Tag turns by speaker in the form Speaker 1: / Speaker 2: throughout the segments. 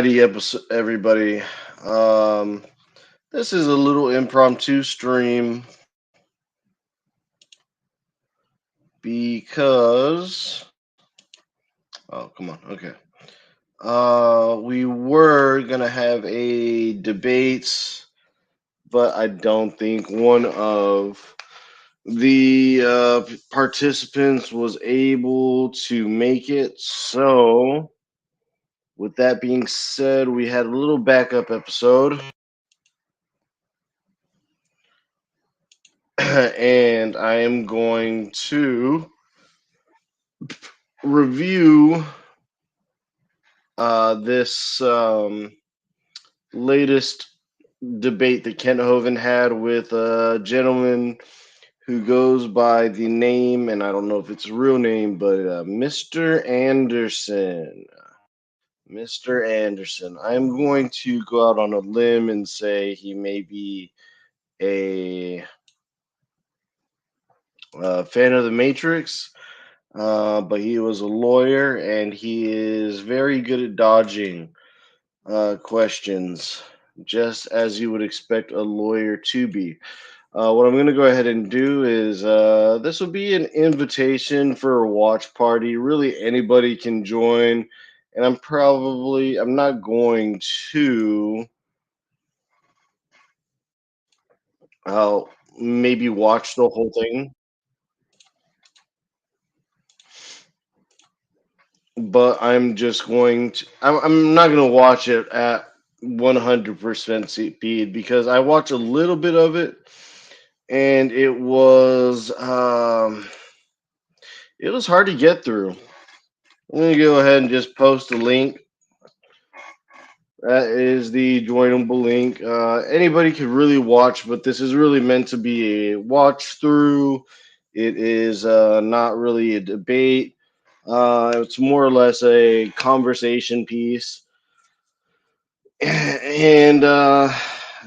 Speaker 1: Alrighty, episode, everybody. Um, this is a little impromptu stream because come on, okay. We were gonna have a debate, but I don't think one of the participants was able to make it. So, with that being said, we had a little backup episode. And I am going to review this latest debate that Kent Hovind had with a gentleman who goes by the name, and I don't know if it's a real name, but Mr. Anderson. Mr. Anderson. I'm going to go out on a limb and say he may be a fan of the Matrix. But he was a lawyer, and he is very good at dodging questions, just as you would expect a lawyer to be. What I'm going to go ahead and do is this will be an invitation for a watch party. Really, anybody can join, and I'm not going to uh, maybe watch the whole thing, but I'm just going to. I'm not going to watch it at 100% speed because I watched a little bit of it, and it was hard to get through. I'm going to go ahead and just post a link. That is the joinable link. Anybody could really watch, but this is really meant to be a watch through. It is not really a debate. It's more or less a conversation piece, and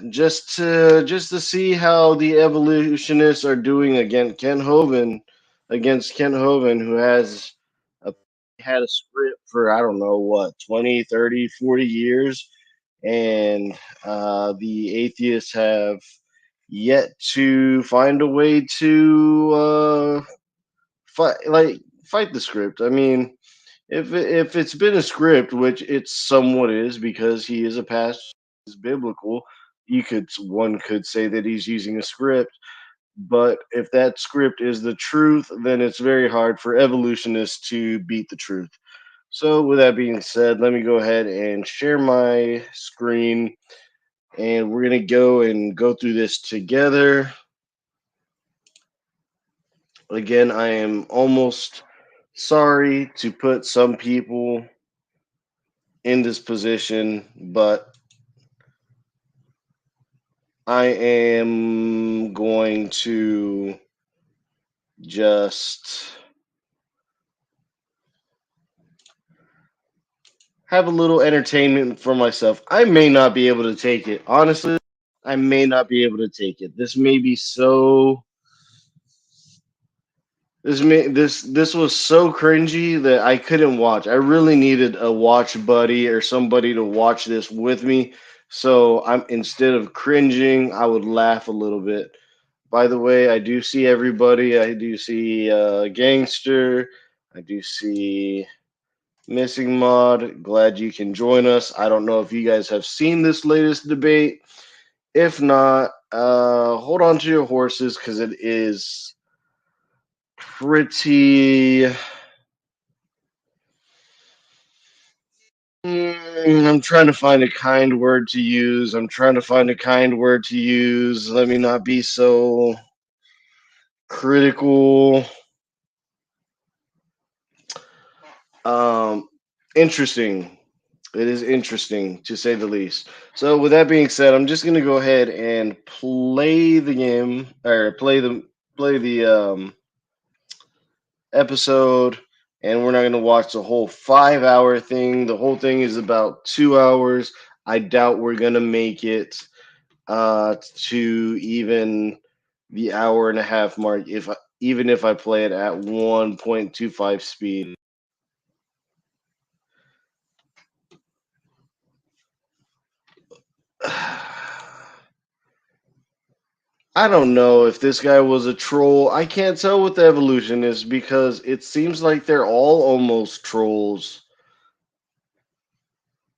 Speaker 1: just to see how the evolutionists are doing against Ken Hovind, who has a, had a script for I don't know what 20, 30, 40 years, and the atheists have yet to find a way to fight the script. I mean, if it's been a script, which it somewhat is because he is a pastor, is biblical. One could say that he's using a script, but if that script is the truth, then it's very hard for evolutionists to beat the truth. So, with that being said, let me go ahead and share my screen, and we're gonna go through this together. Again, I am almost sorry to put some people in this position, but I am going to just have a little entertainment for myself. I may not be able to take it. Honestly, I may not be able to take it. This may be so this was so cringy that I couldn't watch. I really needed a watch buddy or somebody to watch this with me. So I'm instead of cringing, I would laugh a little bit. By the way, I do see everybody. I do see Gangster. I do see Missing Mod. Glad you can join us. I don't know if you guys have seen this latest debate. If not, hold on to your horses because it is pretty. I'm trying to find a kind word to use. Let me not be so critical. Um, Interesting. It is interesting to say the least. So, with that being said, I'm just gonna go ahead and play the game or play the episode, and we're not going to watch the whole 5 hour thing. The whole thing is about 2 hours. I doubt we're going to make it to even the hour and a half mark even if I play it at 1.25 speed. I don't know if this guy was a troll. I can't tell what the evolution is because it seems like they're all almost trolls.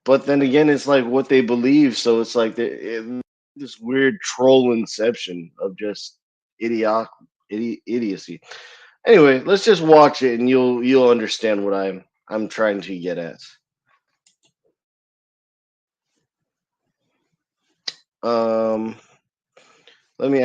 Speaker 1: But then again, it's like what they believe, so it's like this weird troll inception of just idioc idiocy. Anyway, let's just watch it, and you'll understand what I'm trying to get at. Um, let me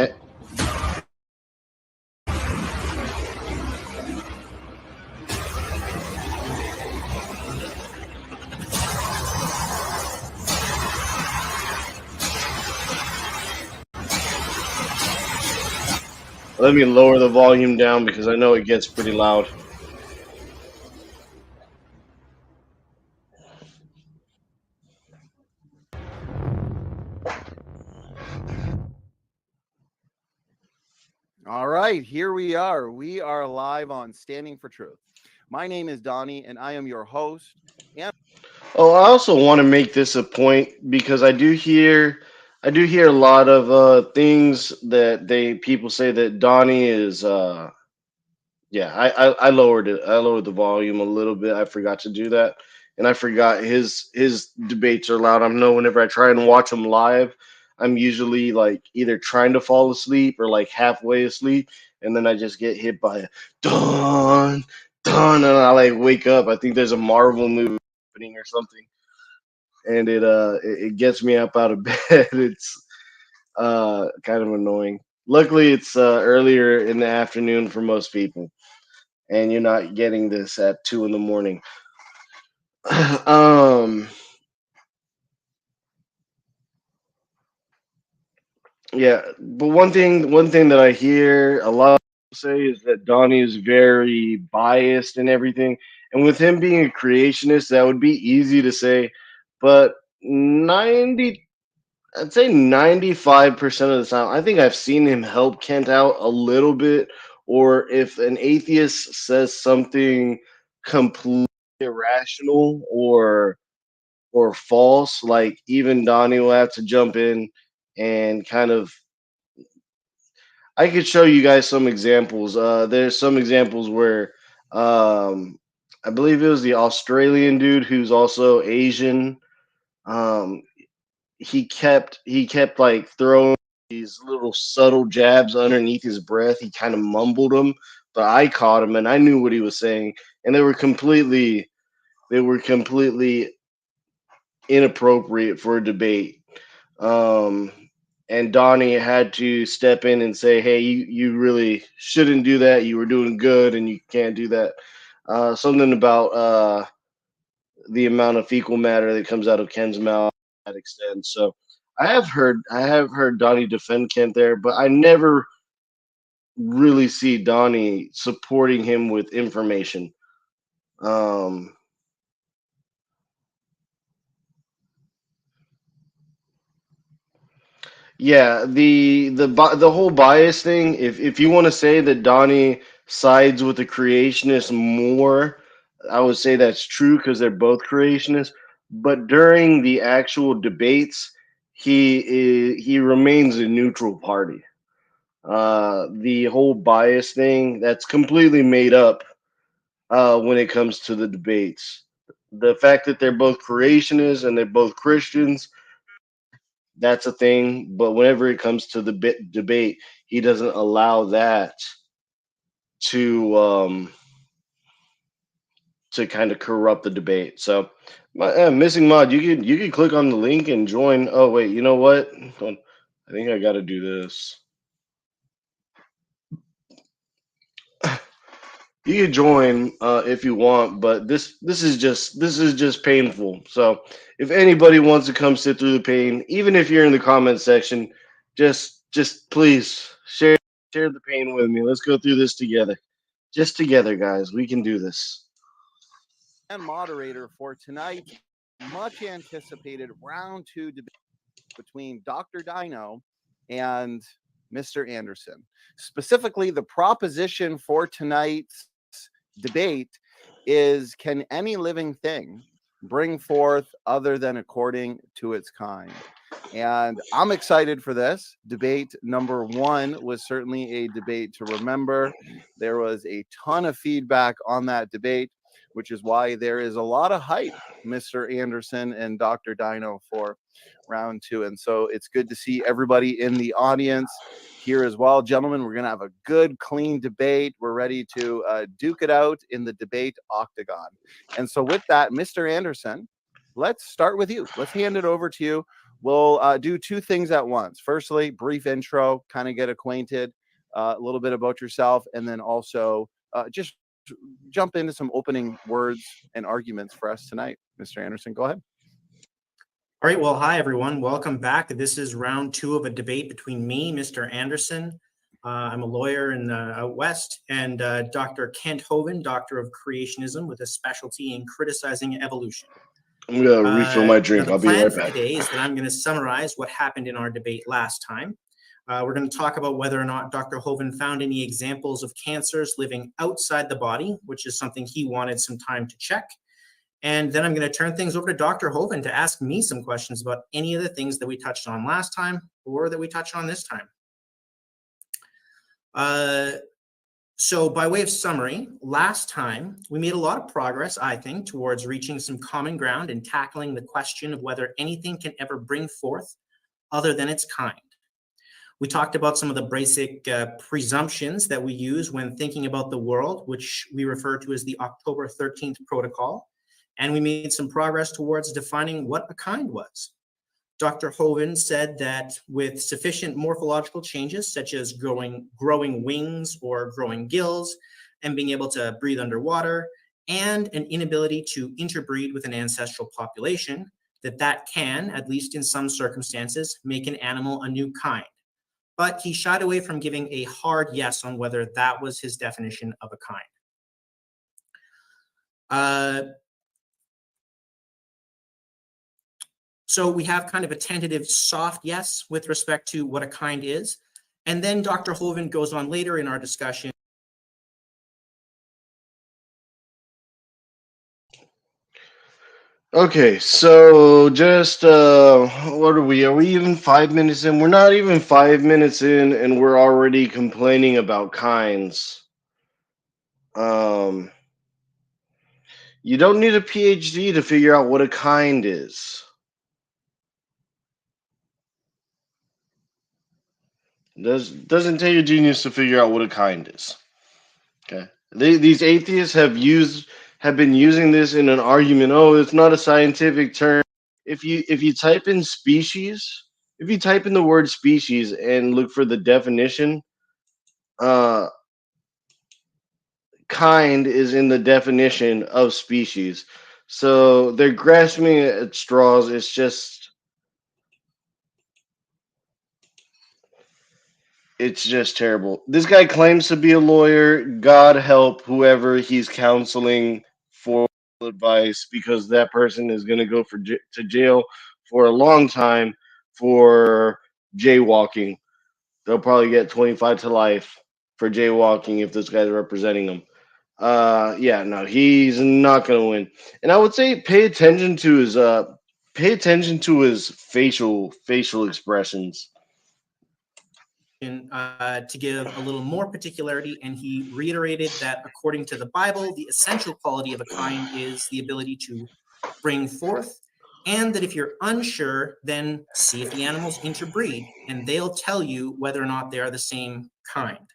Speaker 1: let me lower the volume down because I know it gets pretty loud.
Speaker 2: All right, here we are. We are live on Standing for Truth. My name is Donnie, and I am your host. And
Speaker 1: Oh, I also want to make this a point because I do hear a lot of things that they people say that Donnie is yeah, I lowered it. I lowered the volume a little bit. I forgot to do that, and I forgot his debates are loud. I know whenever I try and watch them live, I'm usually like either trying to fall asleep or like halfway asleep, and then I just get hit by a dun dun, and I like wake up. I think there's a Marvel movie happening or something, and it gets me up out of bed. It's kind of annoying. Luckily, it's earlier in the afternoon for most people, and you're not getting this at 2 in the morning. um, yeah, but one thing that I hear a lot of people say is that Donnie is very biased and everything, and with him being a creationist, that would be easy to say, but 90, I'd say 95% of the time, I think I've seen him help Kent out a little bit, or if an atheist says something completely irrational or false, like even Donnie will have to jump in and kind of. I could show you guys some examples. There's some examples where um, I believe it was the Australian dude who's also Asian. Um, he kept like throwing these little subtle jabs underneath his breath. He kind of mumbled them, but I caught him and I knew what he was saying, and they were completely inappropriate for a debate. Um, and Donnie had to step in and say, "Hey, you really shouldn't do that. You were doing good, and you can't do that." Something about the amount of fecal matter that comes out of Ken's mouth to that extent. So I have heard Donnie defend Kent there, but I never really see Donnie supporting him with information. Um, Yeah, the whole bias thing. If you want to say that Donnie sides with the creationists more, I would say that's true because they're both creationists. But during the actual debates, he remains a neutral party. The whole bias thing that's completely made up when it comes to the debates. The fact that they're both creationists and they're both Christians, that's a thing. But whenever it comes to the debate, he doesn't allow that to to kind of corrupt the debate. So, missing mod, you can click on the link and join. Oh wait, you know what? Hold on. I think I got to do this. You can join if you want, but this is just painful. So if anybody wants to come sit through the pain, even if you're in the comment section, just please share the pain with me. Let's go through this together. Just together, guys. We can do this.
Speaker 2: moderator for tonight's much anticipated round two debate between Dr. Dino and Mr. Anderson. Specifically, the proposition for tonight's debate is, can any living thing bring forth other than according to its kind? And I'm excited for this. Debate number one was certainly a debate to remember. There was a ton of feedback on that debate, which is why there is a lot of hype, Mr. Anderson and Dr. Dino, for round two. And so it's good to see everybody in the audience here as well. Gentlemen, we're going to have a good, clean debate. We're ready to duke it out in the debate octagon. And so, with that, Mr. Anderson, let's start with you. Let's hand it over to you. We'll do two things at once. Firstly, brief intro, kind of get acquainted, a little bit about yourself, and then also just jump into some opening words and arguments for us tonight. Mr. Anderson, go ahead.
Speaker 3: All right. Well, hi, everyone. Welcome back. This is round two of a debate between me, Mr. Anderson. I'm a lawyer in out west, and Dr. Kent Hovind, doctor of creationism with a specialty in criticizing evolution.
Speaker 1: I'm going to refill my drink.
Speaker 3: Now,
Speaker 1: I'll be right
Speaker 3: the plan
Speaker 1: back.
Speaker 3: for today is that I'm going to summarize what happened in our debate last time. We're going to talk about whether or not Dr. Hovind found any examples of cancers living outside the body, which is something he wanted some time to check. And then I'm going to turn things over to Dr. Hovind to ask me some questions about any of the things that we touched on last time or that we touched on this time. So by way of summary, last time we made a lot of progress, I think, towards reaching some common ground and tackling the question of whether anything can ever bring forth other than its kind. We talked about some of the basic presumptions that we use when thinking about the world, which we refer to as the October 13th Protocol. And we made some progress towards defining what a kind was. Dr. Hovind said that with sufficient morphological changes, such as growing wings or growing gills and being able to breathe underwater, and an inability to interbreed with an ancestral population, that can, at least in some circumstances, make an animal a new kind. But he shied away from giving a hard yes on whether that was his definition of a kind. So we have kind of a tentative soft yes with respect to what a kind is. And then Dr. Hovind goes on later in our discussion.
Speaker 1: Okay, so just what are we? Are we even 5 minutes in? We're not even 5 minutes in, and we're already complaining about kinds. You don't need a PhD to figure out what a kind is. Doesn't take a genius to figure out what a kind is. Okay, these atheists have been using this in an argument. Oh, it's not a scientific term. If you type in species, if you type in the word species and look for the definition, kind is in the definition of species. So they're grasping at straws. It's just terrible. This guy claims to be a lawyer. God help whoever he's counseling for advice, because that person is going to go to jail for a long time for jaywalking. They'll probably get 25 to life for jaywalking if this guy's representing them. Yeah, no, he's not going to win. And I would say pay attention to his facial expressions.
Speaker 3: To give a little more particularity, and he reiterated that according to the Bible, the essential quality of a kind is the ability to bring forth, and that if you're unsure, then see if the animals interbreed, and they'll tell you whether or not they are the same kind.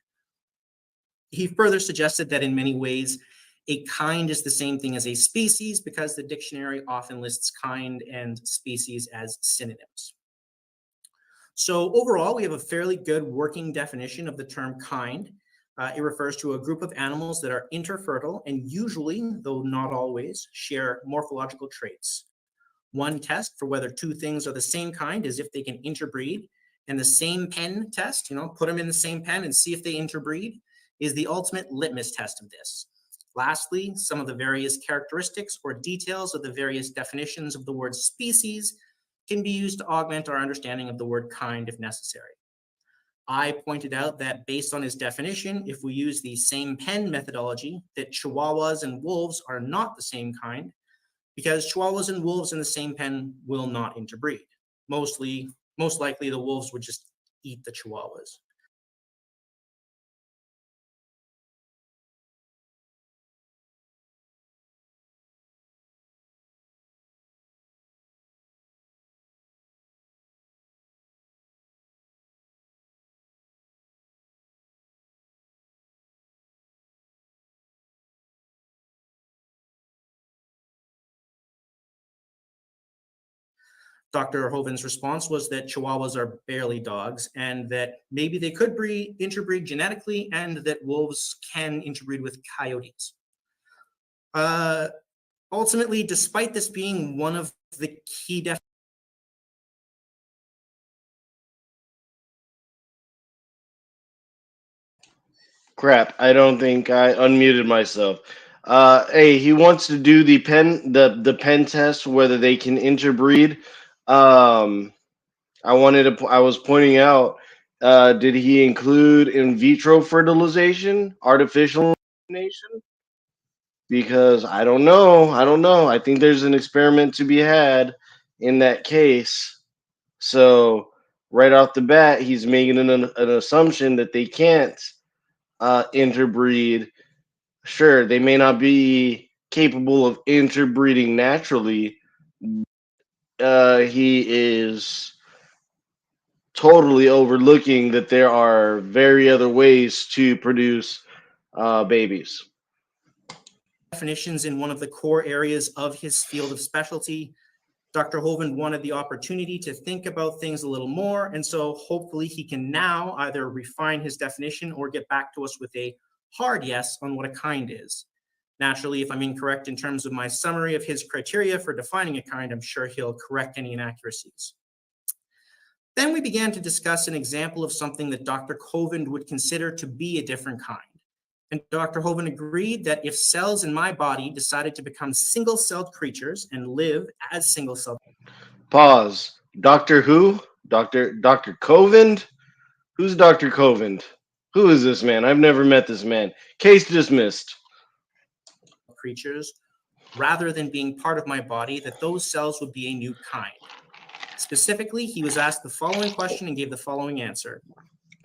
Speaker 3: He further suggested that in many ways, a kind is the same thing as a species because the dictionary often lists kind and species as synonyms. So overall, we have a fairly good working definition of the term kind. It refers to a group of animals that are interfertile and usually, though not always, share morphological traits. One test for whether two things are the same kind is if they can interbreed, and the same pen test, put them in the same pen and see if they interbreed, is the ultimate litmus test of this. Lastly, some of the various characteristics or details of the various definitions of the word species can be used to augment our understanding of the word kind if necessary. I pointed out that based on his definition, if we use the same pen methodology, that chihuahuas and wolves are not the same kind, because chihuahuas and wolves in the same pen will not interbreed. most likely the wolves would just eat the chihuahuas. Dr. Hovind's response was that Chihuahuas are barely dogs and that maybe they could interbreed genetically and that wolves can interbreed with coyotes. Ultimately, despite this being one of the key definitions,
Speaker 1: Crap, I don't think I unmuted myself. Hey, he wants to do the pen test whether they can interbreed. I was pointing out, did he include in vitro fertilization, artificial insemination? Because I don't know. I think there's an experiment to be had in that case. So right off the bat, he's making an assumption that they can't interbreed. Sure, they may not be capable of interbreeding naturally. He is totally overlooking that there are very other ways to produce babies.
Speaker 3: definitions in one of the core areas of his field of specialty. Dr. Hovind wanted the opportunity to think about things a little more, and so hopefully he can now either refine his definition or get back to us with a hard yes on what a kind is. Naturally, if I'm incorrect in terms of my summary of his criteria for defining a kind, I'm sure he'll correct any inaccuracies. Then we began to discuss an example of something that Dr. Hovind would consider to be a different kind. And Dr. Hovind agreed that if cells in my body decided to become single-celled creatures and live as single-celled.
Speaker 1: Pause. Doctor who? Dr. Hovind? Who's Dr. Hovind? Who is this man? I've never met this man. Case dismissed.
Speaker 3: Creatures, rather than being part of my body, that those cells would be a new kind. Specifically, he was asked the following question and gave the following answer.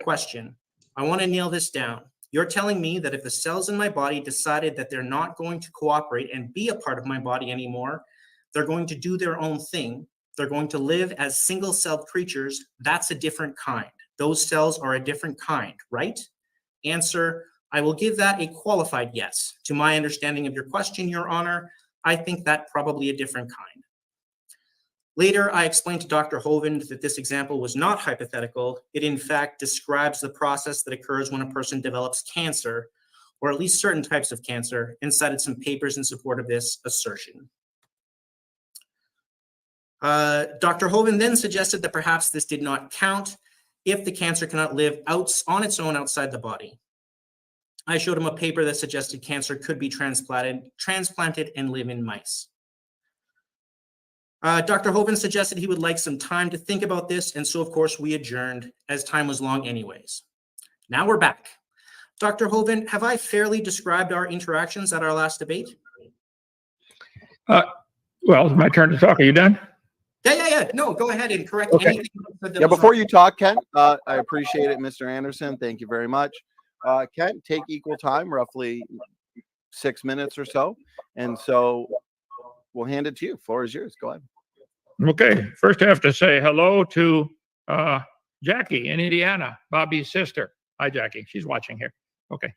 Speaker 3: Question, I want to nail this down. You're telling me that if the cells in my body decided that they're not going to cooperate and be a part of my body anymore, they're going to do their own thing, they're going to live as single-celled creatures, that's a different kind. Those cells are a different kind, right? Answer, I will give that a qualified yes. To my understanding of your question, Your Honor, I think that probably a different kind. Later, I explained to Dr. Hovind that this example was not hypothetical. It in fact describes the process that occurs when a person develops cancer, or at least certain types of cancer, and cited some papers in support of this assertion. Dr. Hovind then suggested that perhaps this did not count if the cancer cannot live on its own outside the body. I showed him a paper that suggested cancer could be transplanted and live in mice. Dr. Hovind suggested he would like some time to think about this, and so of course we adjourned as time was long anyways. Now we're back. Dr. Hovind, have I fairly described our interactions at our last debate?
Speaker 4: Well, it's my turn to talk. Are you done?
Speaker 3: Yeah. No, go ahead and correct
Speaker 4: Okay.
Speaker 3: anything.
Speaker 2: Yeah, before you talk, Kent, I appreciate it, Mr. Anderson. Thank you very much. Kent, take equal time, roughly 6 minutes or so. And so we'll hand it to you. Floor is yours. Go ahead.
Speaker 4: Okay. First, I have to say hello to Jackie in Indiana, Bobby's sister. Hi, Jackie. She's watching here. Okay.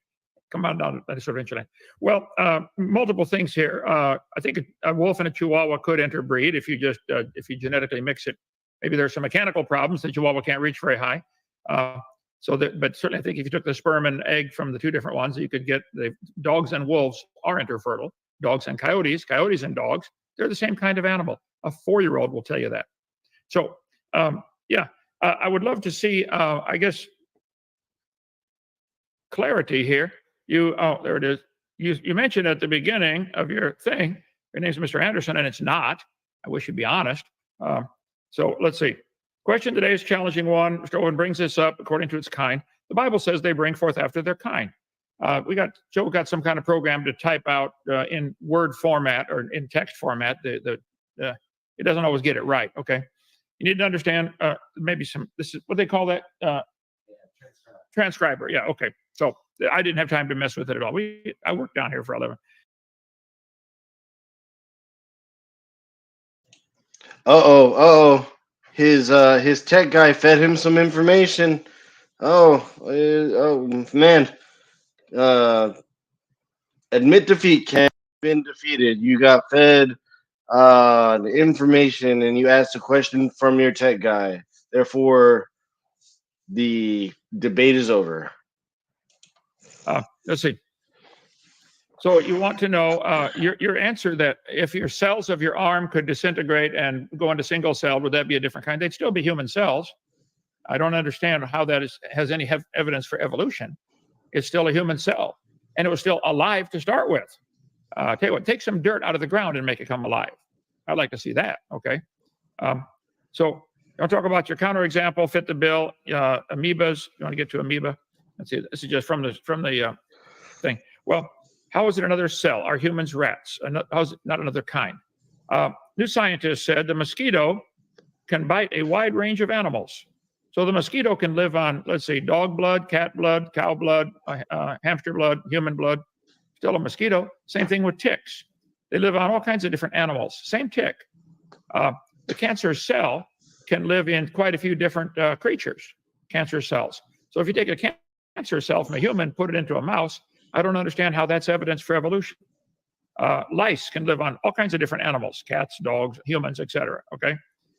Speaker 4: Come on down to sort of internet. Well, multiple things here. I think a wolf and a Chihuahua could interbreed if you genetically mix it. Maybe there's some mechanical problems. The Chihuahua can't reach very high. But certainly I think if you took the sperm and egg from the two different ones, you could get the dogs and wolves are interfertile. Dogs and coyotes and dogs, they're the same kind of animal. A 4-year-old will tell you that. So, I would love to see, I guess, clarity here. There it is. You mentioned at the beginning of your thing, your name's Mr. Anderson, and it's not. I wish you'd be honest. So let's see. Question today is challenging one. Mr. Owen brings this up according to its kind. The Bible says they bring forth after their kind. Joe got some kind of program to type out in word format or in text format. It doesn't always get it right. Okay. You need to understand maybe some. This is what they call that transcriber. Yeah. Okay. So I didn't have time to mess with it at all. I worked down here for 11.
Speaker 1: Uh-oh. His tech guy fed him some information. Oh man. Uh Admit defeat, Ken. Been defeated. You got fed the information and you asked a question from your tech guy. Therefore, the debate is over.
Speaker 4: Let's see. So you want to know your answer that if your cells of your arm could disintegrate and go into single cell, would that be a different kind? They'd still be human cells. I don't understand how that has any evidence for evolution. It's still a human cell, and it was still alive to start with. Tell you what, take some dirt out of the ground and make it come alive. I'd like to see that. Okay. So I'll talk about your counterexample, fit the bill, amoebas. You want to get to amoeba? Let's see. This is just from the thing. Well, how is it another cell? Are humans rats? How is it not another kind? New scientists said the mosquito can bite a wide range of animals. So the mosquito can live on, let's say, dog blood, cat blood, cow blood, hamster blood, human blood. Still a mosquito. Same thing with ticks. They live on all kinds of different animals. Same tick. The cancer cell can live in quite a few different creatures, cancer cells. So if you take a cancer cell from a human, put it into a mouse, I don't understand how that's evidence for evolution. Lice can live on all kinds of different animals, cats, dogs, humans, etc. Okay.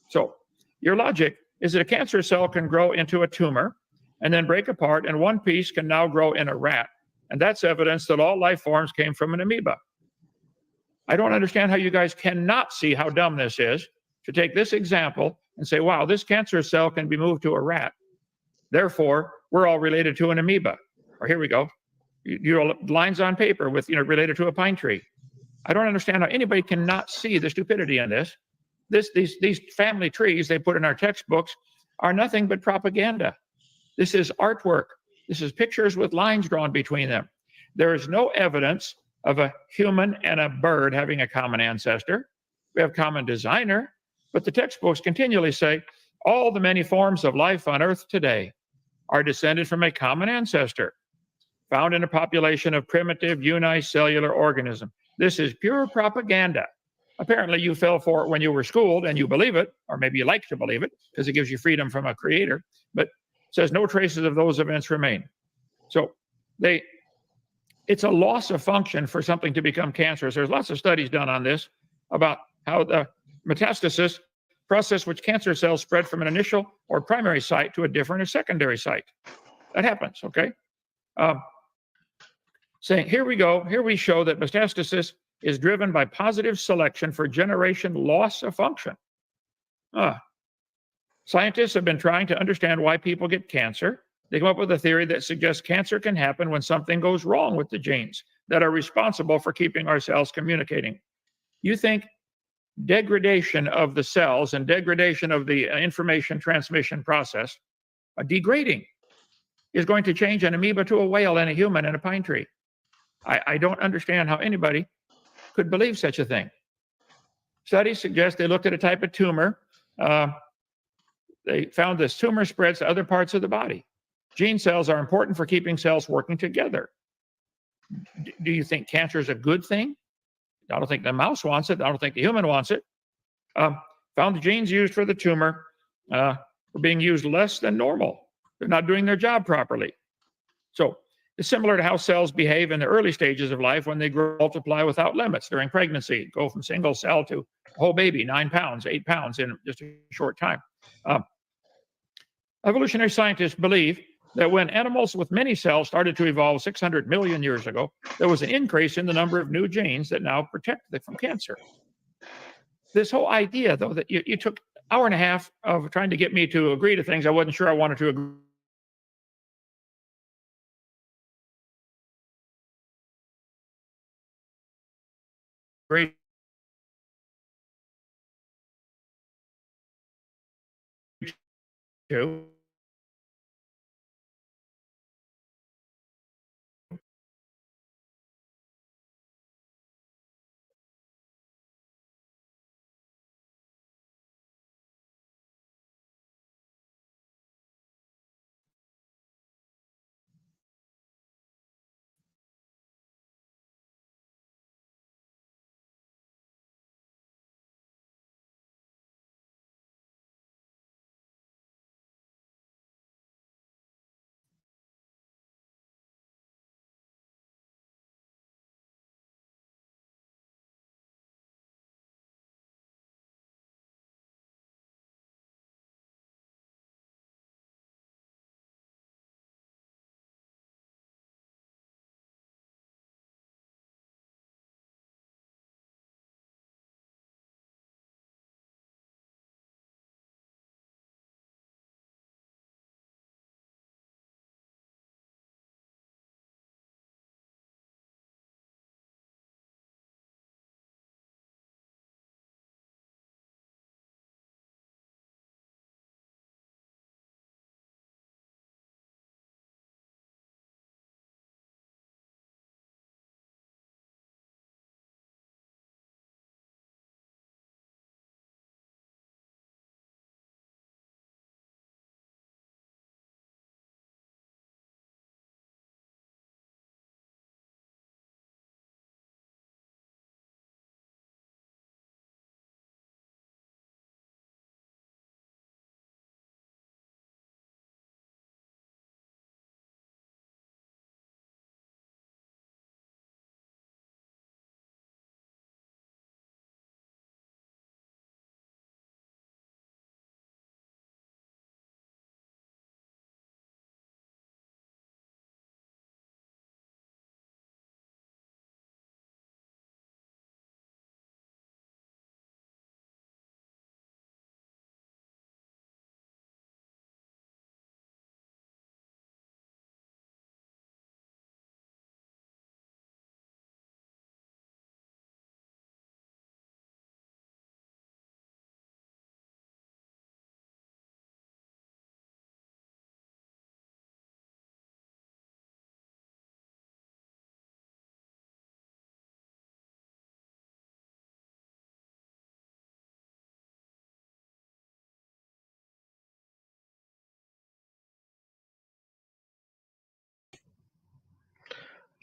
Speaker 4: So your logic is that a cancer cell can grow into a tumor and then break apart, and one piece can now grow in a rat. And that's evidence that all life forms came from an amoeba. I don't understand how you guys cannot see how dumb this is to take this example and say, wow, this cancer cell can be moved to a rat. Therefore, we're all related to an amoeba. Or here we go. Your lines on paper with, related to a pine tree. I don't understand how anybody cannot see the stupidity in this. These family trees they put in our textbooks are nothing but propaganda. This is artwork. This is pictures with lines drawn between them. There is no evidence of a human and a bird having a common ancestor. We have common designer, but the textbooks continually say all the many forms of life on Earth today are descended from a common ancestor found in a population of primitive unicellular organisms. This is pure propaganda. Apparently, you fell for it when you were schooled and you believe it, or maybe you like to believe it because it gives you freedom from a creator, but it says no traces of those events remain. So it's a loss of function for something to become cancerous. There's lots of studies done on this about how the metastasis process which cancer cells spread from an initial or primary site to a different or secondary site. That happens, okay? Saying, here we go, here we show that metastasis is driven by positive selection for generation loss of function. Scientists have been trying to understand why people get cancer. They come up with a theory that suggests cancer can happen when something goes wrong with the genes that are responsible for keeping our cells communicating. You think degradation of the cells and degradation of the information transmission process, degrading, is going to change an amoeba to a whale and a human and a pine tree. I don't understand how anybody could believe such a thing. Studies suggest they looked at a type of tumor. They found this tumor spreads to other parts of the body. Gene cells are important for keeping cells working together. Do you think cancer is a good thing? I don't think the mouse wants it. I don't think the human wants it. Found the genes used for the tumor were being used less than normal. They're not doing their job properly. So it's similar to how cells behave in the early stages of life when they grow, multiply without limits during pregnancy, go from single cell to a whole baby, 9 pounds, 8 pounds in just a short time. Evolutionary scientists believe that when animals with many cells started to evolve 600 million years ago, there was an increase in the number of new genes that now protect them from cancer. This whole idea, though, that you took an hour and a half of trying to get me to agree to things I wasn't sure I wanted to agree to.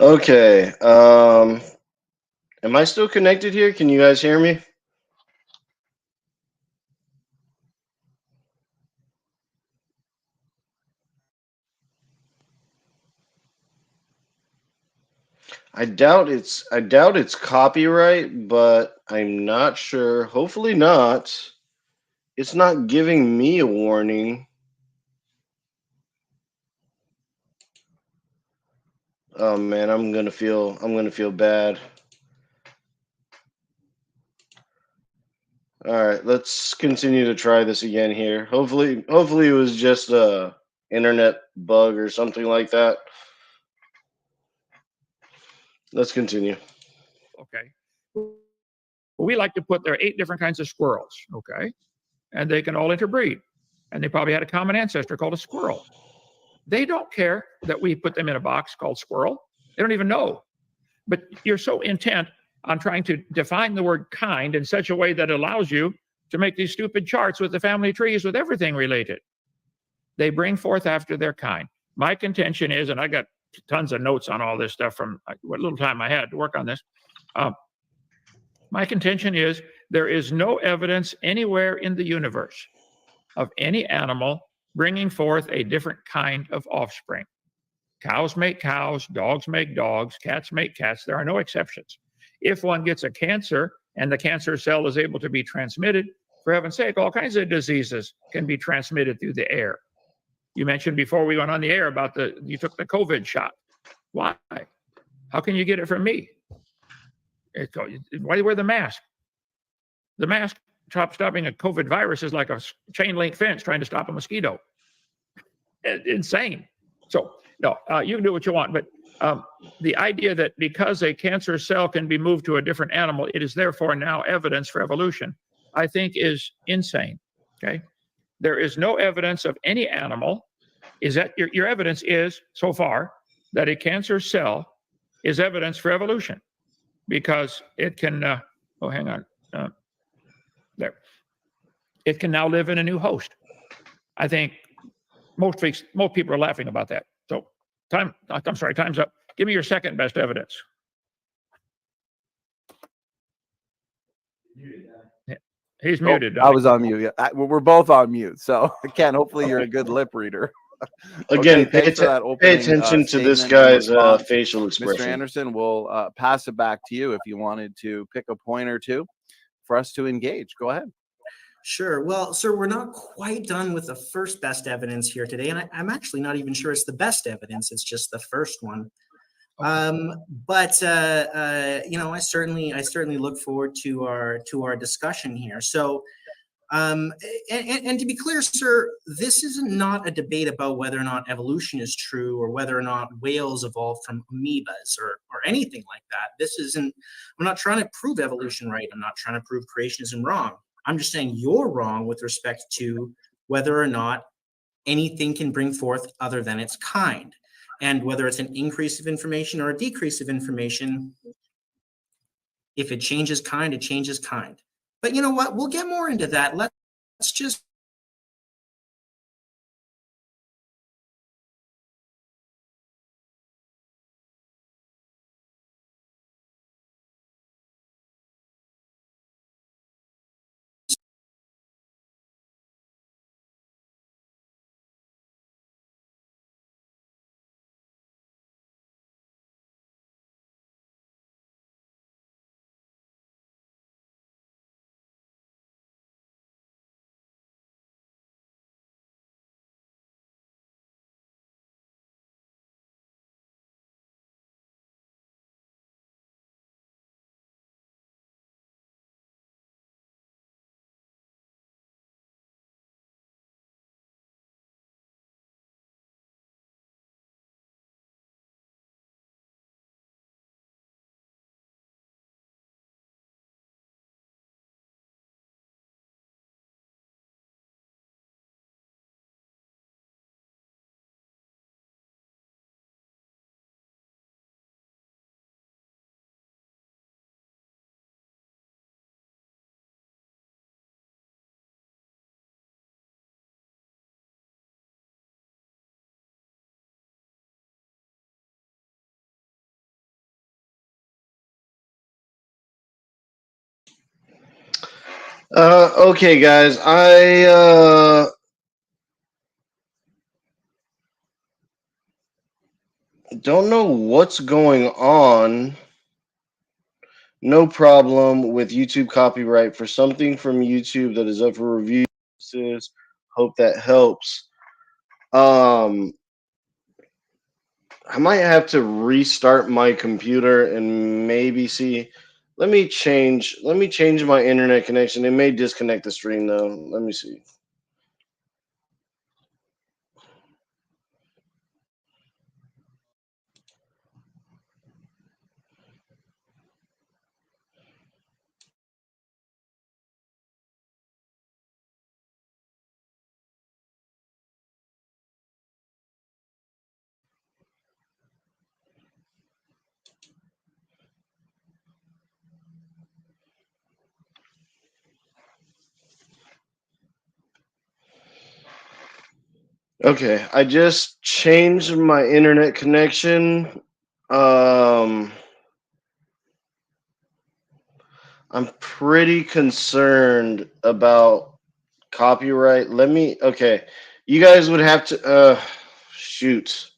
Speaker 1: Okay. Am I still connected here? Can you guys hear me? I doubt it's copyright, but I'm not sure. Hopefully not. It's not giving me a warning. Oh man, I'm gonna feel bad. All right, let's continue to try this again here. Hopefully it was just a internet bug or something like that. Let's continue.
Speaker 4: Okay. We like to put there are 8 different kinds of squirrels. Okay. And they can all interbreed. And they probably had a common ancestor called a squirrel. They don't care that we put them in a box called squirrel. They don't even know. But you're so intent on trying to define the word kind in such a way that allows you to make these stupid charts with the family trees with everything related. They bring forth after their kind. My contention is, and I got tons of notes on all this stuff from what little time I had to work on this. My contention is there is no evidence anywhere in the universe of any animal bringing forth a different kind of offspring. Cows make cows, dogs make dogs, cats make cats. There are no exceptions. If one gets a cancer and the cancer cell is able to be transmitted, for heaven's sake, all kinds of diseases can be transmitted through the air. You mentioned before we went on the air about you took the COVID shot. Why? How can you get it from me? Why do you wear the mask? The mask stopping a COVID virus is like a chain link fence trying to stop a mosquito. Insane. So no, you can do what you want, but the idea that because a cancer cell can be moved to a different animal, it is therefore now evidence for evolution, I think is insane. Okay, there is no evidence of any animal. Is that your evidence is so far that a cancer cell is evidence for evolution because it can. Oh, hang on. There, it can now live in a new host. I think most people are laughing about that. So I'm sorry, time's up. Give me your second best evidence. Yeah, he's muted.
Speaker 2: I was on mute. Yeah, we're both on mute. So Ken, hopefully you're a good lip reader.
Speaker 1: Again,
Speaker 2: Okay, thanks for that
Speaker 1: pay
Speaker 2: opening
Speaker 1: attention to this
Speaker 2: statement and
Speaker 1: guy's
Speaker 2: response.
Speaker 1: facial
Speaker 2: Mr.
Speaker 1: expression.
Speaker 2: Anderson, we'll pass it back to you if you wanted to pick a point or two for us to engage. Go ahead.
Speaker 3: Sure. Well, sir, we're not quite done with the first best evidence here today, and I'm actually not even sure it's the best evidence. It's just the first one. But I certainly look forward to our discussion here. So, and to be clear, sir, this is not a debate about whether or not evolution is true or whether or not whales evolved from amoebas or anything like that. This isn't. I'm not trying to prove evolution right. I'm not trying to prove creationism wrong. I'm just saying you're wrong with respect to whether or not anything can bring forth other than its kind. And whether it's an increase of information or a decrease of information, if it changes kind, it changes kind. But you know what? We'll get more into that. Let's just
Speaker 1: Okay, guys. I don't know what's going on. No problem with YouTube copyright for something from YouTube that is up for review. Hope that helps. Um, I might have to restart my computer and maybe see. Let me change my internet connection. It may disconnect the stream though. Let me see. Okay, I just changed my internet connection. Um, I'm pretty concerned about copyright. Okay. You guys would have to shoot.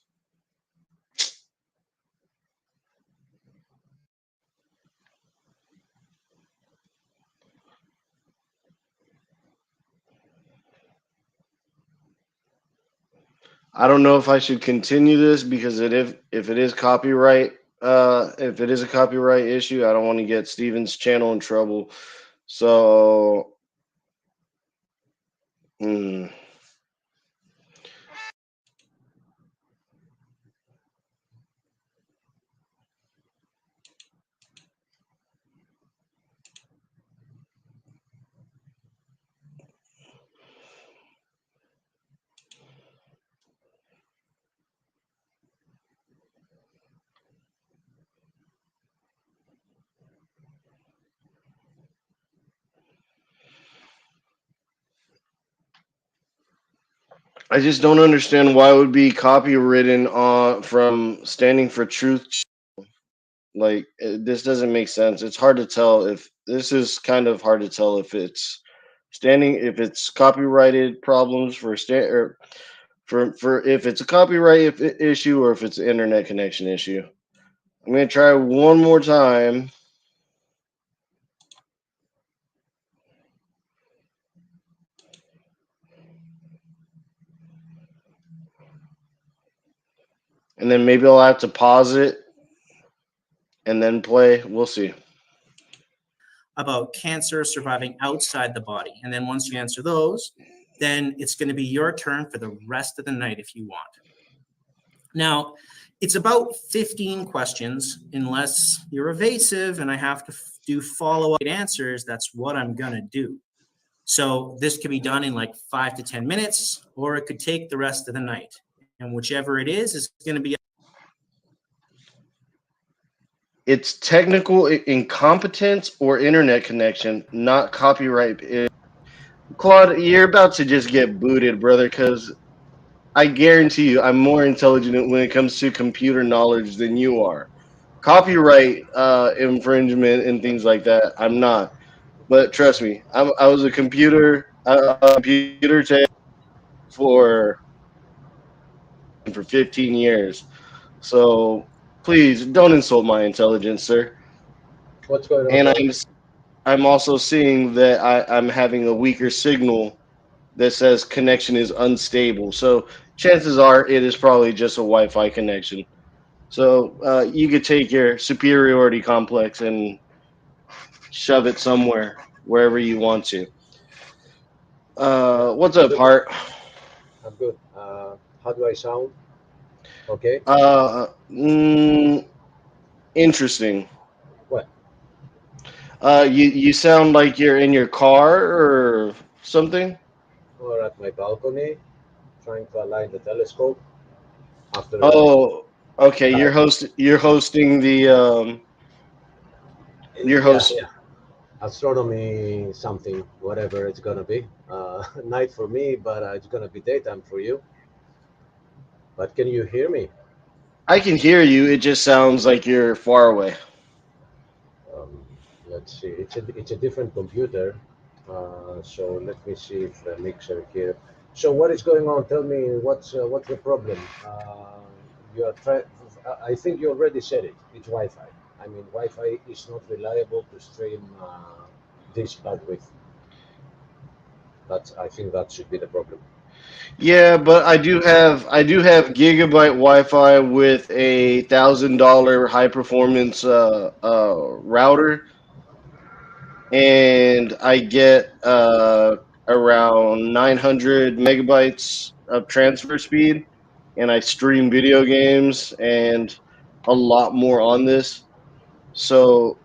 Speaker 1: I don't know if I should continue this because if it is copyright if it is a copyright issue, I don't want to get Steven's channel in trouble. So hmm. I just don't understand why it would be copywritten on from Standing for Truth. Like this doesn't make sense. It's hard to tell if this is kind of hard to tell if it's copyrighted problems or for if it's a copyright issue or if it's an internet connection issue. I'm gonna try one more time. And then maybe I'll have to pause it and then play. We'll see.
Speaker 3: About cancer surviving outside the body. And then once you answer those, then it's going to be your turn for the rest of the night if you want. Now, it's about 15 questions, unless you're evasive and I have to do follow-up answers. That's what I'm going to do. So this could be done in like 5 to 10 minutes, or it could take the rest of the night. And whichever it is going to be.
Speaker 1: It's technical incompetence or internet connection, not copyright. Claude, you're about to just get booted, brother, because I guarantee you I'm more intelligent when it comes to computer knowledge than you are. Copyright infringement and things like that, I'm not. But trust me, I was a computer tech for 15 years. So please don't insult my intelligence, sir.
Speaker 5: What's going on,
Speaker 1: And
Speaker 5: man?
Speaker 1: I'm also seeing that I'm having a weaker signal that says connection is unstable. So chances are it is probably just a Wi-Fi connection. So you could take your superiority complex and shove it somewhere, wherever you want to. What's up,
Speaker 5: Look,
Speaker 1: Hart?
Speaker 5: I'm good. How do I sound? Okay.
Speaker 1: Uh, mm, Interesting.
Speaker 5: What?
Speaker 1: You sound like you're in your car or something.
Speaker 5: Or at my balcony, trying to align the telescope after.
Speaker 1: Oh, okay.
Speaker 5: I,
Speaker 1: You're hosting the You're
Speaker 5: yeah,
Speaker 1: host.
Speaker 5: yeah. Astronomy, something, whatever it's gonna be. Night for me, but it's gonna be daytime for you. But can you hear me?
Speaker 1: I can hear you. It just sounds like you're far away.
Speaker 5: Um, let's see. It's a different computer. So let me see if the mixer here. So what is going on? Tell me what's the problem? You are trying. I think you already said it. It's Wi-Fi. I mean, Wi-Fi is not reliable to stream this bandwidth. That's I think that should be the problem.
Speaker 1: Yeah, but I do have gigabyte Wi-Fi with $1,000 high performance router, and I get around 900 megabytes of transfer speed, and I stream video games and a lot more on this. So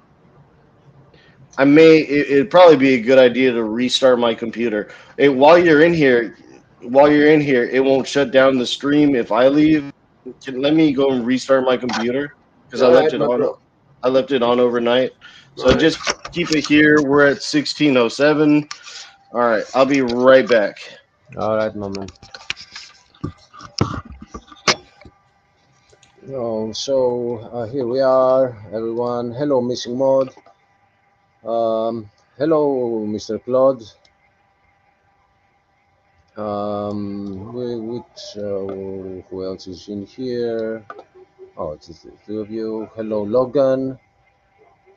Speaker 1: it'd probably be a good idea to restart my computer. While you're in here, it won't shut down the stream if I leave. Let me go and restart my computer because I
Speaker 5: All
Speaker 1: left
Speaker 5: right,
Speaker 1: it
Speaker 5: my
Speaker 1: on.
Speaker 5: bro.
Speaker 1: I left it on overnight.
Speaker 5: All
Speaker 1: So
Speaker 5: right.
Speaker 1: just keep it here. We're at 1607. All right, I'll be right back.
Speaker 5: All right, my man. So here we are, everyone. Hello, missing mod. Hello, Mr. Claude. Who else is in here? Oh, it's just the two of you. Hello, Logan.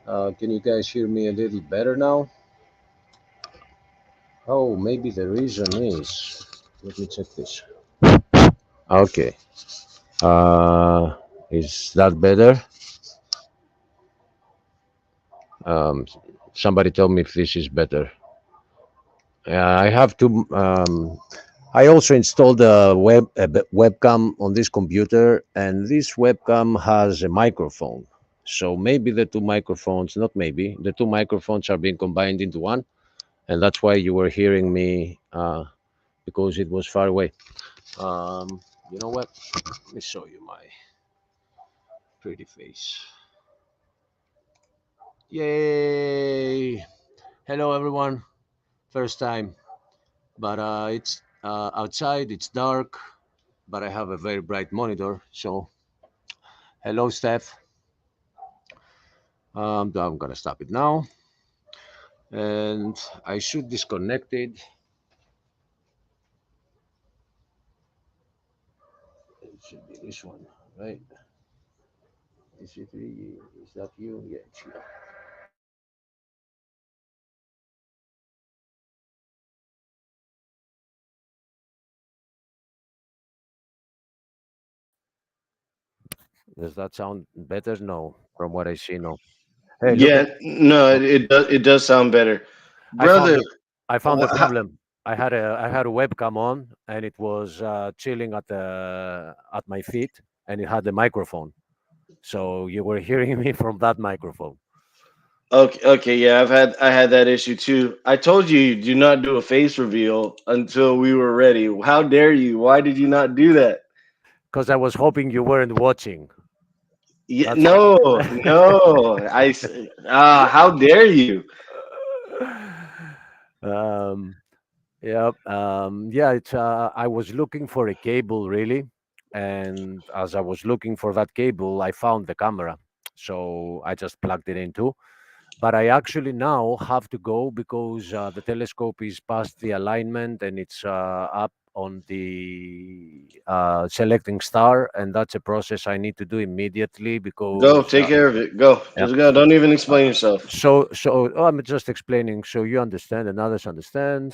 Speaker 5: Can you guys hear me a little better now? Oh, maybe the reason is. Let me check this. Okay. Uh, is that better? Um, Somebody tell me if this is better. I have to. I also installed a webcam on this computer, and this webcam has a microphone. So maybe the two microphones, not maybe, the two microphones are being combined into one, and that's why you were hearing me because it was far away. You know what? Let me show you my pretty face. Yay! Hello, everyone. First time, but it's outside. It's dark, but I have a very bright monitor. So, hello, Steph. I'm gonna stop it now, and I should disconnect it. It should be this one, right? Is it really? Is that you? Yeah, it's you. Does that sound better? No, from what I see, no. Hey, look
Speaker 1: Yeah,
Speaker 5: at.
Speaker 1: no,
Speaker 5: Oh,
Speaker 1: it does sound better,
Speaker 5: I found
Speaker 1: brother.
Speaker 5: the I found the
Speaker 1: wha- how,
Speaker 5: problem. I had a webcam on, and it was chilling at my feet, and it had the microphone. So you were hearing me from that microphone
Speaker 1: okay, yeah, I had that issue too. I told you do not do a face reveal until we were ready. How dare you? Why did you not do that?
Speaker 5: because I was hoping you weren't watching.
Speaker 1: Yeah,
Speaker 5: That's
Speaker 1: no, no. How dare you?
Speaker 5: um, yeah, yeah. It's I was looking for a cable really, and as I was looking for that cable, I found the camera, so I just plugged it into. But I actually now have to go because the telescope is past the alignment and it's up on the selecting star, and that's a process I need to do immediately
Speaker 1: Go
Speaker 5: because
Speaker 1: take care of it. Go.
Speaker 5: yeah.
Speaker 1: Just go. Don't even explain
Speaker 5: Uh,
Speaker 1: yourself.
Speaker 5: so I'm just explaining so you understand and others understand.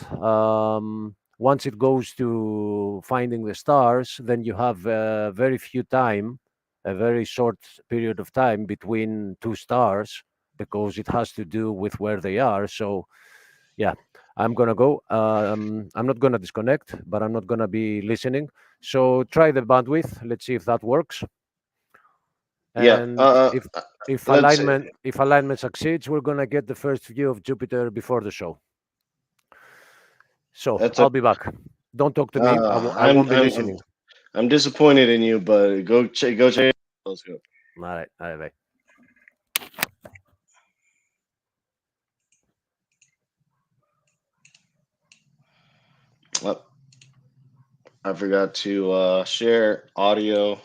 Speaker 5: Once it goes to finding the stars, then you have very few time, a very short period of time between two stars because it has to do with where they are. So yeah, I'm gonna go. I'm not gonna disconnect, but I'm not gonna be listening. So try the bandwidth. Let's see if that works.
Speaker 1: Yeah.
Speaker 5: And if
Speaker 1: Let's see.
Speaker 5: alignment succeeds, we're gonna get the first view of Jupiter before the show. So
Speaker 1: That's a.
Speaker 5: I'll be back. Don't talk to me. I
Speaker 1: I'm
Speaker 5: won't be
Speaker 1: I'm I'm
Speaker 5: listening.
Speaker 1: I'm disappointed in you, but go check. Let's go.
Speaker 5: All right.
Speaker 1: Oh, I forgot to share audio.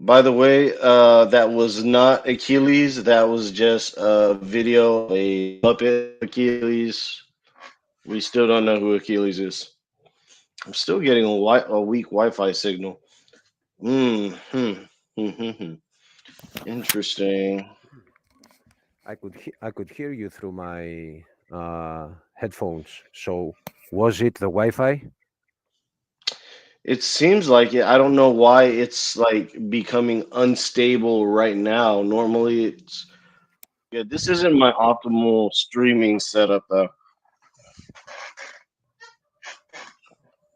Speaker 1: By the way, that was not Achilles. That was just a video of a puppet Achilles. We still don't know who Achilles is. I'm still getting a weak Wi-Fi signal. Hmm. Interesting.
Speaker 5: I could hear you through my headphones. So was it the Wi-Fi?
Speaker 1: It seems like it. I don't know why it's like becoming unstable right now. Normally, it's yeah. This isn't my optimal streaming setup though.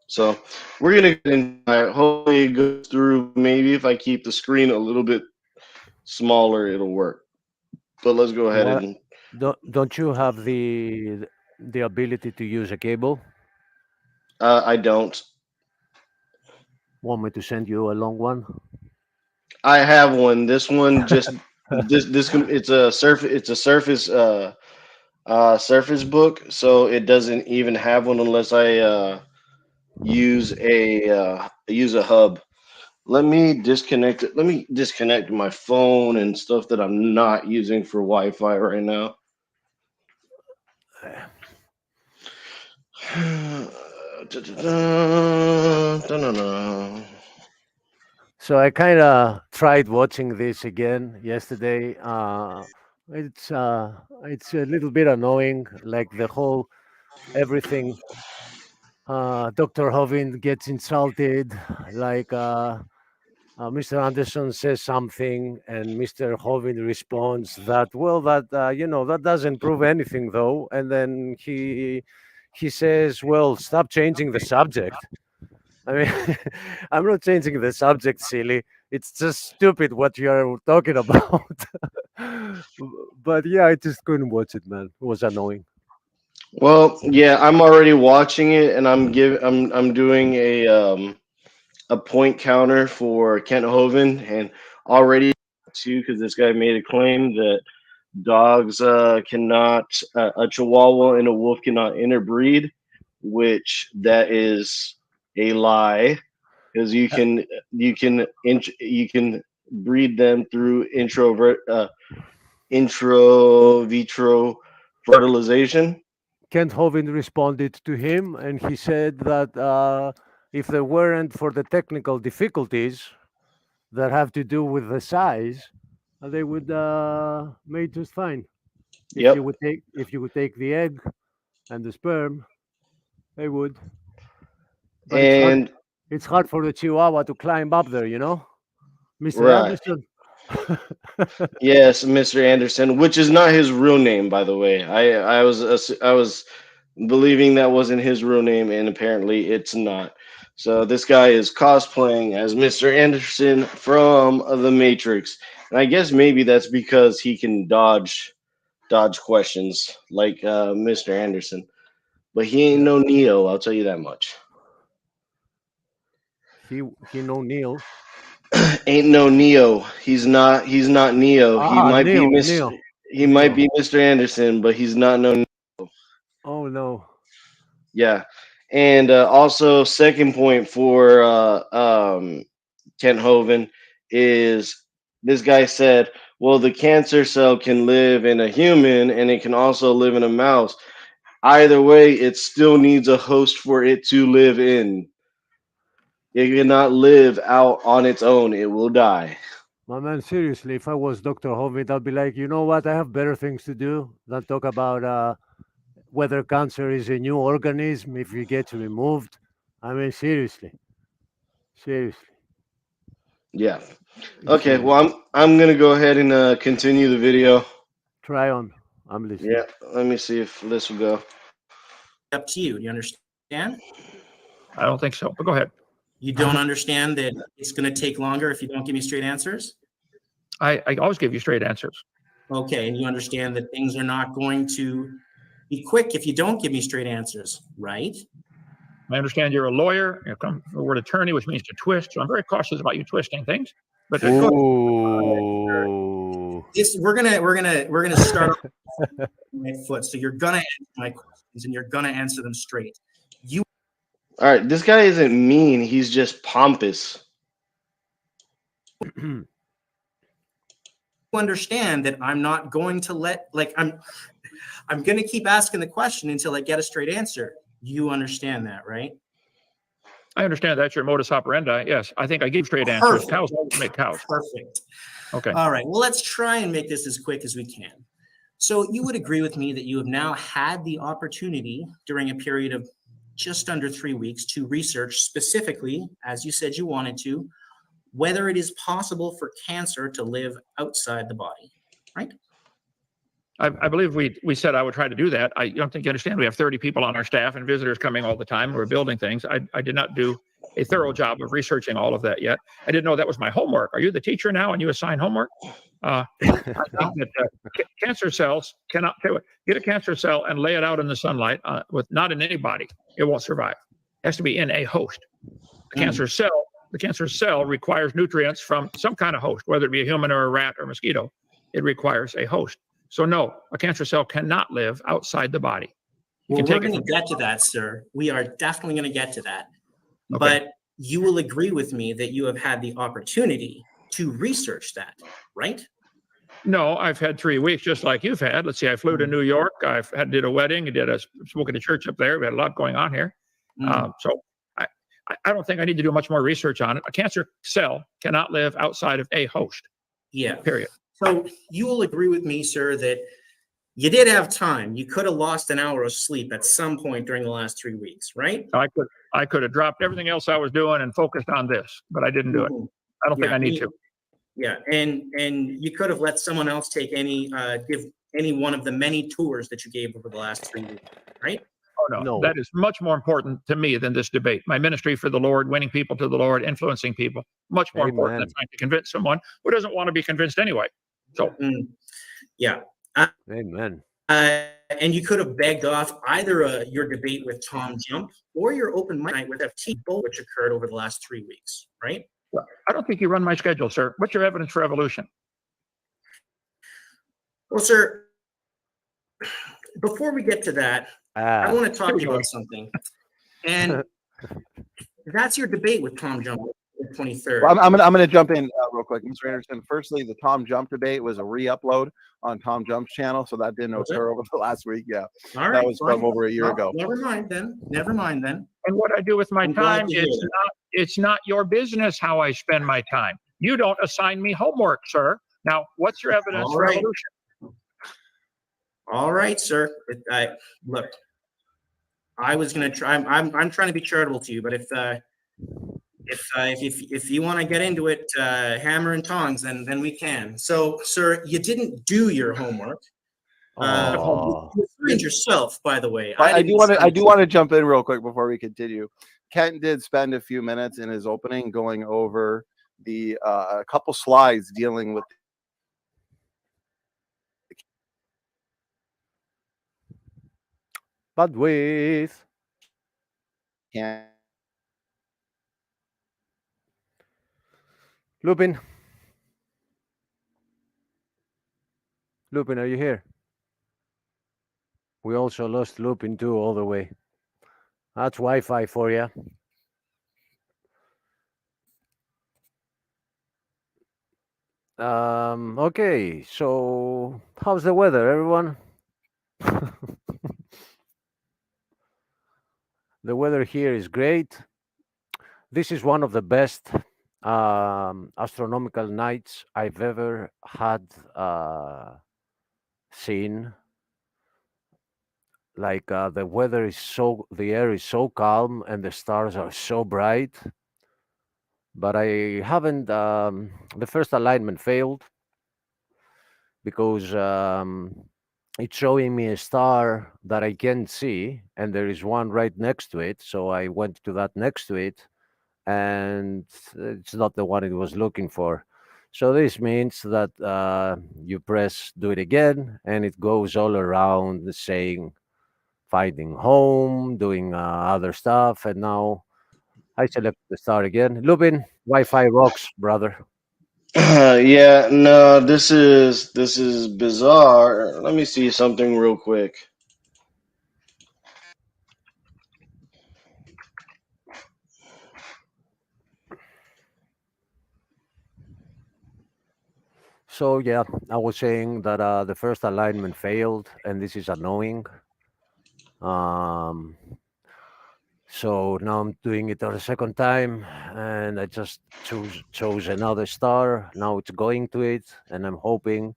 Speaker 1: So we're gonna get into it. Hopefully it goes through. Maybe if I keep the screen a little bit smaller, it'll work. But let's go ahead
Speaker 5: What?
Speaker 1: and
Speaker 5: Don't you have the ability to use a cable?
Speaker 1: I don't.
Speaker 5: Want me to send you a long one?
Speaker 1: I have one. This one just it's a surface Surface Book, so it doesn't even have one unless I use a hub. Let me disconnect it. Let me disconnect my phone and stuff that I'm not using for Wi-Fi right now. Da-da-da,
Speaker 5: So I kind of tried watching this again yesterday. It's a little bit annoying, like the whole everything. Dr. Hovind gets insulted, like Mr. Anderson says something, and Mr. Hovind responds that, well, that that doesn't prove anything, though. And then he says, well, stop changing the subject. I mean, I'm not changing the subject, silly. It's just stupid what you're talking about. But yeah, I just couldn't watch it, man. It was annoying.
Speaker 1: Well, yeah, I'm already watching it, and I'm doing a point counter for Kent Hovind, and already too because this guy made a claim that dogs cannot a Chihuahua and a wolf cannot interbreed, which that is a lie because you can breed them through intro vitro fertilization.
Speaker 5: Kent Hovind responded to him, and he said that if there weren't for the technical difficulties that have to do with the size, they would mate just fine.
Speaker 1: Yep.
Speaker 5: If you would take the egg and the sperm, they would. But
Speaker 1: And
Speaker 5: it's hard for the Chihuahua to climb up there, Mr.
Speaker 1: right.
Speaker 5: Anderson.
Speaker 1: Yes, Mr. Anderson, which is not his real name, by the way. I was believing that wasn't his real name, and apparently it's not. So this guy is cosplaying as Mr. Anderson from The Matrix, and I guess maybe that's because he can dodge questions like Mr. Anderson. But he ain't
Speaker 5: Yeah.
Speaker 1: no Neo, I'll tell you that much.
Speaker 5: He know Neil.
Speaker 1: Ain't no Neo. He's not Neo.
Speaker 5: Neil,
Speaker 1: He might
Speaker 5: Neil.
Speaker 1: be Mr. Anderson, but he's not no.
Speaker 5: Oh no.
Speaker 1: Yeah. And also, second point for Kent Hovind is this guy said, well, the cancer cell can live in a human and it can also live in a mouse. Either way, it still needs a host for it to live in. It cannot live out on its own. It will die.
Speaker 5: My man, seriously, if I was Dr. Hovind, I'd be like, you know what? I have better things to do than talk about whether cancer is a new organism if it gets removed. I mean, seriously, seriously,
Speaker 1: Yeah. Okay. Well,
Speaker 5: seriously.
Speaker 1: I'm gonna go ahead and continue the video.
Speaker 5: Try on. I'm listening.
Speaker 1: Yeah. Let me see if this will go.
Speaker 3: Up to you. Do you understand?
Speaker 4: I don't think so, but go ahead.
Speaker 3: You don't understand that it's going to take longer if you don't give me straight answers?
Speaker 4: I always give you straight answers.
Speaker 3: Okay, and you understand that things are not going to be quick if you don't give me straight answers, right?
Speaker 4: I understand you're a lawyer. You come from the word attorney, which means to twist. So I'm very cautious about you twisting things. But go ahead.
Speaker 5: Ooh.
Speaker 3: We're gonna start off on my foot. So you're gonna answer my questions and you're gonna answer them straight. You
Speaker 1: All right. This guy isn't mean. He's just pompous.
Speaker 3: Understand that I'm not going to I'm going to keep asking the question until I get a straight answer. You understand that, right?
Speaker 4: I understand that's your modus operandi. Yes, I think I give straight answers.
Speaker 3: Perfect.
Speaker 4: Cows always make cows.
Speaker 3: Perfect.
Speaker 4: Okay.
Speaker 3: All right. Well, let's try and make this as quick as we can. So you would agree with me that you have now had the opportunity during a period of just under 3 weeks to research specifically, as you said you wanted to, whether it is possible for cancer to live outside the body, right?
Speaker 4: I believe we said I would try to do that. I don't think you understand. We have 30 people on our staff and visitors coming all the time. We're building things. I did not do a thorough job of researching all of that yet. I didn't know that was my homework. Are you the teacher now and you assign homework? I think that cancer cells cannot get a cancer cell and lay it out in the sunlight with not in any body. It won't survive. It has to be in a host. The cancer cell requires nutrients from some kind of host, whether it be a human or a rat or a mosquito. It requires a host. So no, a cancer cell cannot live outside the body.
Speaker 3: Well, we're going to get to that, sir. We are definitely going to get to that.
Speaker 4: Okay.
Speaker 3: But you will agree with me that you have had the opportunity to research that, right?
Speaker 4: No, I've had 3 weeks just like you've had. Let's see, I flew to New York. Did a wedding. Spoke at a church up there. We had a lot going on here. So I don't think I need to do much more research on it. A cancer cell cannot live outside of a host.
Speaker 3: Yeah.
Speaker 4: Period.
Speaker 3: So you will agree with me, sir, that you did have time. You could have lost an hour of sleep at some point during the last 3 weeks, right?
Speaker 4: I could have dropped everything else I was doing and focused on this, but I didn't do it. I don't think I need to.
Speaker 3: Yeah, and you could have let someone else take give any one of the many tours that you gave over the last 3 weeks, right?
Speaker 4: Oh, no, that is much more important to me than this debate. My ministry for the Lord, winning people to the Lord, influencing people, much more important than trying to convince someone who doesn't want to be convinced anyway. So,
Speaker 3: yeah.
Speaker 5: Amen.
Speaker 3: And you could have begged off either your debate with Tom Jump or your open mic night with FT, both which occurred over the last 3 weeks, right?
Speaker 4: Well, I don't think you run my schedule, sir. What's your evidence for evolution?
Speaker 3: Well, sir, before we get to that, I want to talk to you about something. And that's your debate with Tom Jump. 23rd.
Speaker 2: Well, I'm gonna jump in real quick, Mr. Anderson. Firstly, the Tom Jump debate was a re-upload on Tom Jump's channel, so that didn't occur over the last week. Yeah,
Speaker 3: all right,
Speaker 2: that was from over a year ago.
Speaker 3: Never mind then.
Speaker 4: And what I do with my time, it's not your business how I spend my time. You don't assign me homework, sir. Now, what's your evidence for evolution?
Speaker 3: All right, sir. Look, I was gonna try. I'm trying to be charitable to you, but if you want to get into it, hammer and tongs, then we can. So, sir, you didn't do your homework. You framed yourself, by the way.
Speaker 2: I do want to jump in real quick before we continue. Kent did spend a few minutes in his opening going over the a couple slides dealing with.
Speaker 5: But with Lupin. Lupin, are you here? We also lost Lupin too all the way. That's Wi-Fi for you. Okay, so how's the weather, everyone? The weather here is great. This is one of the best astronomical nights I've ever had seen. Like the weather is the air is so calm and the stars are so bright. But I haven't, the first alignment failed because it's showing me a star that I can't see, and there is one right next to it. So I went to that next to it, and it's not the one it was looking for. So this means that you do it again, and it goes all around saying, finding home, doing other stuff, and now I select the star again. Lupin, Wi-Fi rocks, brother.
Speaker 1: Yeah, no, this is bizarre. Let me see something real quick.
Speaker 5: So yeah, I was saying that the first alignment failed, and this is annoying. Um, so now I'm doing it a second time, and I just chose another star. Now it's going to it, and I'm hoping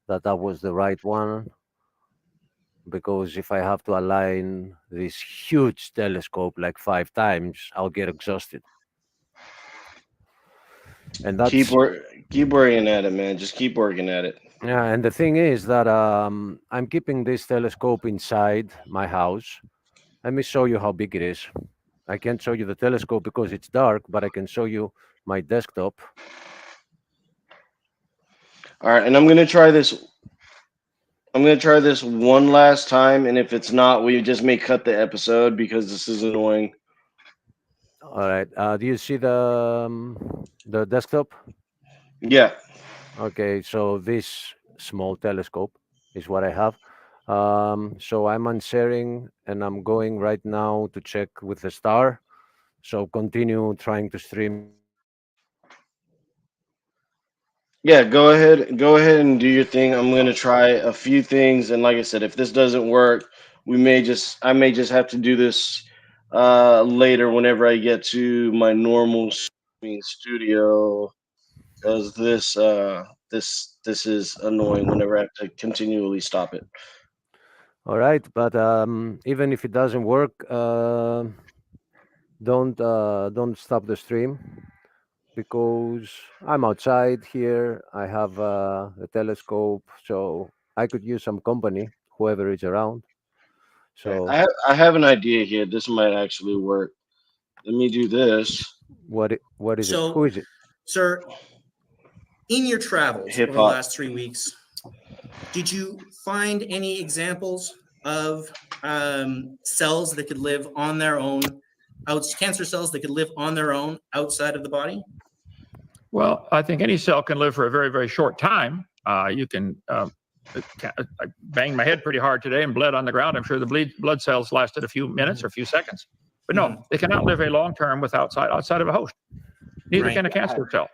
Speaker 5: that that was the right one, because if I have to align this huge telescope like 5 times, I'll get exhausted. And
Speaker 1: Keep
Speaker 5: that's
Speaker 1: wor- keep working at it, man. Just keep working at it.
Speaker 5: yeah. And the thing is that I'm keeping this telescope inside my house. Let me show you how big it is. I can't show you the telescope because it's dark, but I can show you my desktop.
Speaker 1: All right, and I'm gonna try this. I'm gonna try this one last time, and if it's not, we just may cut the episode because this is annoying.
Speaker 5: All right. Do you see the desktop?
Speaker 1: Yeah.
Speaker 5: Okay, so this small telescope is what I have. So I'm unsharing and I'm going right now to check with the star. So continue trying to stream.
Speaker 1: Yeah, go ahead and do your thing. I'm gonna try a few things, and like I said, if this doesn't work, I may just have to do this later whenever I get to my normal streaming studio, because this is annoying whenever I have to continually stop it.
Speaker 5: All right, but even if it doesn't work, don't stop the stream because I'm outside here. I have a telescope, so I could use some company, whoever is around.
Speaker 1: All right,
Speaker 5: So
Speaker 1: I have an idea here. This might actually work. Let me do this.
Speaker 5: what is it? Who
Speaker 3: So,
Speaker 5: is it?
Speaker 3: sir, in your travels
Speaker 1: Hip
Speaker 3: over the
Speaker 1: hop.
Speaker 3: last 3 weeks, did you find any examples of cells that could live on their own, cancer cells that could live on their own outside of the body?
Speaker 4: Well, I think any cell can live for a very, very short time. You can. I banged my head pretty hard today and bled on the ground. I'm sure the blood cells lasted a few minutes or a few seconds. But no, they cannot live a long term outside of a host. Neither
Speaker 3: Right.
Speaker 4: can a cancer cell.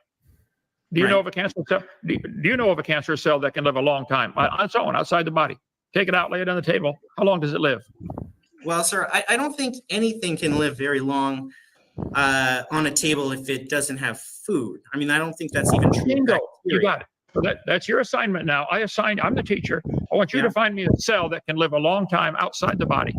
Speaker 4: Do you
Speaker 3: Right.
Speaker 4: know of a cancer cell? Do you know of a cancer cell that can live a long time on its own outside the body? Take it out, lay it on the table. How long does it live?
Speaker 3: Well, sir, I don't think anything can live very long on a table if it doesn't have food. I mean, I don't think that's even true of
Speaker 4: Bingo, you
Speaker 3: bacteria.
Speaker 4: got it. So that's your assignment now. I'm the teacher. I want you
Speaker 3: Yeah.
Speaker 4: to find me a cell that can live a long time outside the body.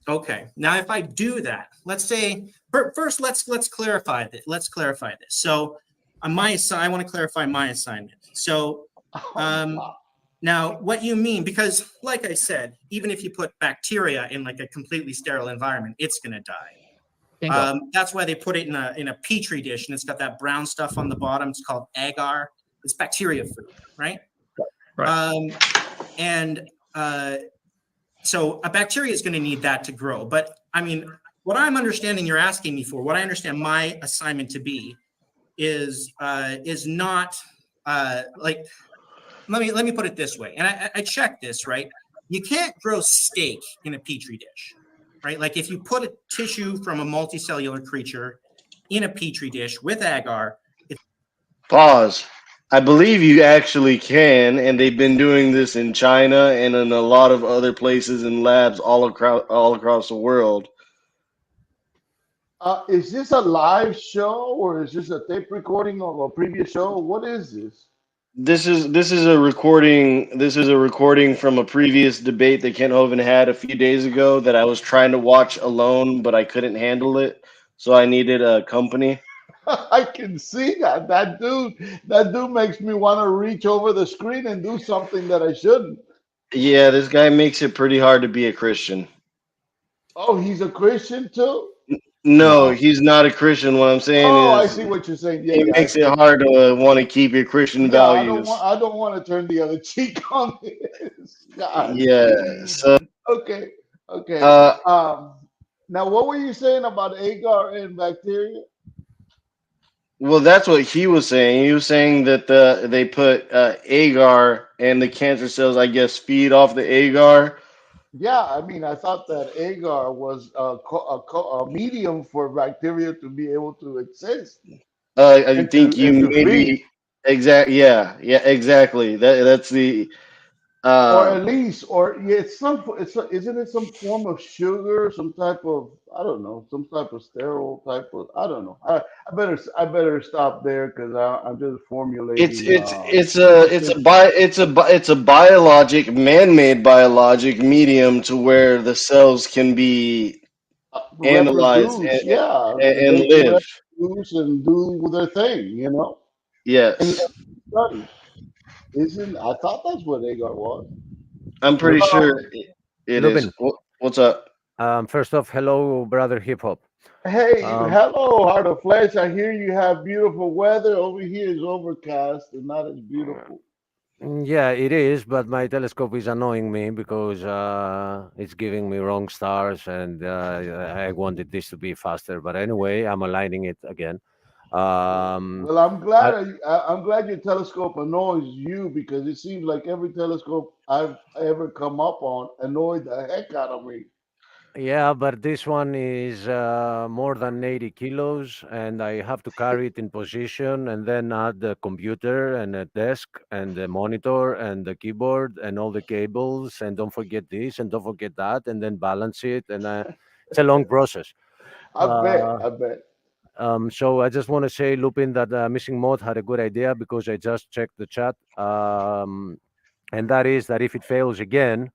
Speaker 3: Okay. Now, if I do that, let's say first, let's clarify this. Let's clarify this. So, I want to clarify my assignment. So, now what you mean, because like I said, even if you put bacteria in like a completely sterile environment, it's going to die.
Speaker 4: Bingo.
Speaker 3: That's why they put it in a petri dish, and it's got that brown stuff on the bottom. It's called agar. It's bacteria food, right?
Speaker 4: Right.
Speaker 3: And so a bacteria is going to need that to grow. But I mean, what I'm understanding you're asking me for, what I understand my assignment to be, is not like let me put it this way. And I checked this, right? You can't grow steak in a petri dish, right? Like if you put a tissue from a multicellular creature in a petri dish with agar,
Speaker 1: Pause. I believe you actually can, and they've been doing this in China and in a lot of other places and labs all across the world.
Speaker 6: Is this a live show or is this a tape recording of a previous show? What is this?
Speaker 1: This is a recording. This is a recording from a previous debate that Kent Hovind had a few days ago that I was trying to watch alone, but I couldn't handle it, so I needed a company.
Speaker 6: I can see that. That dude makes me want to reach over the screen and do something that I shouldn't.
Speaker 1: Yeah, this guy makes it pretty hard to be a Christian.
Speaker 6: Oh, he's a Christian too?
Speaker 1: No,
Speaker 6: Oh,
Speaker 1: he's not a Christian. What I'm saying
Speaker 6: oh, I
Speaker 1: is,
Speaker 6: see what you're saying. Yeah,
Speaker 1: it
Speaker 6: yeah, I
Speaker 1: makes it
Speaker 6: see.
Speaker 1: hard to want to keep your Christian
Speaker 6: Yeah, I don't want
Speaker 1: values.
Speaker 6: I don't want to turn the other cheek on this. God.
Speaker 1: Yeah. So,
Speaker 6: Okay, okay.
Speaker 1: uh,
Speaker 6: Now what were you saying about agar and bacteria?
Speaker 1: well, that's what he was saying. He was saying that they put agar and the cancer cells, I guess, feed off the agar.
Speaker 6: Yeah, I mean, I thought that agar was a medium for bacteria to be able to exist
Speaker 1: I
Speaker 6: and
Speaker 1: think
Speaker 6: to
Speaker 1: you
Speaker 6: feed.
Speaker 1: Exactly. Yeah, exactly. That's the
Speaker 6: Or
Speaker 1: uh
Speaker 6: at least, or yeah, isn't it some form of sugar, some type of, I don't know, some type of sterile type of, I don't know. I better stop there because I'm just
Speaker 1: it's
Speaker 6: formulating
Speaker 1: it's it's
Speaker 6: too
Speaker 1: a
Speaker 6: much
Speaker 1: it's a
Speaker 6: thinking.
Speaker 1: bi it's a bi- it's a biologic, man-made biologic medium to where the cells can be analyzed
Speaker 6: Reproduce, yeah,
Speaker 1: and
Speaker 6: they can
Speaker 1: live.
Speaker 6: reproduce and do their thing. And
Speaker 1: Yes,
Speaker 6: study. Isn't I thought that's what Agar was.
Speaker 1: I'm pretty
Speaker 5: Lubin,
Speaker 1: sure it is.
Speaker 5: Lubin.
Speaker 1: What's up?
Speaker 5: First off, hello, brother hip hop.
Speaker 6: Hey,
Speaker 5: Um,
Speaker 6: hello, Heart of Flesh. I hear you have beautiful weather. Over here is overcast and not as beautiful.
Speaker 5: yeah, it is, but my telescope is annoying me because it's giving me wrong stars, and I wanted this to be faster. But anyway, I'm aligning it again. Um,
Speaker 6: Well, I'm glad
Speaker 5: I,
Speaker 6: I'm glad your telescope annoys you because it seems like every telescope I've ever come up on annoyed the heck out of me.
Speaker 5: yeah, but this one is more than 80 kilos, and I have to carry it in position and then add the computer and a desk and the monitor and the keyboard and all the cables. And don't forget this and don't forget that, and then balance it. And it's a long process.
Speaker 6: I bet,
Speaker 5: Uh,
Speaker 6: I bet.
Speaker 5: so I just want to say, Lupin, that Missing Mode had a good idea because I just checked the chat. And that is that if it fails again,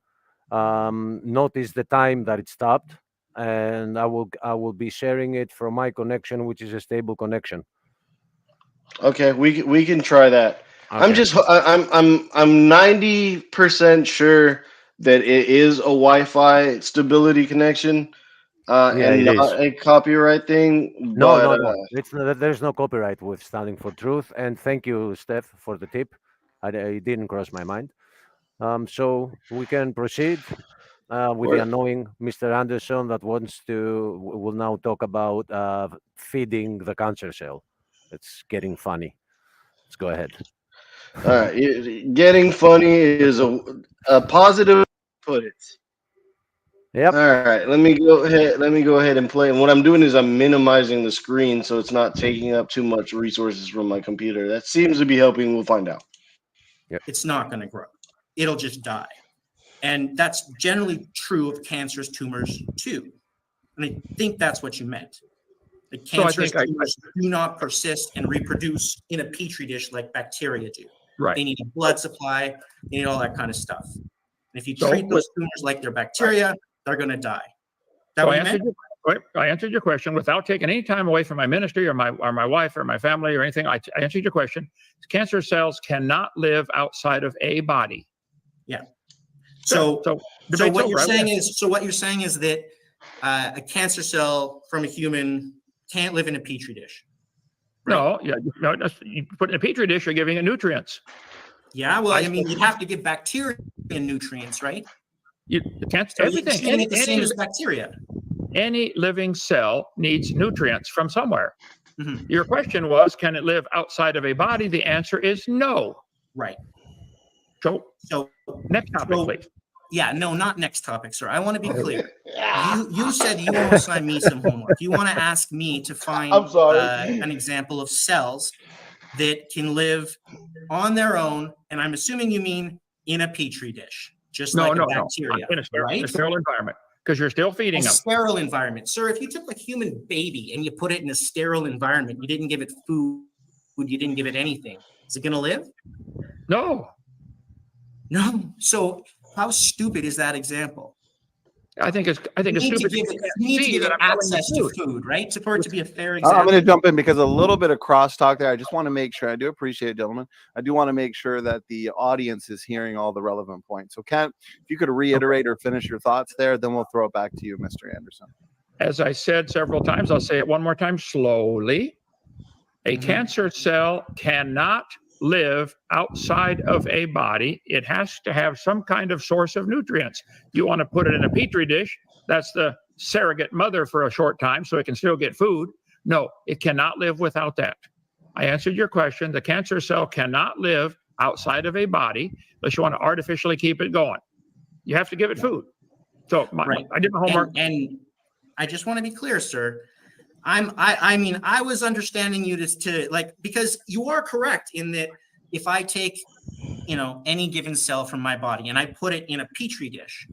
Speaker 5: notice the time that it stopped, and I will be sharing it from my connection, which is a stable connection.
Speaker 1: Okay, we can try that. I'm
Speaker 5: Okay.
Speaker 1: just I'm 90% sure that it is a Wi-Fi stability connection,
Speaker 5: Yeah,
Speaker 1: and
Speaker 5: it is.
Speaker 1: not a copyright thing.
Speaker 5: No,
Speaker 1: But
Speaker 5: no, no. There's no copyright with Standing for Truth. And thank you, Steph, for the tip. It didn't cross my mind. So we can proceed with the
Speaker 1: we're
Speaker 5: annoying Mr. Anderson that wants to will now talk about feeding the cancer cell. It's getting funny. Let's go ahead.
Speaker 1: all right. Getting funny is a positive way to put it. All
Speaker 5: Yep.
Speaker 1: right, let me go ahead. Let me go ahead and play. And what I'm doing is I'm minimizing the screen so it's not taking up too much resources from my computer. That seems to be helping. We'll find out.
Speaker 3: It's not going to grow. It'll just die. And that's generally true of cancerous tumors too. And I think that's what you meant. The
Speaker 4: So I
Speaker 3: cancerous
Speaker 4: think I
Speaker 3: tumors do not persist and reproduce in a petri dish like bacteria do.
Speaker 4: right.
Speaker 3: They need a blood supply, they need all that kind of stuff. And if you
Speaker 4: So
Speaker 3: treat those tumors like they're bacteria, they're going to die. Is that
Speaker 4: So
Speaker 3: what
Speaker 4: I
Speaker 3: you meant?
Speaker 4: I answered your question without taking any time away from my ministry or my wife or my family or anything. I answered your question. Cancer cells cannot live outside of a body.
Speaker 3: Yeah.
Speaker 4: So
Speaker 3: So
Speaker 4: debate's
Speaker 3: what
Speaker 4: over.
Speaker 3: you're saying is, what you're saying is that a cancer cell from a human can't live in a petri dish, right?
Speaker 4: No, yeah, no, you put in a petri dish, you're giving it nutrients.
Speaker 3: Yeah. Well,
Speaker 4: I
Speaker 3: I mean, you'd have to give bacteria nutrients, right?
Speaker 4: you can't
Speaker 3: So you're
Speaker 4: everything
Speaker 3: treating it the same as bacteria.
Speaker 4: any living cell needs nutrients from somewhere.
Speaker 3: Mhm.
Speaker 4: Your question was, can it live outside of a body? The answer is no.
Speaker 3: Right.
Speaker 4: So
Speaker 3: So,
Speaker 4: next topic,
Speaker 3: so
Speaker 4: please.
Speaker 3: yeah, no, not next topic, sir. I want to be clear.
Speaker 6: Yeah.
Speaker 3: You said you want to assign me some homework. You want to ask me to
Speaker 6: I'm
Speaker 3: find
Speaker 6: sorry.
Speaker 3: an example of cells that can live on their own, and I'm assuming you mean in a petri dish, just
Speaker 4: No,
Speaker 3: like a
Speaker 4: no, no.
Speaker 3: bacteria,
Speaker 4: In a
Speaker 3: right?
Speaker 4: sterile environment, because you're still
Speaker 3: A
Speaker 4: feeding them.
Speaker 3: sterile environment, sir. If you took a human baby and you put it in a sterile environment, you didn't give it food, you didn't give it anything, is it going to live?
Speaker 4: No,
Speaker 3: No. So how stupid is that example?
Speaker 4: I think it's
Speaker 3: You need to
Speaker 4: stupid.
Speaker 3: give it, you need to
Speaker 4: See
Speaker 3: give
Speaker 4: that
Speaker 3: it
Speaker 4: I'm telling
Speaker 3: access
Speaker 4: the
Speaker 3: to
Speaker 4: truth.
Speaker 3: food, right? For it to be a fair
Speaker 2: I'm
Speaker 3: example.
Speaker 2: going to jump in because a little bit of crosstalk there. I just want to make sure. I do appreciate it, gentlemen. I do want to make sure that the audience is hearing all the relevant points. So, Kent, if you could reiterate or finish your thoughts there, then we'll throw it back to you, Mr. Anderson.
Speaker 4: As I said several times, I'll say it one more time slowly. A cancer cell cannot live outside of a body. It has to have some kind of source of nutrients. You want to put it in a petri dish, that's the surrogate mother for a short time so it can still get food. No, it cannot live without that. I answered your question. The cancer cell cannot live outside of a body unless you want to artificially keep it going. You have to give it food. So
Speaker 3: Right.
Speaker 4: I did my homework.
Speaker 3: And I just want to be clear, sir. I mean, I was understanding you to like, because you are correct in that if I take, any given cell from my body and I put it in a petri dish,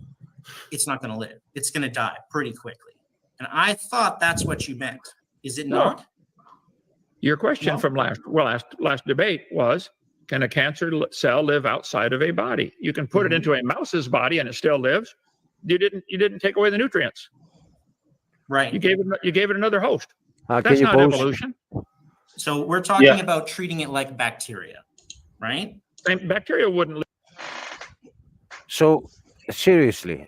Speaker 3: it's not going to live. It's going to die pretty quickly. And I thought that's what you meant. Is it
Speaker 4: No.
Speaker 3: not?
Speaker 4: Your question
Speaker 2: No.
Speaker 4: from last debate was, can a cancer cell live outside of a body? You can put it into a mouse's body and it still lives. You didn't take away the nutrients.
Speaker 3: Right.
Speaker 4: You gave it another host.
Speaker 5: Can
Speaker 4: That's
Speaker 5: you
Speaker 4: not
Speaker 5: post?
Speaker 4: evolution.
Speaker 3: So we're talking about treating it like bacteria, right?
Speaker 4: Same bacteria wouldn't live.
Speaker 5: So seriously,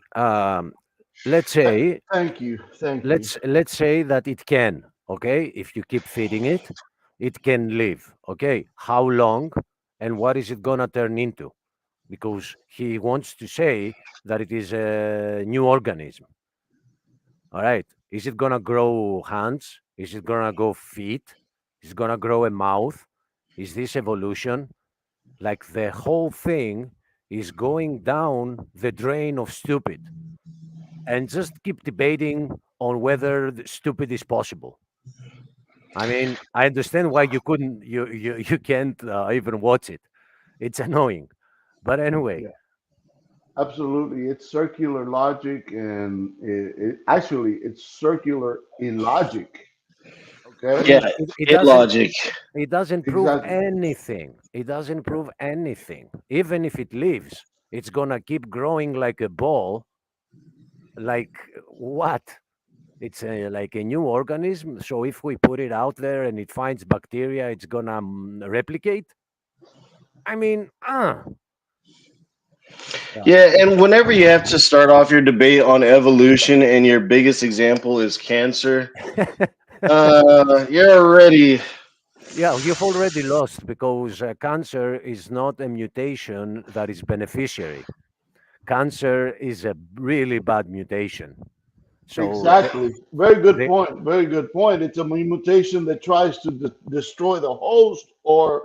Speaker 5: let's say
Speaker 6: Thank you.
Speaker 5: let's say that it can. Okay, if you keep feeding it, it can live. Okay, how long and what is it gonna turn into? Because he wants to say that it is a new organism. All right, is it gonna grow hands? Is it gonna grow feet? Is it gonna grow a mouth? Is this evolution? Like the whole thing is going down the drain of stupid, and just keep debating on whether the stupid is possible. I mean, I understand why you couldn't, you can't even watch it. It's annoying, but anyway,
Speaker 6: Yeah, absolutely. It's circular logic, and actually it's circular illogic.
Speaker 5: I
Speaker 6: Okay,
Speaker 5: mean,
Speaker 1: Yeah,
Speaker 5: it doesn't,
Speaker 1: illogic.
Speaker 5: it doesn't prove
Speaker 6: exactly.
Speaker 5: anything. It doesn't prove anything. Even if it lives, it's gonna keep growing like a ball. Like what? It's like a new organism. So if we put it out there and it finds bacteria, it's gonna replicate. I mean, yeah.
Speaker 1: Yeah, and whenever you have to start off your debate on evolution and your biggest example is cancer, you're already
Speaker 5: Yeah, you've already lost because cancer is not a mutation that is beneficiary. Cancer is a really bad mutation. So
Speaker 6: Exactly. Very good
Speaker 5: the,
Speaker 6: point. Very good point. It's a mutation that tries to destroy the host or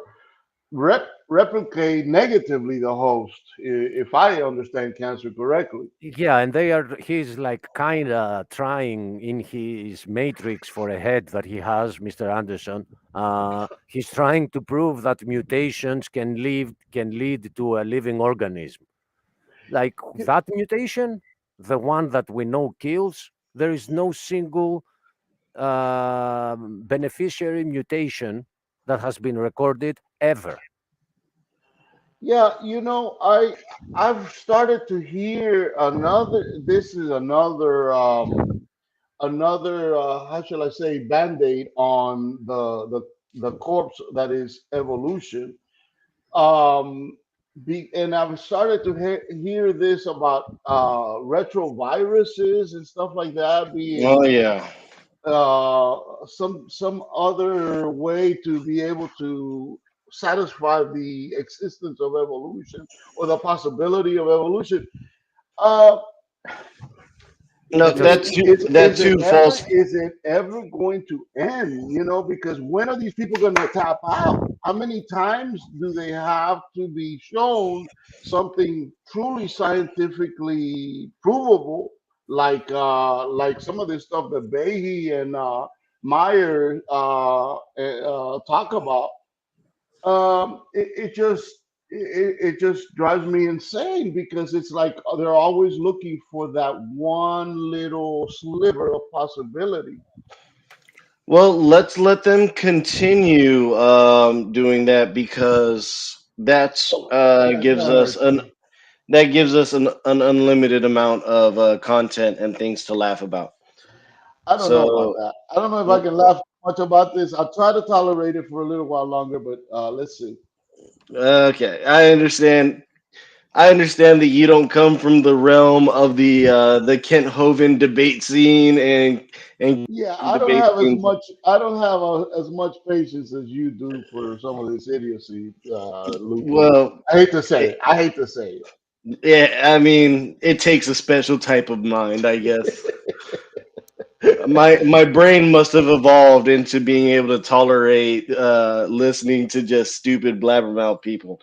Speaker 6: replicate negatively the host, if I understand cancer correctly.
Speaker 5: yeah, and he's like kind of trying in his matrix for a head that he has, Mr. Anderson. He's trying to prove that mutations can lead to a living organism. Like that mutation, the one that we know kills, there is no single beneficiary mutation that has been recorded ever.
Speaker 6: Yeah, I've started to hear another. This is another how shall I say, band-aid on the corpse that is evolution. And I've started to hear this about retroviruses and stuff like that
Speaker 1: oh
Speaker 6: being
Speaker 1: yeah.
Speaker 6: some other way to be able to satisfy the existence of evolution or the possibility of evolution. Uh,
Speaker 1: No,
Speaker 5: Just
Speaker 1: that's too false.
Speaker 6: is it ever going to end? Because when are these people going to tap out? How many times do they have to be shown something truly scientifically provable, like some of this stuff that Behe and Meyer talk about? It just drives me insane because it's like they're always looking for that one little sliver of possibility.
Speaker 1: Well, let's let them continue doing that because
Speaker 6: Yeah, it's gonna hurt you.
Speaker 1: that gives us an unlimited amount of content and things to laugh about.
Speaker 6: I don't know about
Speaker 1: So
Speaker 6: that. I don't know if I can laugh much about this. I'll try to tolerate it for a little while longer, but let's see.
Speaker 1: okay, I understand. I understand that you don't come from the realm of the Kent Hovind debate scene and
Speaker 6: Yeah,
Speaker 1: debate scenes.
Speaker 6: I don't have as much patience as you do for some of this idiocy, Lupe.
Speaker 1: Well,
Speaker 6: I hate to say
Speaker 1: it,
Speaker 6: it. I hate to say
Speaker 1: yeah, I mean, it takes a special type of mind, I guess. My brain must have evolved into being able to tolerate listening to just stupid blabbermouth people.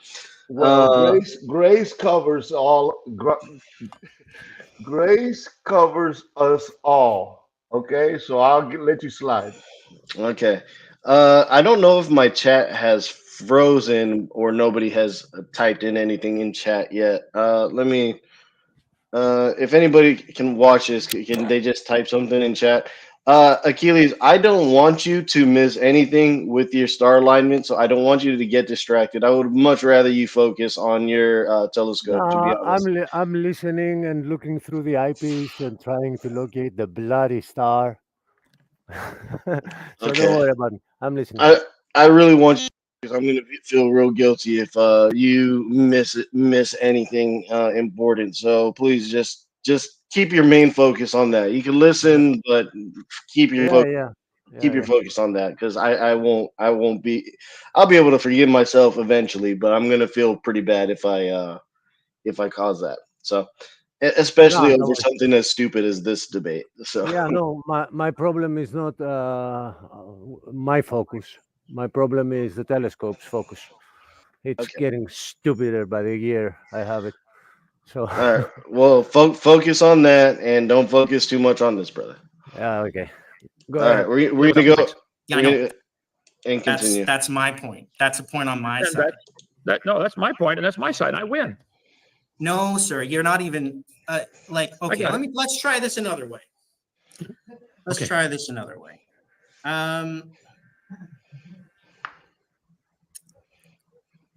Speaker 6: Well,
Speaker 1: Uh,
Speaker 6: grace covers grace covers us all. Okay, so let you slide.
Speaker 1: okay. I don't know if my chat has frozen or nobody has typed in anything in chat yet. Let me. If anybody can watch this, can they just type something in chat? Achilles, I don't want you to miss anything with your star alignment, so I don't want you to get distracted. I would much rather you focus on your telescope, to be honest.
Speaker 7: I'm listening and looking through the eyepiece and trying to locate the bloody star. So don't
Speaker 1: Okay.
Speaker 7: worry about it. I'm listening.
Speaker 1: I really want you, because I'm gonna feel real guilty if you miss anything important. So please just keep your main focus on that. You can listen, but keep your
Speaker 7: Yeah,
Speaker 1: focus
Speaker 7: yeah,
Speaker 1: keep
Speaker 7: yeah,
Speaker 1: your
Speaker 7: yeah.
Speaker 1: focus on that, because I won't be. I'll be able to forgive myself eventually, but I'm gonna feel pretty bad if I cause that. So
Speaker 7: No,
Speaker 1: especially
Speaker 7: no
Speaker 1: over
Speaker 7: worries.
Speaker 1: something as stupid as this debate. So
Speaker 7: Yeah, no, my problem is not my focus. My problem is the telescope's focus. It's
Speaker 1: okay.
Speaker 7: getting stupider by the year I have it. So
Speaker 1: All right. Well, focus on that and don't focus too much on this, brother.
Speaker 7: yeah, okay. Go
Speaker 1: All right,
Speaker 7: ahead.
Speaker 1: we're
Speaker 3: So,
Speaker 1: gonna go.
Speaker 3: yeah, I
Speaker 1: We're
Speaker 3: know.
Speaker 1: gonna and continue.
Speaker 3: That's my point. That's a point on my
Speaker 4: And
Speaker 3: side.
Speaker 4: that's my point, and that's my side. I win.
Speaker 3: No, sir, you're not even like
Speaker 4: I
Speaker 3: okay,
Speaker 4: got it.
Speaker 3: let's try this another way. Let's
Speaker 4: Okay.
Speaker 3: try this another way.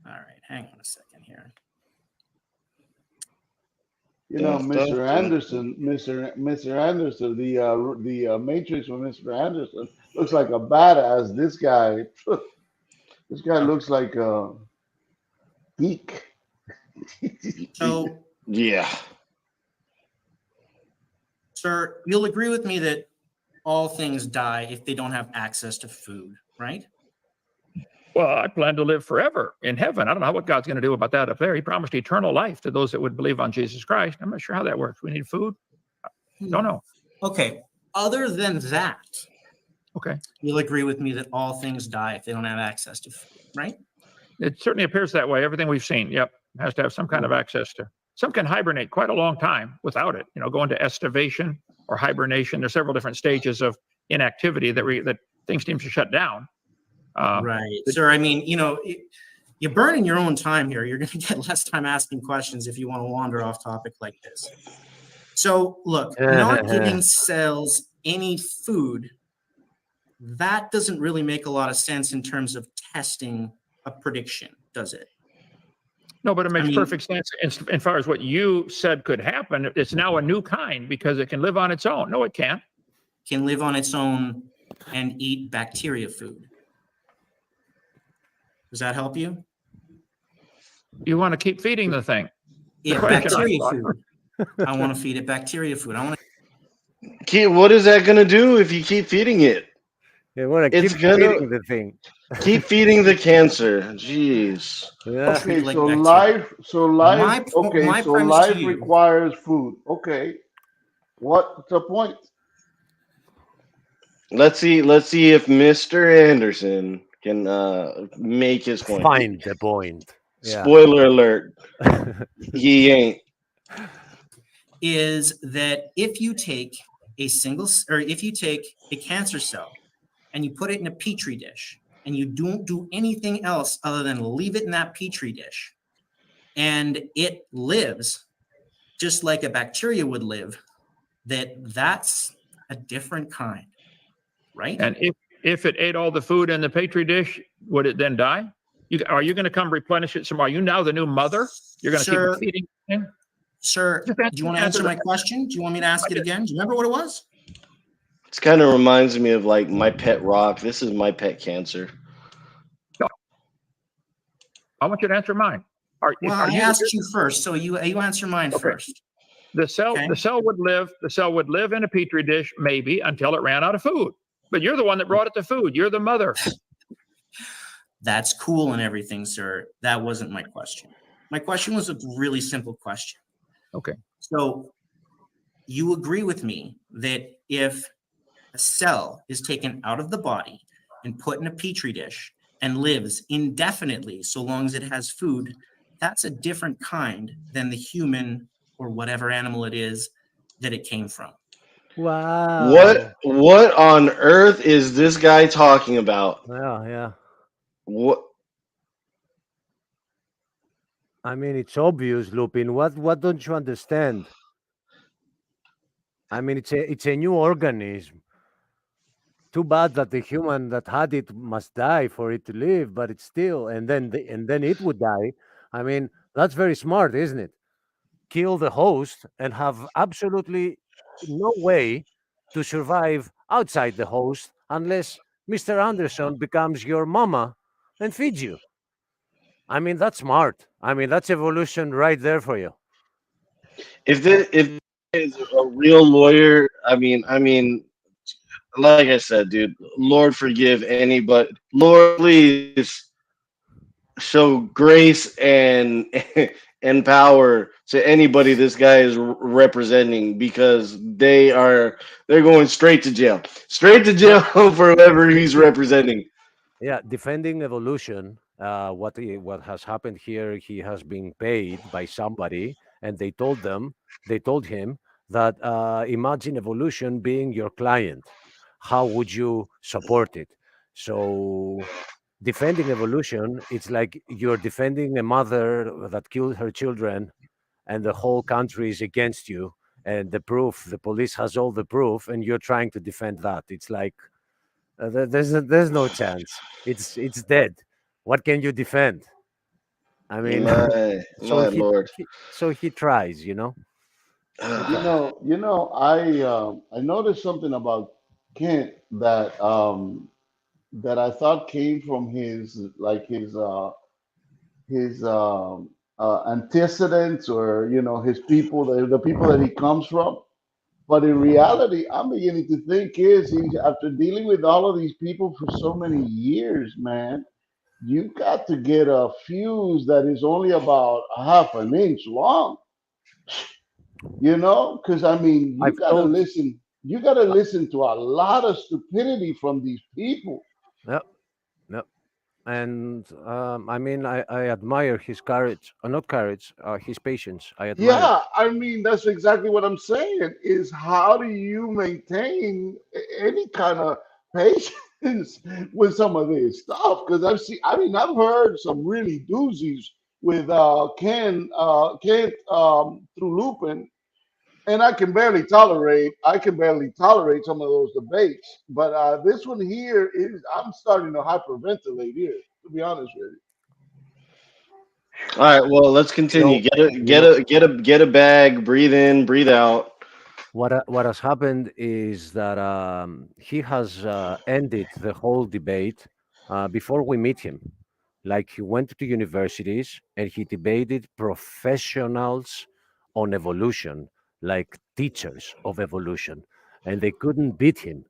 Speaker 3: All right, hang on a second here.
Speaker 6: You know,
Speaker 1: Dun, dun,
Speaker 6: Mr.
Speaker 1: dun.
Speaker 6: Anderson, Mr. Anderson, the Matrix with Mr. Anderson looks like a badass. This guy, this guy looks like a geek.
Speaker 3: So,
Speaker 1: Yeah.
Speaker 3: sir, you'll agree with me that all things die if they don't have access to food, right?
Speaker 4: Well, I plan to live forever in heaven. I don't know what God's going to do about that up there. He promised eternal life to those that would believe on Jesus Christ. I'm not sure how that works. We need food. Don't know.
Speaker 3: Okay. Other than that,
Speaker 4: Okay.
Speaker 3: you'll agree with me that all things die if they don't have access to food, right?
Speaker 4: It certainly appears that way. Everything we've seen, yep, has to have some kind of access to. Some can hibernate quite a long time without it. Go into estivation or hibernation. There's several different stages of inactivity that things seem to shut down.
Speaker 3: Right. Sir, I mean, you're burning your own time here. You're going to get less time asking questions if you want to wander off topic like this. So, look, not giving cells any food, that doesn't really make a lot of sense in terms of testing a prediction, does it?
Speaker 4: No, but it makes
Speaker 3: mean-
Speaker 4: perfect sense as far as what you said could happen. It's now a new kind because it can live on its own. No, it can't.
Speaker 3: Can live on its own and eat bacteria food. Does that help you?
Speaker 4: You want to keep feeding the thing.
Speaker 3: Yeah,
Speaker 4: question
Speaker 3: bacteria
Speaker 4: I
Speaker 3: food. I want to feed it bacteria food. I want
Speaker 1: What is that gonna do if you keep feeding it?
Speaker 7: They want to
Speaker 1: It's
Speaker 7: keep
Speaker 1: gonna
Speaker 7: feeding the thing.
Speaker 1: keep feeding the cancer. Jeez.
Speaker 7: Yeah.
Speaker 6: Okay,
Speaker 3: like
Speaker 6: so
Speaker 3: bacteria.
Speaker 6: life.
Speaker 3: My
Speaker 6: So
Speaker 3: premise to
Speaker 6: life
Speaker 3: you-
Speaker 6: requires food. Okay, what's the point?
Speaker 1: Let's see if Mr. Anderson can make his point.
Speaker 7: Find the point. Yeah.
Speaker 1: Spoiler alert. He ain't.
Speaker 3: is that if you take if you take a cancer cell and you put it in a petri dish and you don't do anything else other than leave it in that petri dish and it lives just like a bacteria would live, that's a different kind, right?
Speaker 4: And if it ate all the food in the petri dish, would it then die? Are you going to come replenish it some more? Are you now the new mother? You're going to
Speaker 3: Sir,
Speaker 4: keep feeding the thing?
Speaker 3: Sir, do you want to answer my question? Do you want me to ask it again? Do you remember what it was?
Speaker 1: This kind of reminds me of like my pet rock. This is my pet cancer.
Speaker 4: I want you to answer mine.
Speaker 3: Well, I asked you first, so you answer mine first.
Speaker 4: The cell would live in a petri dish maybe until it ran out of food. But you're the one that brought it the food. You're the mother.
Speaker 3: That's cool and everything, sir. That wasn't my question. My question was a really simple question.
Speaker 4: Okay.
Speaker 3: So you agree with me that if a cell is taken out of the body and put in a petri dish and lives indefinitely so long as it has food, that's a different kind than the human or whatever animal it is that it came from.
Speaker 7: Wow.
Speaker 1: What on earth is this guy talking about?
Speaker 7: Yeah, yeah.
Speaker 1: What
Speaker 7: I mean, it's obvious, Lupin. What don't you understand? I mean, it's a new organism. Too bad that the human that had it must die for it to live, but it's still, and then it would die. I mean, that's very smart, isn't it? Kill the host and have absolutely no way to survive outside the host unless Mr. Anderson becomes your mama and feeds you. I mean, that's smart. I mean, that's evolution right there for you.
Speaker 1: If is a real lawyer, like I said, dude, Lord forgive anybody. Lord, please show grace and and power to anybody this guy is representing, because they're going straight to
Speaker 7: No,
Speaker 1: jail for whoever he's representing.
Speaker 7: yeah, defending evolution. What has happened here? He has been paid by somebody, and they told him that imagine evolution being your client. How would you support it? So, defending evolution, it's like you're defending a mother that killed her children, and the whole country is against you, and the police has all the proof, and you're trying to defend that. It's like there's no chance. It's dead. What can you defend? I mean, so
Speaker 1: My lord.
Speaker 7: so he tries, you know.
Speaker 6: I noticed something about Kent that I thought came from his antecedents, or his people, the people that he comes from. But in reality, I'm beginning to think is he after dealing with all of these people for so many years, man, you got to get a fuse that is only about a half an inch long, because I mean,
Speaker 7: I've told.
Speaker 6: you got to
Speaker 7: Uh,
Speaker 6: listen to a lot of stupidity from these people.
Speaker 7: yep, yep. And I mean, I admire his courage, not courage, his patience. I admire it.
Speaker 6: Yeah, I mean, that's exactly what I'm saying is how do you maintain any kind of patience with some of this stuff? Because I've heard some really doozies with Ken through Lupin, and I can barely tolerate some of those debates. But this one here is, I'm starting to hyperventilate here, to be honest with you.
Speaker 1: All right, well, let's
Speaker 7: You
Speaker 1: continue.
Speaker 7: know, you know
Speaker 1: Get a bag, breathe in, breathe out.
Speaker 7: what has happened is that he has ended the whole debate before we meet him. Like he went to universities and he debated professionals on evolution, like teachers of evolution, and they couldn't beat him.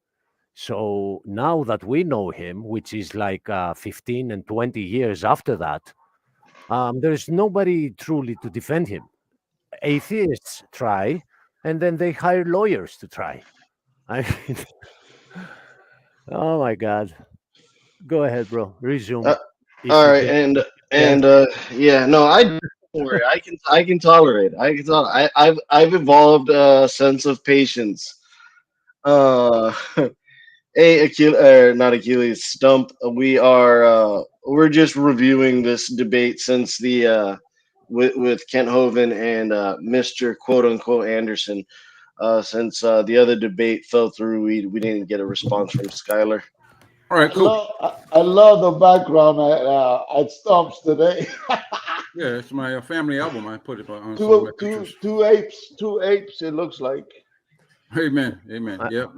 Speaker 7: So now that we know him, which is like 15 and 20 years after that, there's nobody truly to defend him. Atheists try, and then they hire lawyers to try. I mean, oh my God. Go ahead, bro.
Speaker 1: Uh,
Speaker 7: Resume if
Speaker 1: all
Speaker 7: you
Speaker 1: right,
Speaker 7: dare. If you dare.
Speaker 1: and yeah, no, I don't worry. I can tolerate. I can tolerate. I've evolved a sense of patience. Uh, hey, not Achilles, Stump. We're just reviewing this debate since the with Kent Hovind and Mr. Quote Unquote Anderson. Since the other debate fell through, we didn't get a response from Skylar.
Speaker 8: All right, cool.
Speaker 6: I love the background at Stumps today.
Speaker 8: Yeah, it's my family album. I put it on some of my pictures.
Speaker 6: Two apes. It looks like.
Speaker 8: Amen, amen.
Speaker 7: I,
Speaker 8: Yep,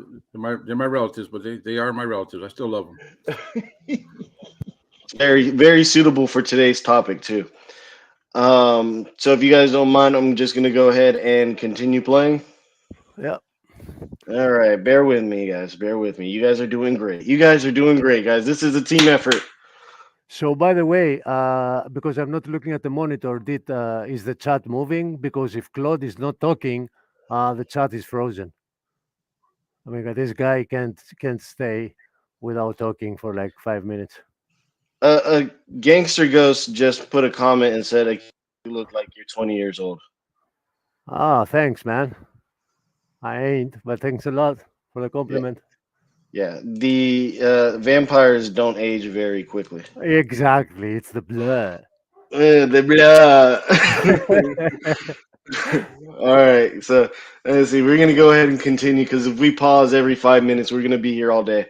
Speaker 8: they're my relatives, but they are my relatives. I still love them.
Speaker 1: Very very suitable for today's topic too. So if you guys don't mind, I'm just gonna go ahead and continue playing.
Speaker 7: yeah.
Speaker 1: All right, bear with me, guys. Bear with me. You guys are doing great. You guys are doing great, guys. This is a team effort.
Speaker 7: So, by the way, because I'm not looking at the monitor, is the chat moving? Because if Claude is not talking, the chat is frozen. I mean, this guy can't stay without talking for like 5 minutes.
Speaker 1: A gangster ghost just put a comment and said, "You look like you're 20 years old."
Speaker 7: Ah, thanks, man. I ain't, but thanks a lot for the
Speaker 1: Yeah,
Speaker 7: compliment.
Speaker 1: yeah. The vampires don't age very quickly.
Speaker 7: Exactly, it's the blood.
Speaker 1: All right, so let's see. We're gonna go ahead and continue because if we pause every 5 minutes, we're gonna be here all day.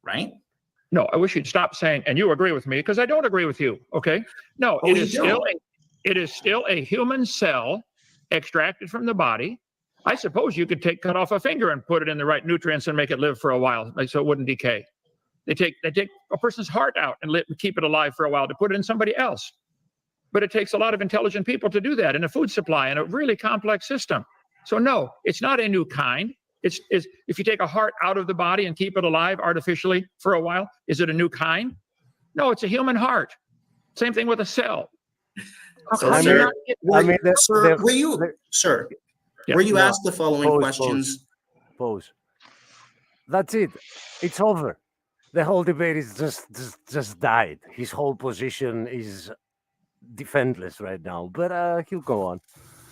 Speaker 3: Right?
Speaker 4: No, I wish you'd stop saying, and you agree with me, because I don't agree with you. Okay. No,
Speaker 3: Oh,
Speaker 4: it
Speaker 3: you
Speaker 4: is still
Speaker 3: don't?
Speaker 4: it is still a human cell extracted from the body. I suppose you could cut off a finger and put it in the right nutrients and make it live for a while, so it wouldn't decay. They take a person's heart out and keep it alive for a while to put it in somebody else. But it takes a lot of intelligent people to do that in a food supply and a really complex system. So no, it's not a new kind. It's if you take a heart out of the body and keep it alive artificially for a while, is it a new kind? No, it's a human heart. Same thing with a cell.
Speaker 3: So,
Speaker 7: I
Speaker 3: sir,
Speaker 7: mean, I mean,
Speaker 3: sir, were you
Speaker 7: no,
Speaker 3: asked the following
Speaker 7: pause,
Speaker 3: questions?
Speaker 7: Pause. That's it. It's over. The whole debate is just died. His whole position is defenseless right now. But he'll go on.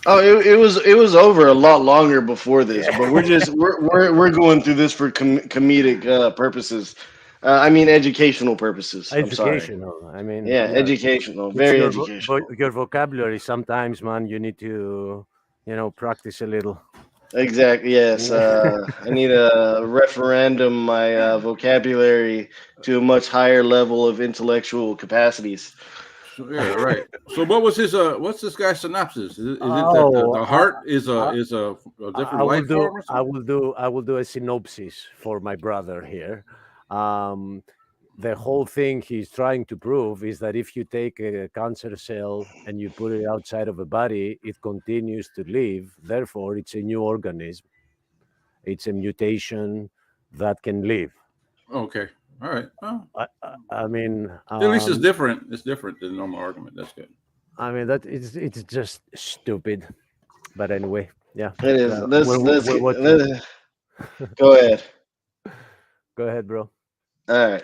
Speaker 1: Oh, it was over a lot longer before this, but we're going through this for comedic purposes. I mean educational purposes. I'm sorry.
Speaker 7: Educational. I mean,
Speaker 1: Yeah,
Speaker 7: yeah,
Speaker 1: educational,
Speaker 7: it's
Speaker 1: very educational.
Speaker 7: your vocabulary. Sometimes, man, you need to, practice a little.
Speaker 1: Exactly. Yes.
Speaker 7: Yeah.
Speaker 1: I need a referendum my vocabulary to a much higher level of intellectual capacities.
Speaker 8: So, yeah, right. So what was his what's this guy's synopsis? Is it that
Speaker 7: Oh,
Speaker 8: the heart is
Speaker 7: I-
Speaker 8: a different
Speaker 7: I will
Speaker 8: life
Speaker 7: do.
Speaker 8: form or
Speaker 7: I
Speaker 8: something?
Speaker 7: will do. I will do a synopsis for my brother here. Um, the whole thing he's trying to prove is that if you take a cancer cell and you put it outside of a body, it continues to live. Therefore, it's a new organism. It's a mutation that can live.
Speaker 8: Okay. All right. Well,
Speaker 7: I mean,
Speaker 8: at least it's different. It's different than the normal argument. That's good.
Speaker 7: I mean that it's just stupid. But anyway, yeah.
Speaker 1: It is.
Speaker 7: We're watching.
Speaker 1: Go ahead.
Speaker 7: Go ahead, bro.
Speaker 1: All right.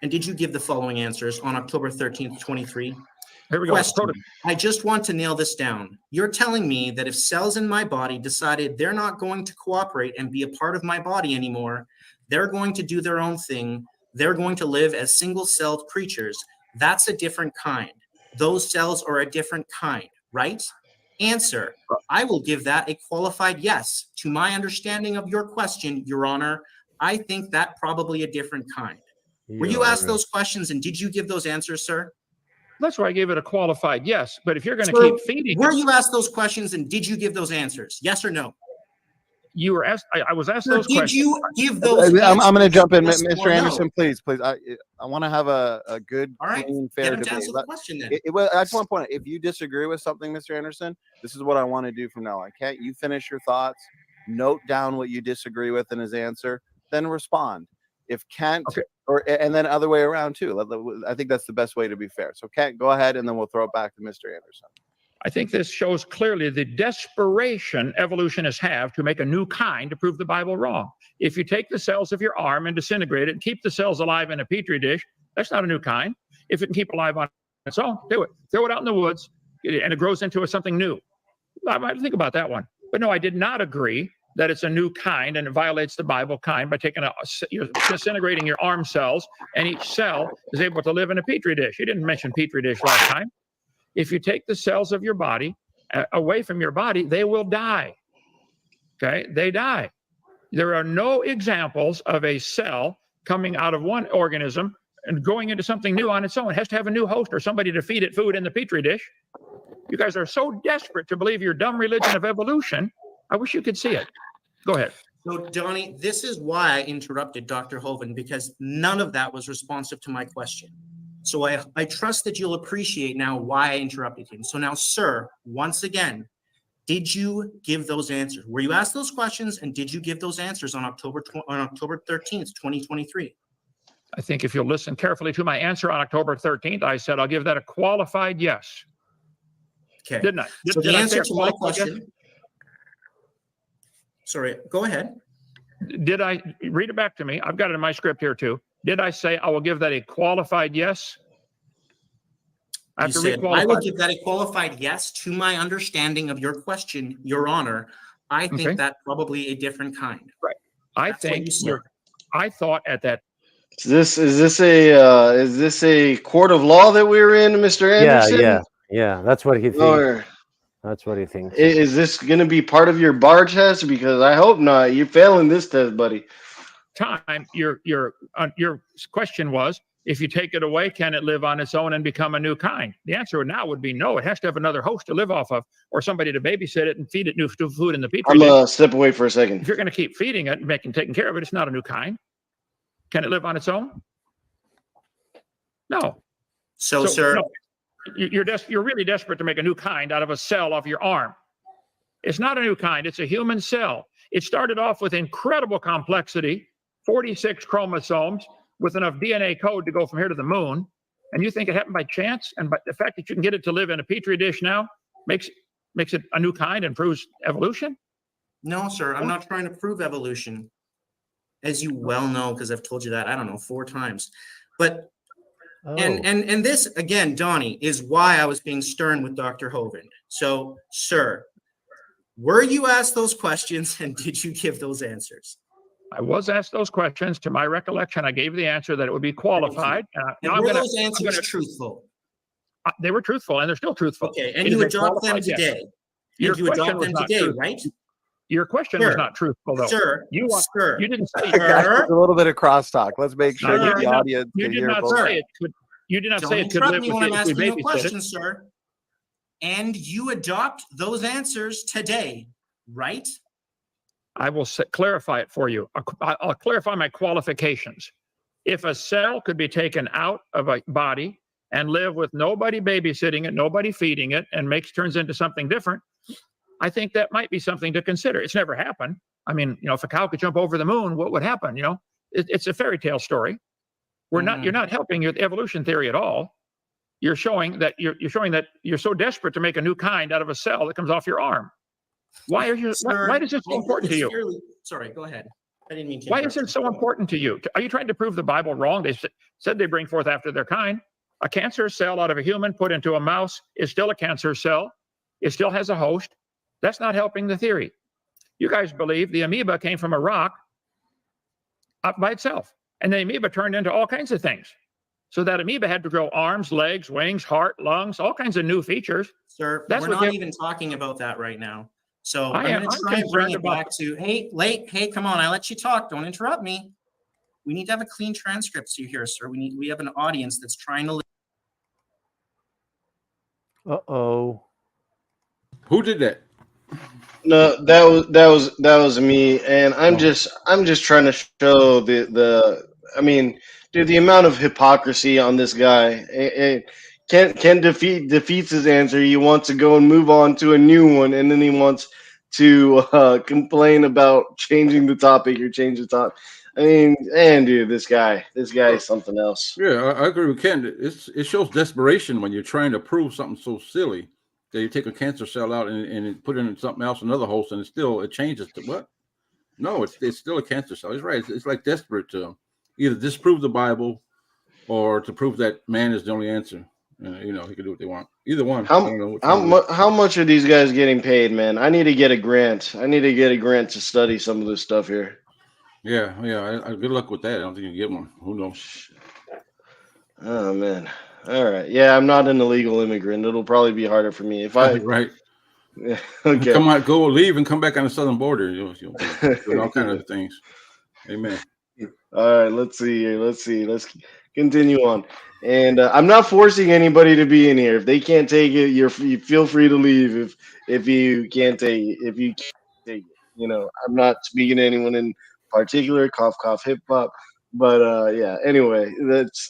Speaker 3: And did you give the following answers on October 13th, 23?
Speaker 4: Here we go.
Speaker 3: Question. I just want to nail this down. You're telling me that if cells in my body decided they're not going to cooperate and be a part of my body anymore, they're going to do their own thing, they're going to live as single-celled creatures, that's a different kind. Those cells are a different kind, right? Answer. I will give that a qualified yes. To my understanding of your question, Your Honor, I think that probably a different kind. Were you asked those questions and did you give those answers, sir?
Speaker 4: That's why I gave it a qualified yes. But if you're going to
Speaker 3: Sir,
Speaker 4: keep feeding,
Speaker 3: were you asked those questions and did you give those answers? Yes or no?
Speaker 4: you were asked. I was asked
Speaker 3: Sir,
Speaker 4: those
Speaker 3: did
Speaker 4: questions.
Speaker 3: you give those answers?
Speaker 2: I'm going to jump in,
Speaker 3: yes
Speaker 2: Mr.
Speaker 3: or no?
Speaker 2: Anderson, please. I want to have a good,
Speaker 3: All right,
Speaker 2: clean,
Speaker 3: get
Speaker 2: fair
Speaker 3: him to
Speaker 2: debate.
Speaker 3: answer the question then.
Speaker 2: I just want to point out, if you disagree with something, Mr. Anderson, this is what I want to do from now on. Okay, you finish your thoughts, note down what you disagree with in his answer, then respond. If Kent,
Speaker 4: Okay.
Speaker 2: and then other way around too. I think that's the best way to be fair. So Kent, go ahead, and then we'll throw it back to Mr. Anderson.
Speaker 4: I think this shows clearly the desperation evolutionists have to make a new kind to prove the Bible wrong. If you take the cells of your arm and disintegrate it and keep the cells alive in a petri dish, that's not a new kind. If it can keep alive on its own, do it. Throw it out in the woods, and it grows into something new. I might think about that one. But no, I did not agree that it's a new kind and it violates the Bible kind by you're disintegrating your arm cells, and each cell is able to live in a petri dish. You didn't mention petri dish last time. If you take the cells of your body away from your body, they will die. Okay, they die. There are no examples of a cell coming out of one organism and going into something new on its own. It has to have a new host or somebody to feed it food in the petri dish. You guys are so desperate to believe your dumb religion of evolution. I wish you could see it. Go ahead.
Speaker 3: So, Donnie, this is why I interrupted Dr. Hovind, because none of that was responsive to my question. So I trust that you'll appreciate now why I interrupted him. So now, sir, once again, did you give those answers? Were you asked those questions, and did you give those answers on October 13th, 2023?
Speaker 4: I think if you'll listen carefully to my answer on October 13th, I said I'll give that a qualified yes.
Speaker 3: Okay.
Speaker 4: Didn't I?
Speaker 3: So
Speaker 4: did
Speaker 3: the
Speaker 4: I
Speaker 3: answer
Speaker 4: say a
Speaker 3: to my
Speaker 4: qualified yes?
Speaker 3: question. Sorry, go ahead.
Speaker 4: Did I read it back to me? I've got it in my script here too. Did I say I will give that a qualified yes?
Speaker 3: You said, I will give that a qualified yes to my understanding of your question, Your Honor. I think
Speaker 4: Okay.
Speaker 3: that probably a different kind.
Speaker 4: Right. I
Speaker 3: That's what
Speaker 4: think
Speaker 3: you said.
Speaker 4: I thought at that
Speaker 1: Is this a court of law that we're in, Mr.
Speaker 7: Yeah,
Speaker 1: Anderson?
Speaker 7: yeah. That's what he thinks.
Speaker 1: Or
Speaker 7: That's what he thinks.
Speaker 1: is this going to be part of your bar test? Because I hope not. You're failing this test, buddy.
Speaker 4: Time, your question was, if you take it away, can it live on its own and become a new kind? The answer now would be no. It has to have another host to live off of, or somebody to babysit it and feed it new food in the petri
Speaker 1: I'm
Speaker 4: dish.
Speaker 1: gonna step away for a
Speaker 4: If
Speaker 1: second.
Speaker 4: you're going to keep feeding it and taking care of it, it's not a new kind. Can it live on its own? No.
Speaker 3: So, sir,
Speaker 4: no. You're really desperate to make a new kind out of a cell off your arm. It's not a new kind. It's a human cell. It started off with incredible complexity, 46 chromosomes with enough DNA code to go from here to the moon. And you think it happened by chance? And by the fact that you can get it to live in a petri dish now makes it a new kind and proves evolution?
Speaker 3: no, sir, I'm not trying to prove evolution, as you well know, because I've told you that, I don't know, 4 times. But
Speaker 7: Oh.
Speaker 3: and this again, Donnie, is why I was being stern with Dr. Hovind. So, sir, were you asked those questions and did you give those answers?
Speaker 4: I was asked those questions. To my recollection, I gave the answer that it would be qualified.
Speaker 3: And were those answers truthful?
Speaker 4: They were truthful, and they're still truthful.
Speaker 3: Okay, and
Speaker 4: It
Speaker 3: you
Speaker 4: is a
Speaker 3: adopt them
Speaker 4: qualified yes.
Speaker 3: today.
Speaker 4: Your
Speaker 3: And you
Speaker 4: question
Speaker 3: adopt
Speaker 4: was
Speaker 3: them
Speaker 4: not
Speaker 3: today,
Speaker 4: truthful.
Speaker 3: right?
Speaker 4: Your question
Speaker 3: Sir.
Speaker 4: was not truthful, though.
Speaker 3: Sir, sir.
Speaker 4: You didn't say
Speaker 2: Guys, there's a little bit of crosstalk. Let's make sure
Speaker 4: No,
Speaker 2: that
Speaker 4: you
Speaker 2: the
Speaker 4: did not-
Speaker 2: audience
Speaker 4: you
Speaker 2: can
Speaker 4: did
Speaker 2: hear
Speaker 4: not
Speaker 2: both.
Speaker 4: say it could. You did not
Speaker 3: Don't
Speaker 4: say it could
Speaker 3: interrupt
Speaker 4: live
Speaker 3: me
Speaker 4: with
Speaker 3: when I'm
Speaker 4: you if
Speaker 3: asking
Speaker 4: we
Speaker 3: you a
Speaker 4: babysit
Speaker 3: question,
Speaker 4: it.
Speaker 3: sir. And you adopt those answers today, right?
Speaker 4: I will clarify it for you. I'll clarify my qualifications. If a cell could be taken out of a body and live with nobody babysitting it, nobody feeding it, and turns into something different, I think that might be something to consider. It's never happened. I mean, if a cow could jump over the moon, what would happen? It's a fairy tale story. You're not helping your evolution theory at all. You're showing that you're so desperate to make a new kind out of a cell that comes off your arm. Why is this so important to you?
Speaker 3: Sorry, go ahead. I didn't mean to.
Speaker 4: Why is it so important to you? Are you trying to prove the Bible wrong? They said they bring forth after their kind. A cancer cell out of a human put into a mouse is still a cancer cell. It still has a host. That's not helping the theory. You guys believe the amoeba came from a rock up by itself. And the amoeba turned into all kinds of things. So that amoeba had to grow arms, legs, wings, heart, lungs, all kinds of new features.
Speaker 3: Sir, we're not even talking about that right now. So I'm going to try and bring it back to, hey, come on, I let you talk. Don't interrupt me. We need to have a clean transcript here, sir. We have an audience that's trying to.
Speaker 7: Uh-oh.
Speaker 8: Who did that?
Speaker 1: No, that was me, and I'm just trying to show I mean, dude, the amount of hypocrisy on this guy. Ken defeats his answer. He wants to go and move on to a new one, and then he wants to complain about changing the topic or change the topic. I mean, and dude, this guy is something else.
Speaker 8: Yeah, I agree with Ken. It shows desperation when you're trying to prove something so silly that you take a cancer cell out and put it in something else, another host, and it changes to what? No, it's still a cancer cell. He's right. It's like desperate to either disprove the Bible or to prove that man is the only answer. He can do what they want. Either one.
Speaker 1: How much are these guys getting paid, man? I need to get a grant. To study some of this stuff here.
Speaker 8: Yeah. Good luck with that. I don't think you can get one. Who knows?
Speaker 1: Oh man. All right. Yeah, I'm not an illegal immigrant. It'll probably be harder for me if I.
Speaker 8: Right.
Speaker 1: Yeah, okay.
Speaker 8: Leave and come back on the southern border. You'll do all kinds of things. Amen.
Speaker 1: All right. Let's see here. Let's continue on. And I'm not forcing anybody to be in here. If they can't take it, you feel free to leave. If you can't take it, I'm not speaking to anyone in particular. Cough, cough, hip hop. But yeah. Anyway,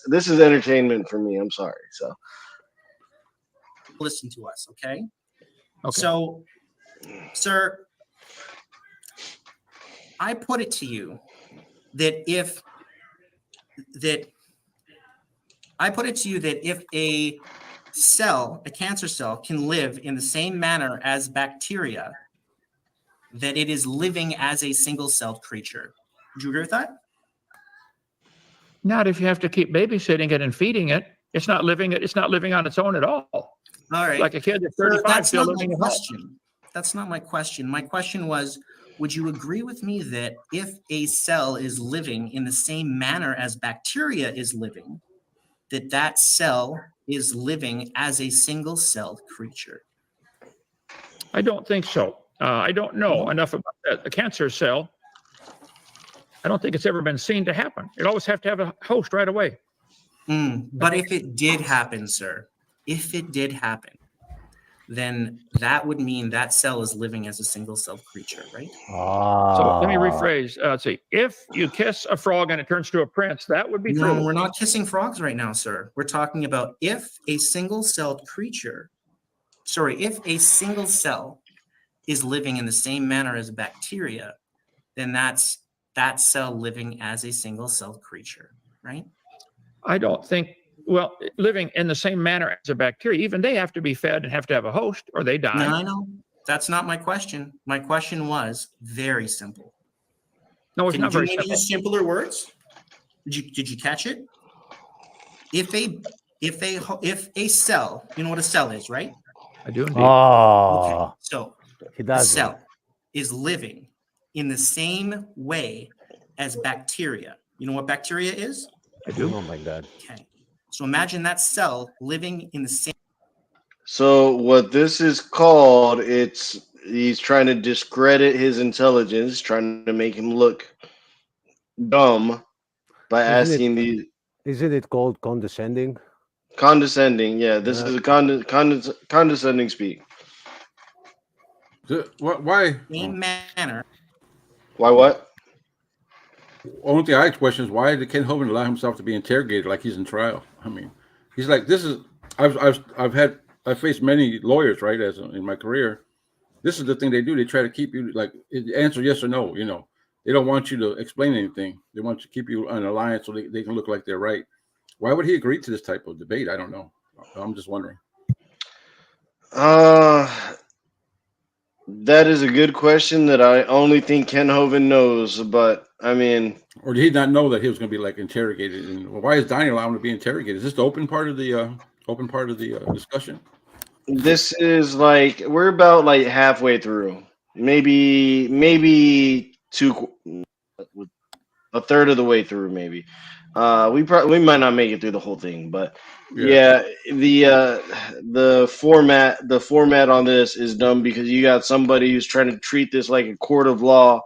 Speaker 1: this is entertainment for me. I'm sorry. So
Speaker 3: listen to us, okay? So, sir, I put it to you that if a cell, a cancer cell, can live in the same manner as bacteria, that it is living as a single-celled creature. Would you agree with that?
Speaker 4: Not if you have to keep babysitting it and feeding it. It's not living on its own at all.
Speaker 3: All right.
Speaker 4: Like a kid that's 35
Speaker 3: that's
Speaker 4: still
Speaker 3: not
Speaker 4: living
Speaker 3: my
Speaker 4: at home.
Speaker 3: question. That's not my question. My question was, would you agree with me that if a cell is living in the same manner as bacteria is living, that that cell is living as a single-celled creature?
Speaker 4: I don't think so. I don't know enough about that. The cancer cell, I don't think it's ever been seen to happen. It always have to have a host right away.
Speaker 3: But if it did happen, sir, if it did happen, then that would mean that cell is living as a single-celled creature, right?
Speaker 4: So let me rephrase. Let's see. If you kiss a frog and it turns to a prince, that would be
Speaker 3: No,
Speaker 4: true.
Speaker 3: we're not kissing frogs right now, sir. We're talking about if a single-celled creature, if a single cell is living in the same manner as a bacteria, then that's that cell living as a single-celled creature, right?
Speaker 4: I don't think, well, living in the same manner as a bacteria, even they have to be fed and have to have a host or they die.
Speaker 3: No, I know. That's not my question. My question was very simple.
Speaker 4: No, it's
Speaker 3: Can
Speaker 4: not
Speaker 3: you
Speaker 4: very
Speaker 3: maybe
Speaker 4: simple.
Speaker 3: use simpler words? Did you catch it? If a cell, you know what a cell is, right?
Speaker 4: I do indeed.
Speaker 3: Okay. So
Speaker 7: He
Speaker 3: a
Speaker 7: does.
Speaker 3: cell is living in the same way as bacteria. You know what bacteria is?
Speaker 4: I do.
Speaker 7: Oh my God.
Speaker 3: Okay. So imagine that cell living in the same.
Speaker 1: So what this is called, he's trying to discredit his intelligence, trying to make him look dumb by asking these
Speaker 7: Isn't it called condescending?
Speaker 1: condescending. Yeah, this is a condescending speak.
Speaker 8: Why?
Speaker 3: Same manner.
Speaker 1: Why what?
Speaker 8: Only thing I question is why did Ken Hovind allow himself to be interrogated like he's in trial? I mean, he's like, this is. I've faced many lawyers, right, as in my career. This is the thing they do. They try to keep you like answer yes or no. You know, they don't want you to explain anything. They want to keep you on a line so they can look like they're right. Why would he agree to this type of debate? I don't know. I'm just wondering.
Speaker 1: That is a good question that I only think Ken Hovind knows. But I mean,
Speaker 8: or did he not know that he was going to be like interrogated? And why is Donnie allowing him to be interrogated? Is this the open part of the discussion?
Speaker 1: this is like we're about like halfway through, maybe a third of the way through, maybe. We might not make it through the whole thing, but yeah, the format on this is dumb because you got somebody who's trying to treat this like a court of law,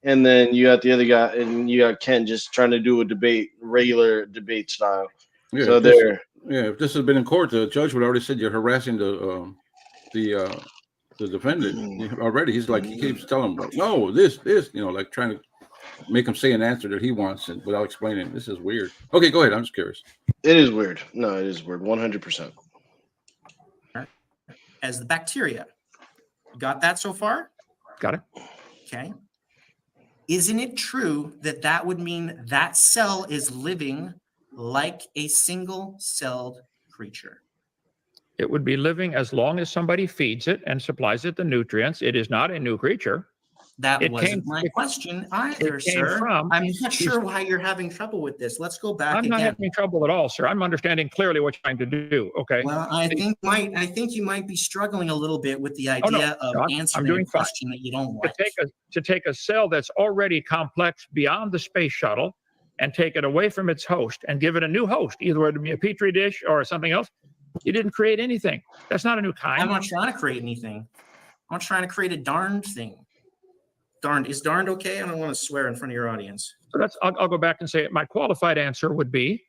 Speaker 1: and then you got the other guy, and you got Ken just trying to do a regular debate style.
Speaker 8: Yeah,
Speaker 1: so there.
Speaker 8: Yeah, if this had been in court, the judge would already said you're harassing the defendant already. He's like, he keeps telling him, no, this, like trying to make him say an answer that he wants and without explaining. This is weird. Okay, go ahead. I'm just curious.
Speaker 1: It is weird. No, it is weird. 100%.
Speaker 3: As the bacteria. Got that so far?
Speaker 4: Got it.
Speaker 3: Okay. Isn't it true that that would mean that cell is living like a single-celled creature?
Speaker 4: It would be living as long as somebody feeds it and supplies it the nutrients. It is not a new creature.
Speaker 3: That wasn't my question either, sir. I'm not sure why you're having trouble with this. Let's go back again.
Speaker 4: I'm not having trouble at all, sir. I'm understanding clearly what you're trying to do. Okay.
Speaker 3: Well, I think you might be struggling a little bit with the idea of answering a question that you don't like.
Speaker 4: To take a cell that's already complex beyond the space shuttle and take it away from its host and give it a new host, either it would be a petri dish or something else. You didn't create anything. That's not a new kind.
Speaker 3: I'm not trying to create anything. I'm trying to create a darned thing. Darned, is darned okay? I don't want to swear in front of your audience.
Speaker 4: So I'll go back and say it. My qualified answer would be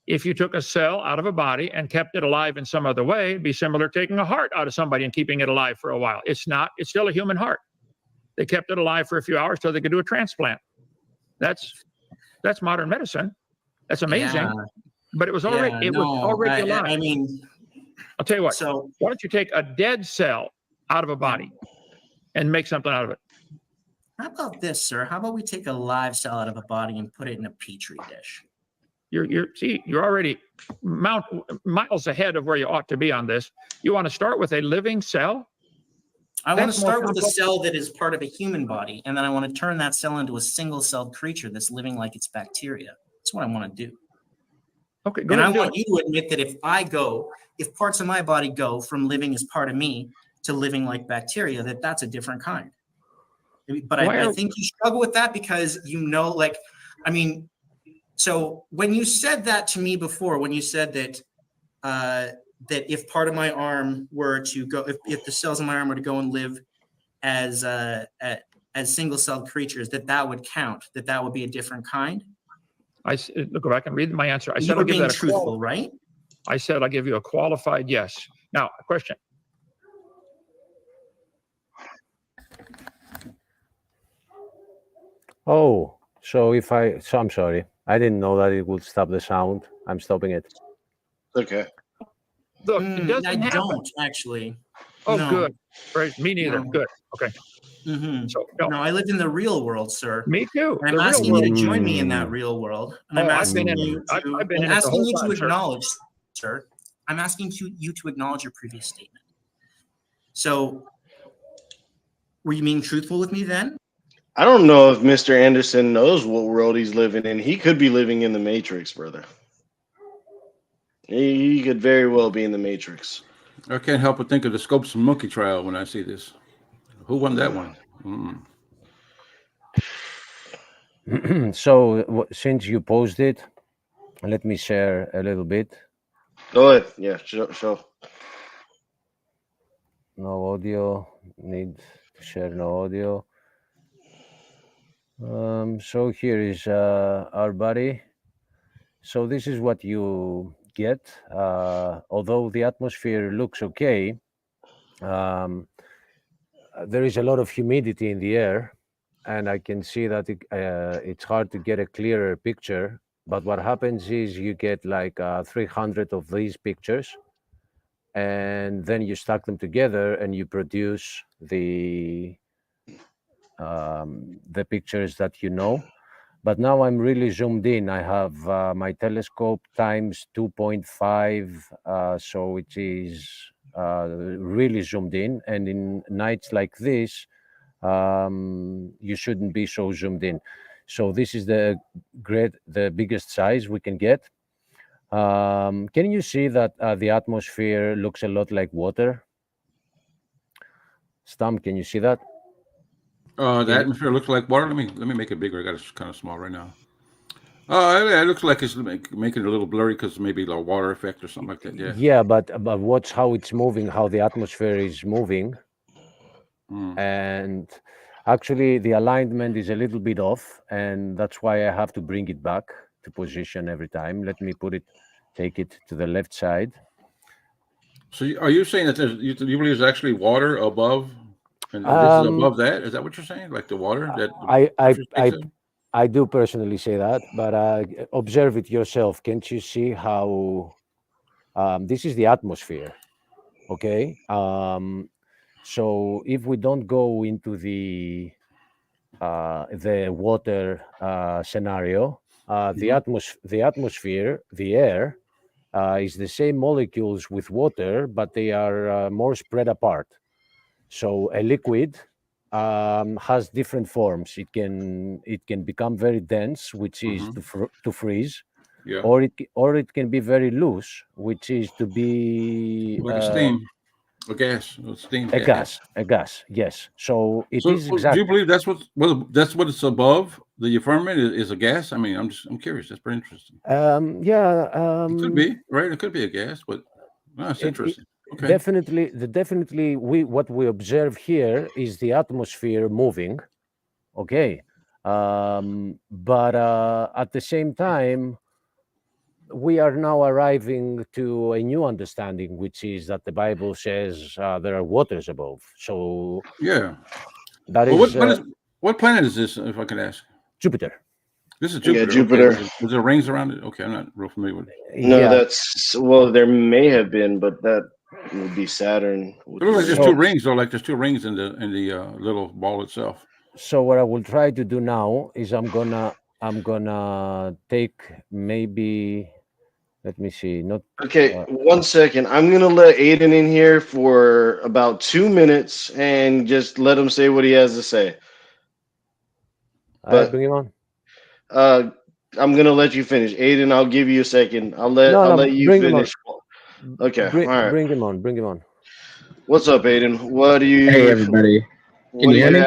Speaker 4: if you took a cell out of a body and kept it alive in some other way, it'd be similar to taking a heart out of somebody and keeping it alive for a while. It's still a human heart. They kept it alive for a few hours so they could do a transplant. That's modern medicine. That's amazing. Yeah. But it was already alive.
Speaker 3: I mean,
Speaker 4: I'll tell you what. So why don't you take a dead cell out of a body and make something out of it?
Speaker 3: How about this, sir? How about we take a live cell out of a body and put it in a petri dish?
Speaker 4: You're already miles ahead of where you ought to be on this. You want to start with a living cell?
Speaker 3: I want to start with a cell that is part of a human body, and then I want to turn that cell into a single-celled creature that's living like it's bacteria. That's what I want to do.
Speaker 4: Okay,
Speaker 3: and I want you to admit that if parts of my body go from living as part of me to living like bacteria, that's a different kind. But I think you struggle with that because like, I mean, so when you said that to me before, when you said that that if part of my arm were to go, if the cells in my arm were to go and live as single-celled creatures, that would count, that would be a different kind.
Speaker 4: Look, go back and read my answer. I
Speaker 3: You
Speaker 4: said
Speaker 3: were
Speaker 4: I'll give
Speaker 3: being
Speaker 4: that
Speaker 3: truthful, right?
Speaker 4: I said I'll give you a qualified yes. Now, a question.
Speaker 7: Oh, so I'm sorry. I didn't know that it would stop the sound. I'm stopping it.
Speaker 1: Okay.
Speaker 4: Look, it doesn't
Speaker 3: I
Speaker 4: happen.
Speaker 3: don't actually.
Speaker 4: Oh,
Speaker 3: No.
Speaker 4: good. Right. Me neither.
Speaker 3: No.
Speaker 4: Good. Okay.
Speaker 3: Mm-hmm.
Speaker 4: So
Speaker 3: no, I live in the real world, sir.
Speaker 4: Me too.
Speaker 3: And I'm asking you to join me in that real world. And I'm asking you to acknowledge, sir. I'm asking you to acknowledge your previous statement. So, were you being truthful with me then?
Speaker 1: I don't know if Mr. Anderson knows what world he's living in. He could be living in the Matrix, brother. He could very well be in the Matrix.
Speaker 8: I can't help but think of the Scopes and Monkey trial when I see this. Who won that one?
Speaker 7: So since you posted, let me share a little bit.
Speaker 1: Go ahead. Yeah, show.
Speaker 7: No audio. Need to share no audio. So here is our buddy. So this is what you get. Although the atmosphere looks okay, there is a lot of humidity in the air, and I can see that it's hard to get a clearer picture. But what happens is you get like 300 of these pictures, and then you stack them together and you produce the pictures that you know. But now I'm really zoomed in. I have my telescope times 2.5, so it is really zoomed in. And in nights like this, you shouldn't be so zoomed in. So this is the biggest size we can get. Can you see that the atmosphere looks a lot like water? Stam, can you see that?
Speaker 8: The atmosphere looks like water. Let me make it bigger. I got it kind of small right now. It looks like it's making it a little blurry because maybe the water effect or something like that. Yeah.
Speaker 7: Yeah, but watch how it's moving, how the atmosphere is moving. And actually the alignment is a little bit off, and that's why I have to bring it back to position every time. Let me take it to the left side.
Speaker 8: So are you saying that you believe there's actually water above, and this is above that? Is that what you're saying? Like the water that
Speaker 7: I do personally say that, but observe it yourself. Can't you see how this is the atmosphere? Okay. So if we don't go into the water scenario, the atmosphere, the air, is the same molecules with water, but they are more spread apart. So a liquid has different forms. It can become very dense, which is to freeze, or it can be very loose, which is to be
Speaker 8: like steam. A gas, steam.
Speaker 7: A gas. Yes. So it is exactly.
Speaker 8: Do you believe that's what it's above the firmament is a gas? I mean, I'm curious. That's pretty interesting.
Speaker 7: Yeah.
Speaker 8: It could be right. It could be a gas, but that's interesting. Okay.
Speaker 7: Definitely, what we observe here is the atmosphere moving. Okay. But at the same time, we are now arriving to a new understanding, which is that the Bible says there are waters above. So
Speaker 8: yeah,
Speaker 7: that is.
Speaker 8: What planet is this, if I can ask?
Speaker 7: Jupiter.
Speaker 8: This is Jupiter.
Speaker 1: Yeah, Jupiter.
Speaker 8: Okay. Was there rings around it? Okay, I'm not real familiar with it.
Speaker 1: No, there may have been, but that would be Saturn.
Speaker 8: It looks like there's two rings, though. Like there's two rings in the little ball itself.
Speaker 7: So what I will try to do now is I'm gonna take maybe. Let me see.
Speaker 1: Okay, 1 second. I'm gonna let Aiden in here for about 2 minutes and just let him say what he has to say.
Speaker 7: But bring him on.
Speaker 1: I'm gonna let you finish, Aiden. I'll give you a second. I'll let you finish. Okay, all right.
Speaker 7: Bring him on.
Speaker 1: What's up, Aiden? What do you?
Speaker 9: Hey, everybody. Can you hear me?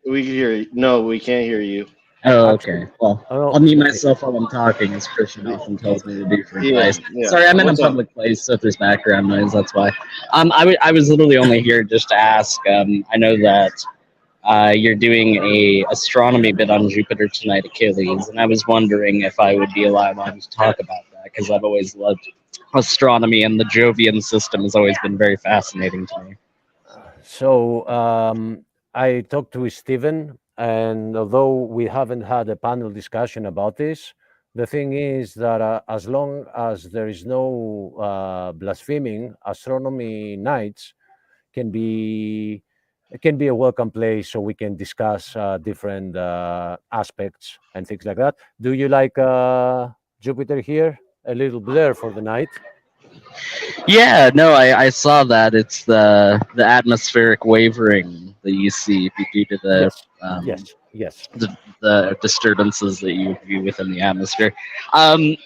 Speaker 1: We can hear you. No, we can't hear you.
Speaker 9: Oh,
Speaker 7: Actually,
Speaker 9: okay. Well,
Speaker 7: oh,
Speaker 9: I'll mute myself while I'm talking, as Christian often tells me to do for
Speaker 1: Yeah,
Speaker 9: advice.
Speaker 1: yeah.
Speaker 9: Sorry, I'm in a
Speaker 1: What's up?
Speaker 9: public place, so if there's background noise, that's why. I was literally only here just to ask. I know that you're doing a astronomy bit on Jupiter tonight, Achilles, and I was wondering if I would be allowed on to talk about that because I've always loved astronomy, and the Jovian system has always been very fascinating to me.
Speaker 7: so I talked to Stephen, and although we haven't had a panel discussion about this, the thing is that as long as there is no blaspheming, astronomy nights can be a welcome place, so we can discuss different aspects and things like that. Do you like Jupiter here? A little blur for the night.
Speaker 9: Yeah, no, I saw that. It's the atmospheric wavering that you see due to
Speaker 7: Yes,
Speaker 9: um,
Speaker 7: yes.
Speaker 9: the disturbances that you view within the atmosphere. Um,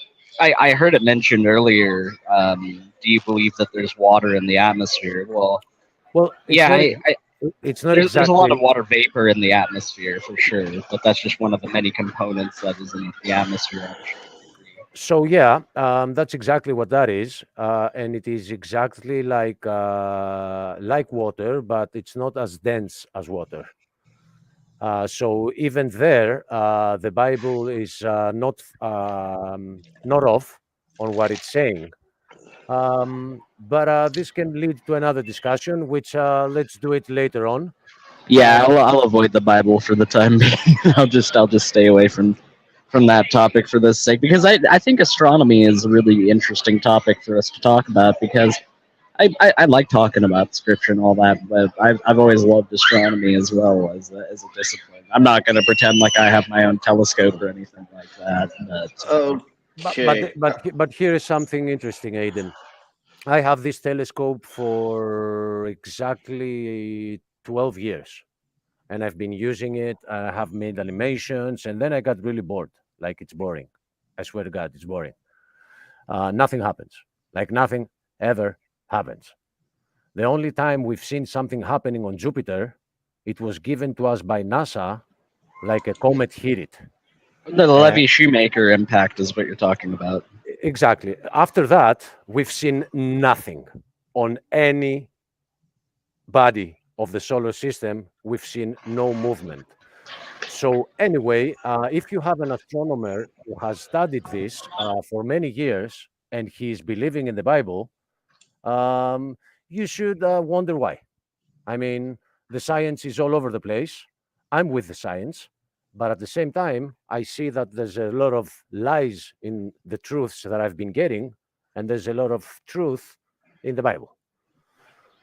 Speaker 9: I heard it mentioned earlier. Do you believe that there's water in the atmosphere? Well,
Speaker 7: Well,
Speaker 9: yeah,
Speaker 7: it's not
Speaker 9: there's a lot of
Speaker 7: exactly.
Speaker 9: water vapor in the atmosphere for sure, but that's just one of the many components that is in the atmosphere. I'm sure you agree.
Speaker 7: So yeah, that's exactly what that is, and it is exactly like water, but it's not as dense as water. So even there, the Bible is not off on what it's saying. But this can lead to another discussion, which let's do it later on.
Speaker 9: Yeah,
Speaker 7: Uh,
Speaker 9: I'll avoid the Bible for the time being. I'll just stay away from that topic for this sake because I think astronomy is a really interesting topic for us to talk about because I like talking about scripture and all that, but I've always loved astronomy as well as a discipline. I'm not going to pretend like I have my own telescope or anything like that, but
Speaker 7: but
Speaker 1: Okay.
Speaker 7: here is something interesting, Aiden. I have this telescope for exactly 12 years, and I've been using it. I have made animations, and then I got really bored. Like, it's boring. I swear to God, it's boring. Nothing happens. Like, nothing ever happens. The only time we've seen something happening on Jupiter, it was given to us by NASA, like a comet hit it.
Speaker 9: the Levy Shoemaker impact is what you're talking about.
Speaker 7: Exactly. After that, we've seen nothing on any body of the solar system. We've seen no movement. So anyway, if you have an astronomer who has studied this for many years and he's believing in the Bible, um, you should wonder why. I mean, the science is all over the place. I'm with the science, but at the same time, I see that there's a lot of lies in the truths that I've been getting, and there's a lot of truth in the Bible.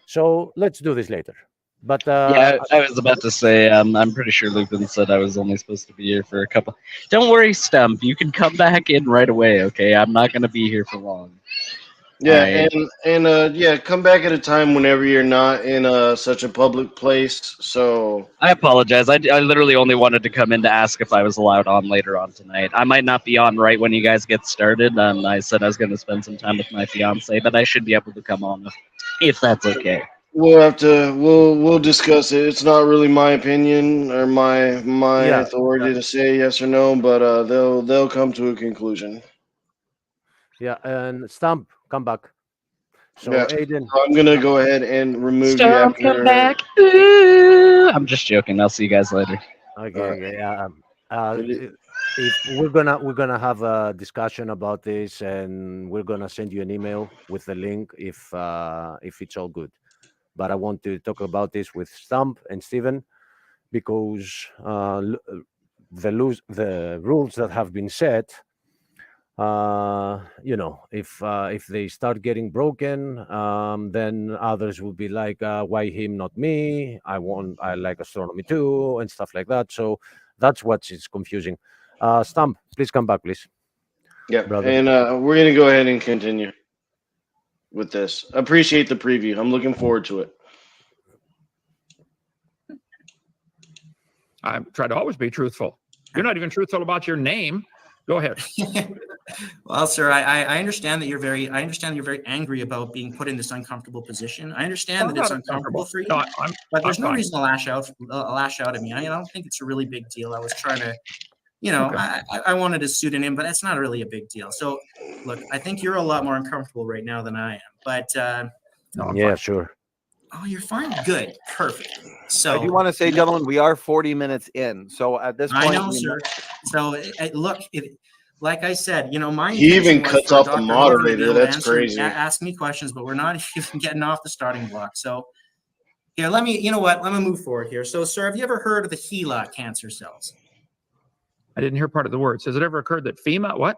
Speaker 7: So let's do this later. But
Speaker 9: Yeah, I was about to say, I'm pretty sure Lupin said I was only supposed to be here for a couple. Don't worry, Stump. You can come back in right away, okay? I'm not going to be here for long. All
Speaker 1: Yeah,
Speaker 9: right.
Speaker 1: and yeah, come back at a time whenever you're not in such a public place. So
Speaker 9: I apologize. I literally only wanted to come in to ask if I was allowed on later on tonight. I might not be on right when you guys get started. I said I was going to spend some time with my fiance, but I should be able to come on if that's okay.
Speaker 1: we'll discuss it. It's not really my opinion or my
Speaker 7: yeah,
Speaker 1: authority to say yes or no, but they'll come to a conclusion.
Speaker 7: yeah, and Stump, come back. So
Speaker 1: Yeah.
Speaker 7: Aiden,
Speaker 1: So I'm gonna go ahead and remove you
Speaker 9: Stump, come
Speaker 1: after.
Speaker 9: back. Ooh. I'm just joking. I'll see you guys later.
Speaker 7: okay, okay,
Speaker 1: Did it-
Speaker 7: if we're gonna have a discussion about this, and we're gonna send you an email with the link if it's all good. But I want to talk about this with Stump and Steven because the rules that have been set, if they start getting broken, then others will be like, why him, not me? I like astronomy too, and stuff like that. So that's what is confusing. Stump, please come back, please,
Speaker 1: Yeah,
Speaker 7: brother.
Speaker 1: and we're gonna go ahead and continue with this. Appreciate the preview. I'm looking forward to it.
Speaker 4: I try to always be truthful. You're not even truthful about your name. Go ahead.
Speaker 3: Well, sir, I understand that I understand you're very angry about being put in this uncomfortable position. I understand
Speaker 4: I'm
Speaker 3: that it's
Speaker 4: not
Speaker 3: uncomfortable
Speaker 4: uncomfortable.
Speaker 3: for you,
Speaker 4: No,
Speaker 3: but
Speaker 4: I'm
Speaker 3: there's no
Speaker 4: fine.
Speaker 3: reason to lash out at me. I don't think it's a really big deal. I was trying to, you know,
Speaker 4: Okay.
Speaker 3: I wanted a pseudonym, but it's not really a big deal. So, look, I think you're a lot more uncomfortable right now than I am. But
Speaker 4: No, I'm
Speaker 7: Yeah,
Speaker 4: fine.
Speaker 7: sure.
Speaker 3: oh, you're fine. Good, perfect.
Speaker 2: I do
Speaker 3: So
Speaker 2: want to say, gentlemen, we are 40 minutes in. So at this
Speaker 3: I
Speaker 2: point,
Speaker 3: know, sir. So look, like I said, you know, my
Speaker 1: He
Speaker 3: intention
Speaker 1: even
Speaker 3: was
Speaker 1: cuts
Speaker 3: for
Speaker 1: off the
Speaker 3: Dr. Hovind to be
Speaker 1: moderator.
Speaker 3: able to
Speaker 1: That's crazy.
Speaker 3: ask me questions, but we're not even getting off the starting block. So here, let me, you know what? Let me move forward here. So, sir, have you ever heard of the HeLa cancer cells?
Speaker 4: I didn't hear part of the words. Has it ever occurred that FEMA, what?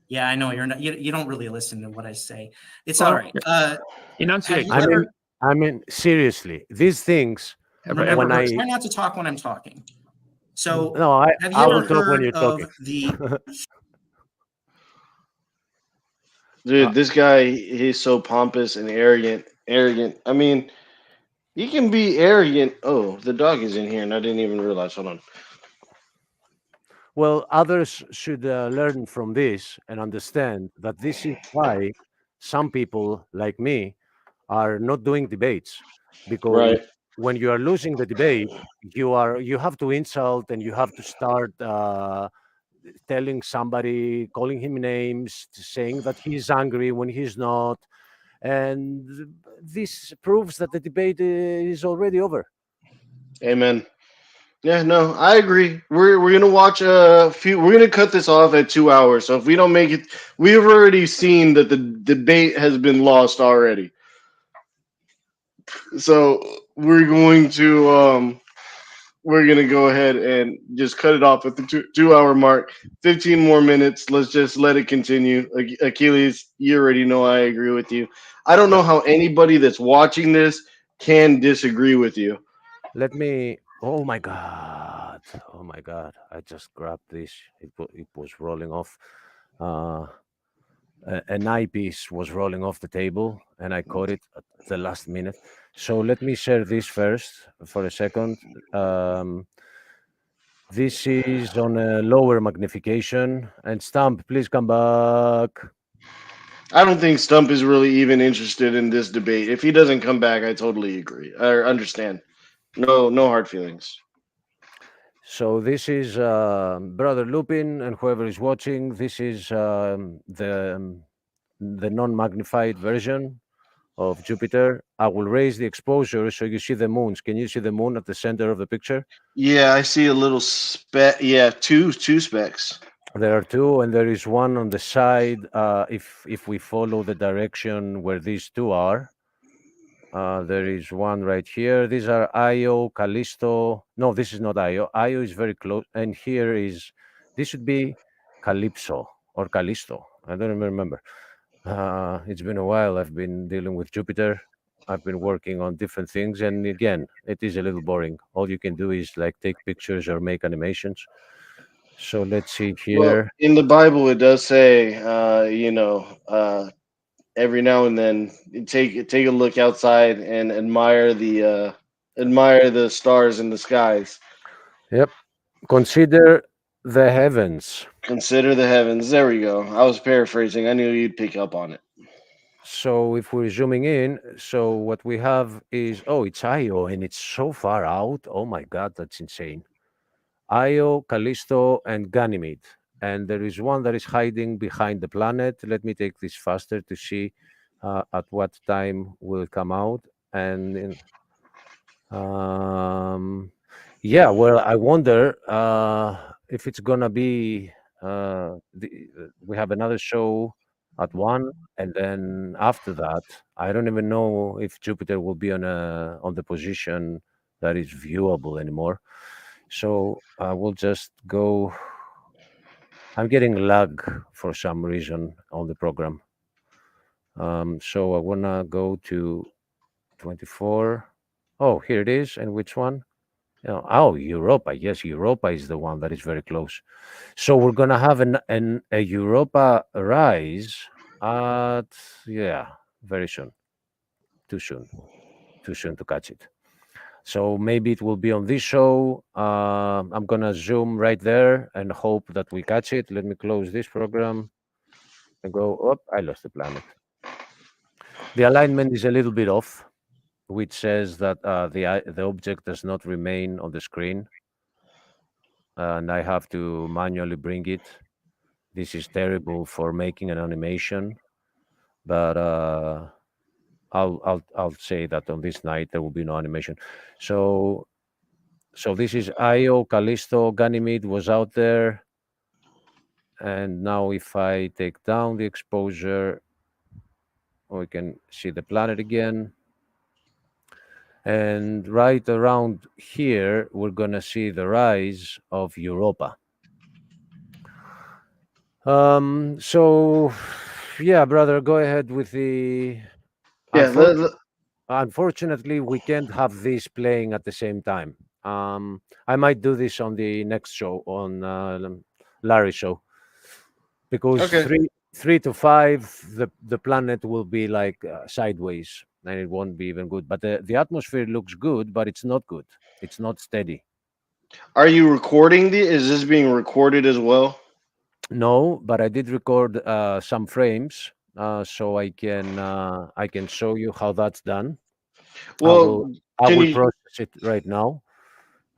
Speaker 3: Yeah, I know you're not. You don't really listen to what I say. It's
Speaker 4: Well,
Speaker 3: all right. Have
Speaker 4: enunciate,
Speaker 3: you
Speaker 7: I
Speaker 4: sir.
Speaker 7: mean,
Speaker 3: ever
Speaker 7: I mean, seriously, these things.
Speaker 4: Have I
Speaker 3: remember?
Speaker 4: ever heard?
Speaker 3: Try not to talk when I'm talking. So,
Speaker 7: No,
Speaker 3: have you
Speaker 7: I
Speaker 3: ever
Speaker 7: will talk when
Speaker 3: heard
Speaker 7: you're
Speaker 3: of
Speaker 7: talking.
Speaker 3: the?
Speaker 7: Uh,
Speaker 1: Dude, this guy, he's so pompous and arrogant. Arrogant. I mean, he can be arrogant. Oh, the dog is in here, and I didn't even realize. Hold on.
Speaker 7: well, others should learn from this and understand that this is why some people like me are not doing debates, because
Speaker 1: Right.
Speaker 7: when you are losing the debate, you have to insult and you have to start telling somebody, calling him names, saying that he's angry when he's not, and this proves that the debate is already over.
Speaker 1: Amen. Yeah, no, I agree. We're gonna watch a few. We're gonna cut this off at 2 hours. So if we don't make it, we've already seen that the debate has been lost already. So we're going to we're gonna go ahead and just cut it off at the 2 hour mark. 15 more minutes. Let's just let it continue. Achilles, you already know I agree with you. I don't
Speaker 7: Yeah.
Speaker 1: know how anybody that's watching this can disagree with you.
Speaker 7: Let me. Oh my god! Oh my god! I just grabbed this. It was rolling off. Uh, an eyepiece was rolling off the table, and I caught it at the last minute. So let me share this first for a second. Um, this is on a lower magnification. And Stump, please come back.
Speaker 1: I don't think Stump is really even interested in this debate. If he doesn't come back, I totally agree. I understand. No, no hard feelings.
Speaker 7: So this is Brother Lupin, and whoever is watching, this is the non-magnified version of Jupiter. I will raise the exposure so you see the moons. Can you see the moon at the center of the picture?
Speaker 1: Yeah, I see a little speck. Yeah, two specks.
Speaker 7: There are two, and there is one on the side. If we follow the direction where these two are, there is one right here. These are Io, Callisto. No, this is not Io. Io is very close, and here is this should be Calypso or Callisto. I don't even remember. It's been a while. I've been dealing with Jupiter. I've been working on different things, and again, it is a little boring. All you can do is like take pictures or make animations. So let's see
Speaker 1: Well,
Speaker 7: here.
Speaker 1: in the Bible, it does say, every now and then take a look outside and admire the stars in the skies.
Speaker 7: Yep. Consider the heavens.
Speaker 1: Consider the heavens. There we go. I was paraphrasing. I knew you'd pick up on it.
Speaker 7: So if we're zooming in, so what we have is, oh, it's Io, and it's so far out. Oh my God, that's insane. Io, Callisto, and Ganymede. And there is one that is hiding behind the planet. Let me take this faster to see at what time will come out. And yeah, well, I wonder if it's gonna be. We have another show at 1, and then after that, I don't even know if Jupiter will be on the position that is viewable anymore. So I will just go. I'm getting lag for some reason on the program. So I wanna go to 24. Oh, here it is. And which one? Oh, Europa. Yes, Europa is the one that is very close. So we're gonna have a Europa rise at, yeah, very soon. Too soon. Too soon to catch it. So maybe it will be on this show. I'm gonna zoom right there and hope that we catch it. Let me close this program. and go, oh, I lost the planet. The alignment is a little bit off, which says that the object does not remain on the screen, and I have to manually bring it. This is terrible for making an animation, but I'll say that on this night there will be no animation. So this is Io, Callisto, Ganymede was out there, and now if I take down the exposure, we can see the planet again. And right around here, we're gonna see the rise of Europa. So yeah, brother, go ahead with the.
Speaker 1: Yeah,
Speaker 7: Unfortunately, we can't have this playing at the same time. I might do this on the next show on Larry's show, because
Speaker 1: okay.
Speaker 7: 3 to 5, the planet will be like sideways, and it won't be even good. But the atmosphere looks good, but it's not good. It's not steady.
Speaker 1: Are you recording is this being recorded as well?
Speaker 7: No, but I did record some frames, so I can show you how that's done.
Speaker 1: Well,
Speaker 7: I
Speaker 1: can
Speaker 7: will
Speaker 1: you?
Speaker 7: process it right now.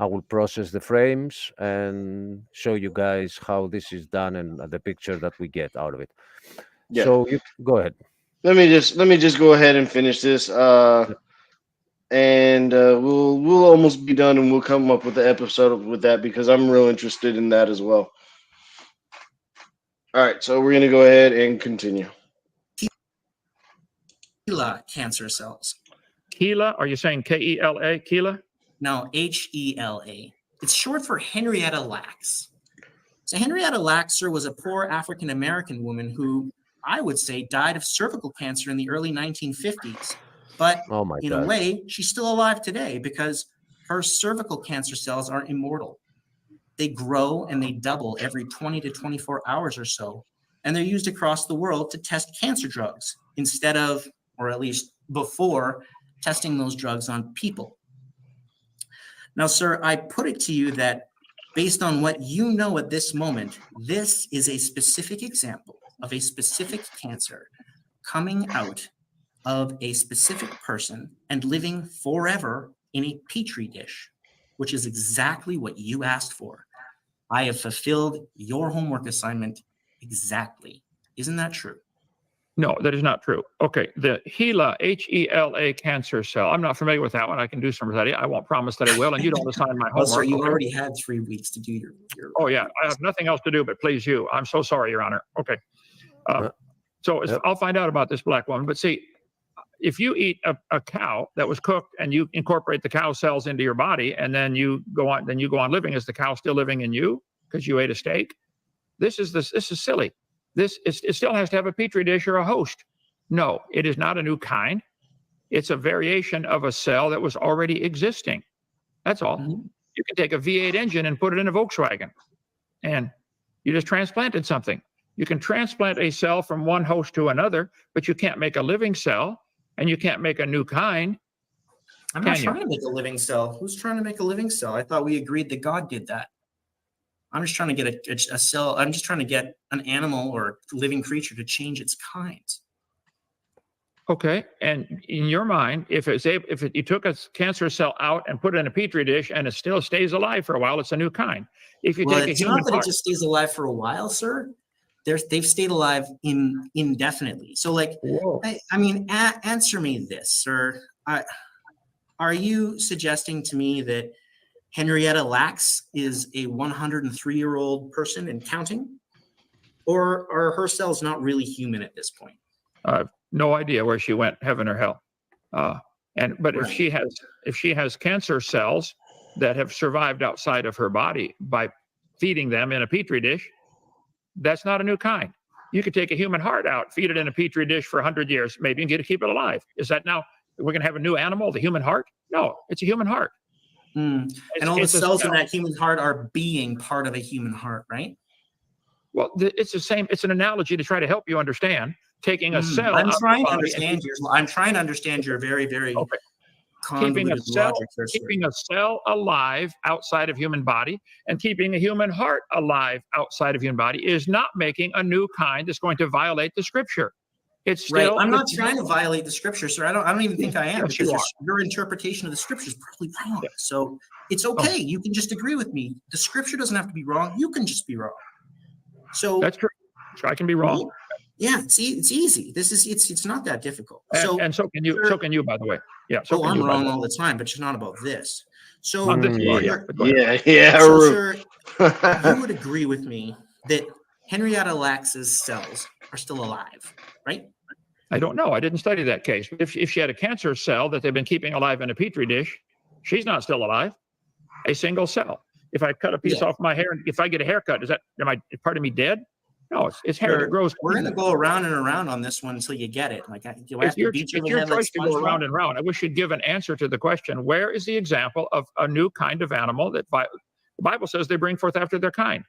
Speaker 7: I will process the frames and show you guys how this is done and the picture that we get out of it.
Speaker 1: Yeah.
Speaker 7: So you go ahead.
Speaker 1: Let me just go ahead and finish this. And we'll almost be done, and we'll come up with the episode with that because I'm real interested in that as well. All right, so we're gonna go ahead and continue.
Speaker 3: HeLa cancer cells.
Speaker 4: Keela? Are you saying Kela? Keela?
Speaker 3: No, HeLa. It's short for Henrietta Lacks. So Henrietta Laxer was a poor African American woman who, I would say, died of cervical cancer in the early 1950s. But in a way, she's still alive today because her cervical cancer cells are immortal. They grow and they double every 20 to 24 hours or so. And they're used across the world to test cancer drugs instead of, or at least before, testing those drugs on people. Now, sir, I put it to you that based on what you know at this moment, this is a specific example of a specific cancer coming out of a specific person and living forever in a petri dish, which is exactly what you asked for. I have fulfilled your homework assignment exactly. Isn't that true?
Speaker 4: No, that is not true. Okay, the HeLa, H-E-L-A cancer cell. I'm not familiar with that one. I can do some study. I won't promise that I will, and you don't assign my homework.
Speaker 3: Sir, you already had 3 weeks to do your.
Speaker 4: Oh yeah, I have nothing else to do but please you. I'm so sorry, Your Honor. Okay, I'll find out about this black woman. But see, if you eat a cow that was cooked and you incorporate the cow cells into your body, and then you go on living, is the cow still living in you because you ate a steak? This is silly. It still has to have a petri dish or a host. No, it is not a new kind. It's a variation of a cell that was already existing. That's all. Mm-hmm. You can take a V8 engine and put it in a Volkswagen, and you just transplanted something. You can transplant a cell from one host to another, but you can't make a living cell, and you can't make a new kind.
Speaker 3: I'm not trying to make a living cell. Who's trying to make a living cell? I thought we agreed that God did that. I'm just trying to get a cell. I'm just trying to get an animal or living creature to change its kind.
Speaker 4: Okay, and in your mind, if you took a cancer cell out and put it in a petri dish and it still stays alive for a while, it's a new kind. If you take a human
Speaker 3: heart, it just stays alive for a while, sir. They've stayed alive indefinitely. So, like, answer me this, sir. Are you suggesting to me that Henrietta Lacks is a 103-year-old person and counting? Or are her cells not really human at this point?
Speaker 4: I have no idea where she went, heaven or hell. But if she has cancer cells that have survived outside of her body by feeding them in a petri dish, that's not a new kind. You could take a human heart out, feed it in a petri dish for 100 years, maybe, and keep it alive. Is that now we're going to have a new animal, the human heart? No, it's a human heart.
Speaker 3: And all the cells in that human heart are being part of a human heart, right?
Speaker 4: Well, it's the same. It's an analogy to try to help you understand. Taking a cell.
Speaker 3: I'm trying to understand your very, very
Speaker 4: keeping a
Speaker 3: convoluted
Speaker 4: cell,
Speaker 3: logic there, sir.
Speaker 4: keeping a cell alive outside of human body and keeping a human heart alive outside of human body is not making a new kind that's going to violate the scripture. It's
Speaker 3: Right.
Speaker 4: still
Speaker 3: I'm not trying to violate the scripture, sir. I don't even think I am,
Speaker 4: Yes, you
Speaker 3: because your interpretation of the scripture is probably wrong.
Speaker 4: Yeah.
Speaker 3: So it's okay. You can just agree with me. The scripture doesn't have to be wrong. You can just be wrong. So
Speaker 4: That's true. So I can be wrong.
Speaker 3: yeah, it's easy. It's not that difficult. So
Speaker 4: And so can you. So can you, by the way. Yeah. So can
Speaker 3: I'm
Speaker 4: you, by the
Speaker 3: wrong
Speaker 4: way.
Speaker 3: all the time, but it's not about this. So
Speaker 4: On this you are,
Speaker 1: Yeah,
Speaker 4: but go ahead.
Speaker 1: yeah.
Speaker 3: So,
Speaker 1: Rube.
Speaker 3: sir, you would agree with me that Henrietta Lacks's cells are still alive, right?
Speaker 4: I don't know. I didn't study that case. But if she had a cancer cell that they've been keeping alive in a petri dish, she's not still alive. A single cell. If I cut a piece off my hair, if I get a haircut, is part of me dead? No, it's hair that grows.
Speaker 3: We're going to go around and around on this one until you get it. Like, do I have to beat you
Speaker 4: It's
Speaker 3: in the
Speaker 4: your
Speaker 3: head like
Speaker 4: choice to go
Speaker 3: SpongeBob?
Speaker 4: around and round. I wish you'd give an answer to the question: where is the example of a new kind of animal that the Bible says they bring forth after their kind?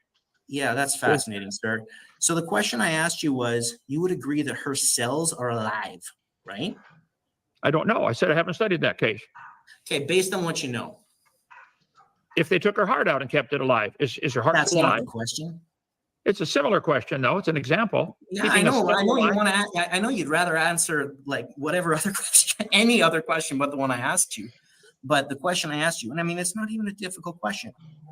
Speaker 3: Yeah, that's fascinating, sir. So the question I asked you was, you would agree that her cells are alive, right?
Speaker 4: I don't know. I said I haven't studied that case.
Speaker 3: Okay, based on what you know.
Speaker 4: If they took her heart out and kept it alive, is her heart
Speaker 3: That's
Speaker 4: still
Speaker 3: not
Speaker 4: alive?
Speaker 3: the question.
Speaker 4: It's a similar question, though. It's an example.
Speaker 3: Yeah,
Speaker 4: Keeping a cell
Speaker 3: I know you
Speaker 4: alive.
Speaker 3: want to. I know you'd rather answer like whatever other question, any other question, but the one I asked you. But the question I asked you, and I mean, it's not even a difficult question.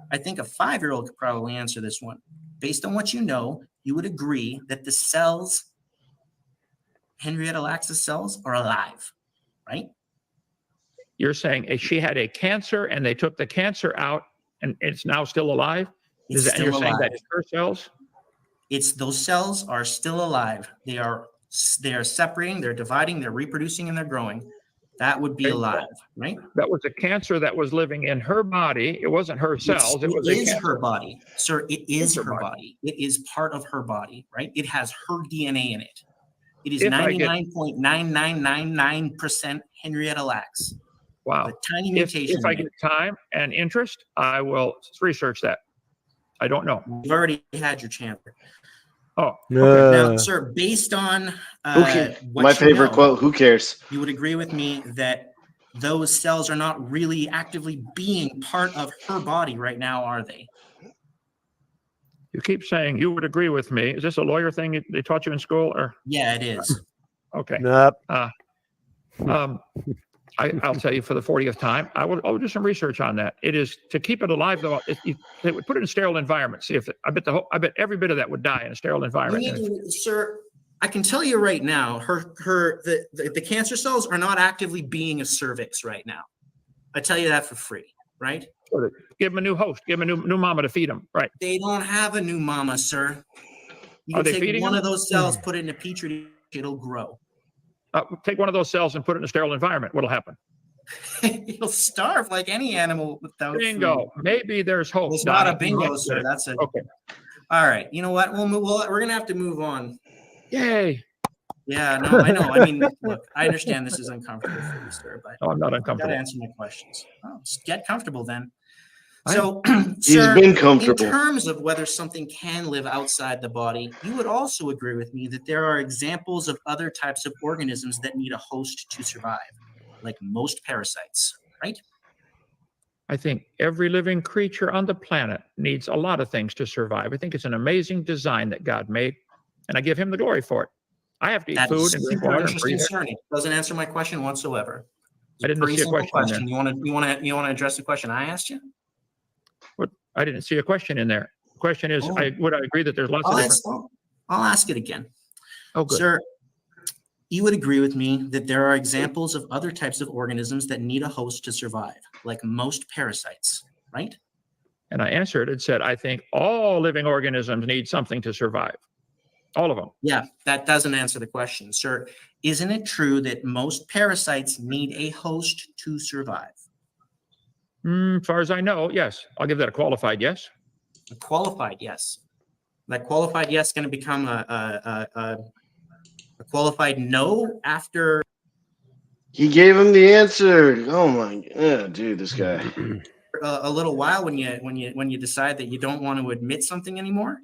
Speaker 3: I think a 5-year-old could probably answer this one. Based on what you know, you would agree that the cells, Henrietta Lacks's cells, are alive, right?
Speaker 4: You're saying she had a cancer and they took the cancer out and it's now still alive?
Speaker 3: It's still
Speaker 4: you're saying
Speaker 3: alive.
Speaker 4: that it's her cells?
Speaker 3: It's those cells are still alive. They are separating, they're dividing, they're reproducing, and they're growing. That would be alive, right?
Speaker 4: That was a cancer that was living in her body. It wasn't her cells. It was a
Speaker 3: is
Speaker 4: cancer.
Speaker 3: her body, sir. It is
Speaker 4: her
Speaker 3: her body. It is part of her body, right? It has her DNA in it. It is
Speaker 4: If I get-
Speaker 3: 99.9999% Henrietta Lacks.
Speaker 4: Wow.
Speaker 3: A tiny
Speaker 4: If
Speaker 3: mutation.
Speaker 4: I
Speaker 3: in
Speaker 4: get
Speaker 3: it.
Speaker 4: time and interest, I will research that. I don't know.
Speaker 3: You've already had your chance.
Speaker 4: Oh,
Speaker 3: Now, sir, based on what
Speaker 1: My
Speaker 3: you
Speaker 1: favorite
Speaker 3: know,
Speaker 1: quote, who cares?
Speaker 3: you would agree with me that those cells are not really actively being part of her body right now, are they?
Speaker 4: you keep saying you would agree with me. Is this a lawyer thing they taught you in school, or
Speaker 3: Yeah, it is.
Speaker 4: okay?
Speaker 7: Nope.
Speaker 4: I'll tell you for the 40th time. I'll do some research on that. It is to keep it alive, though. They would put it in a sterile environment. See if I bet every bit of that would die in a sterile
Speaker 3: You
Speaker 4: environment.
Speaker 3: need to, sir. I can tell you right now, the cancer cells are not actively being a cervix right now. I tell you that for free, right?
Speaker 4: Give them a new host. Give them a new mama to feed them. Right?
Speaker 3: They don't have a new mama, sir. You
Speaker 4: Are
Speaker 3: can
Speaker 4: they
Speaker 3: take
Speaker 4: feeding
Speaker 3: one
Speaker 4: them?
Speaker 3: of those cells, put it in a petri dish, it'll grow.
Speaker 4: Take one of those cells and put it in a sterile environment. What'll happen?
Speaker 3: It'll starve like any animal without
Speaker 4: Bingo.
Speaker 3: food.
Speaker 4: Maybe there's hope.
Speaker 3: It's not a
Speaker 4: Donnie.
Speaker 3: bingo, sir. That's a
Speaker 4: Okay.
Speaker 3: All right. You know what? We're gonna have to move on.
Speaker 4: Yay.
Speaker 3: Yeah, no, I know. I mean, look, I understand this is uncomfortable for you, sir, but
Speaker 4: No, I'm not
Speaker 3: you
Speaker 4: uncomfortable.
Speaker 3: gotta answer my questions. Oh, just get comfortable then. So,
Speaker 1: He's
Speaker 3: sir,
Speaker 1: been comfortable.
Speaker 3: in terms of whether something can live outside the body, you would also agree with me that there are examples of other types of organisms that need a host to survive, like most parasites, right?
Speaker 4: I think every living creature on the planet needs a lot of things to survive. I think it's an amazing design that God made, and I give him the glory for it. I have to eat
Speaker 3: That
Speaker 4: food
Speaker 3: is
Speaker 4: and drink
Speaker 3: super
Speaker 4: water and
Speaker 3: interesting,
Speaker 4: breathe.
Speaker 3: sir. It doesn't answer my question whatsoever. It's
Speaker 4: I didn't
Speaker 3: pretty
Speaker 4: see a
Speaker 3: simple
Speaker 4: question in there.
Speaker 3: You want to address the question I asked you?
Speaker 4: What? I didn't see a question in there. The question is, would I agree that there's lots of different?
Speaker 3: I'll ask it again.
Speaker 4: Oh, good.
Speaker 3: Sir, you would agree with me that there are examples of other types of organisms that need a host to survive, like most parasites, right?
Speaker 4: And I answered and said, I think all living organisms need something to survive. All of them.
Speaker 3: Yeah, that doesn't answer the question, sir. Isn't it true that most parasites need a host to survive?
Speaker 4: As far as I know, yes. I'll give that a qualified yes.
Speaker 3: A qualified yes. That qualified yes going to become a qualified no after
Speaker 1: He gave him the answer. Oh my god, dude, this guy.
Speaker 3: a little while when you decide that you don't want to admit something anymore?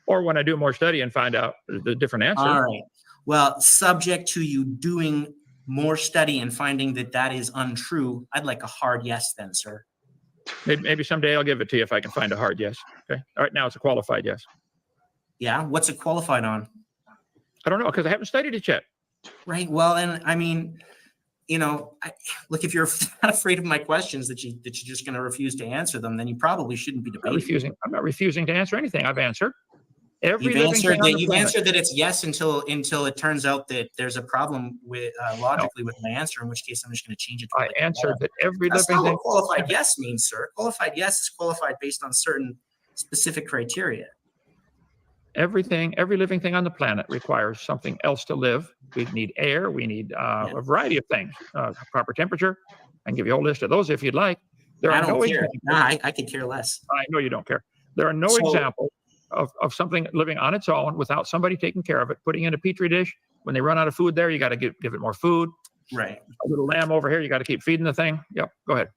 Speaker 4: Or when I do more study and find out the different answer.
Speaker 3: All right. Well, subject to you doing more study and finding that that is untrue, I'd like a hard yes then, sir.
Speaker 4: Maybe someday I'll give it to you if I can find a hard yes. Okay. All right. Now it's a qualified yes.
Speaker 3: Yeah, what's it qualified on?
Speaker 4: I don't know because I haven't studied it yet.
Speaker 3: Right. Well, and I mean, look, if you're not afraid of my questions that you're just going to refuse to answer them, then you probably shouldn't be debating.
Speaker 4: I'm not refusing to answer anything. I've answered every living thing on the
Speaker 3: You've
Speaker 4: planet.
Speaker 3: answered that it's yes until it turns out that there's a problem with logically with my answer, in which case I'm just going to change it.
Speaker 4: I answered that every
Speaker 3: That's
Speaker 4: living
Speaker 3: not
Speaker 4: thing.
Speaker 3: what qualified yes means, sir. Qualified yes is qualified based on certain specific criteria.
Speaker 4: Every living thing on the planet requires something else to live. We need air. We need a variety of things. Proper temperature. I can give you a whole list of those if you'd like.
Speaker 3: I don't care. I could care less.
Speaker 4: I know you don't care. There are no examples of something living on its own without somebody taking care of it, putting in a petri dish. When they run out of food there, you got to give it more food.
Speaker 3: Right.
Speaker 4: A little lamb over here, you got to keep feeding the thing. Yep. Go ahead.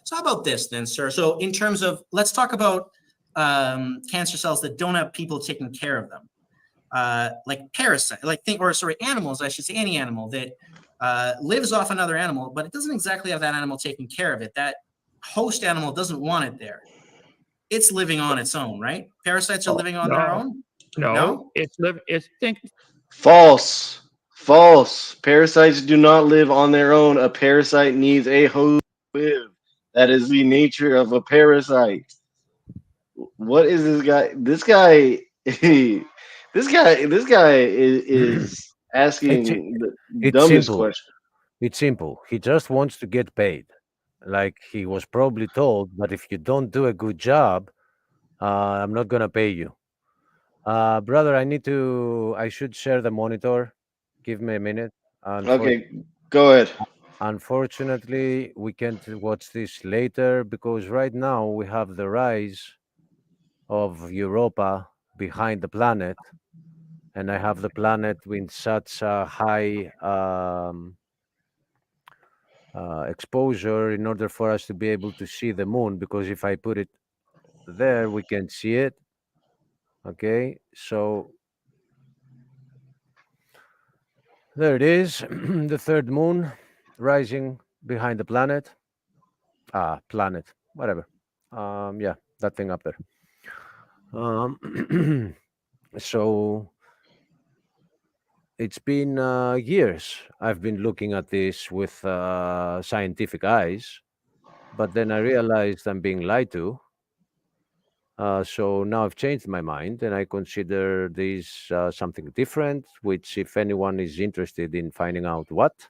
Speaker 3: So how about this then, sir? So in terms of, let's talk about cancer cells that don't have people taking care of them, like parasites, animals. I should say any animal that lives off another animal, but it doesn't exactly have that animal taking care of it. That host animal doesn't want it there. It's living on its own, right? Parasites are living on their own.
Speaker 4: No,
Speaker 1: False. Parasites do not live on their own. A parasite needs a host to live. That is the nature of a parasite. What is this guy? This guy is asking the dumbest
Speaker 7: simple.
Speaker 1: question.
Speaker 7: It's simple. He just wants to get paid. Like he was probably told that if you don't do a good job, I'm not gonna pay you. Brother, I should share the monitor. Give me a minute.
Speaker 1: Okay, go ahead.
Speaker 7: Unfortunately, we can't watch this later because right now we have the rise of Europa behind the planet, and I have the planet with such a high exposure in order for us to be able to see the moon. Because if I put it there, we can see it. Okay, so there it is, the third moon rising behind the planet. Planet, whatever. Yeah, that thing up there. So it's been years I've been looking at this with scientific eyes, but then I realized I'm being lied to. So now I've changed my mind and I consider this something different, which, if anyone is interested in finding out what,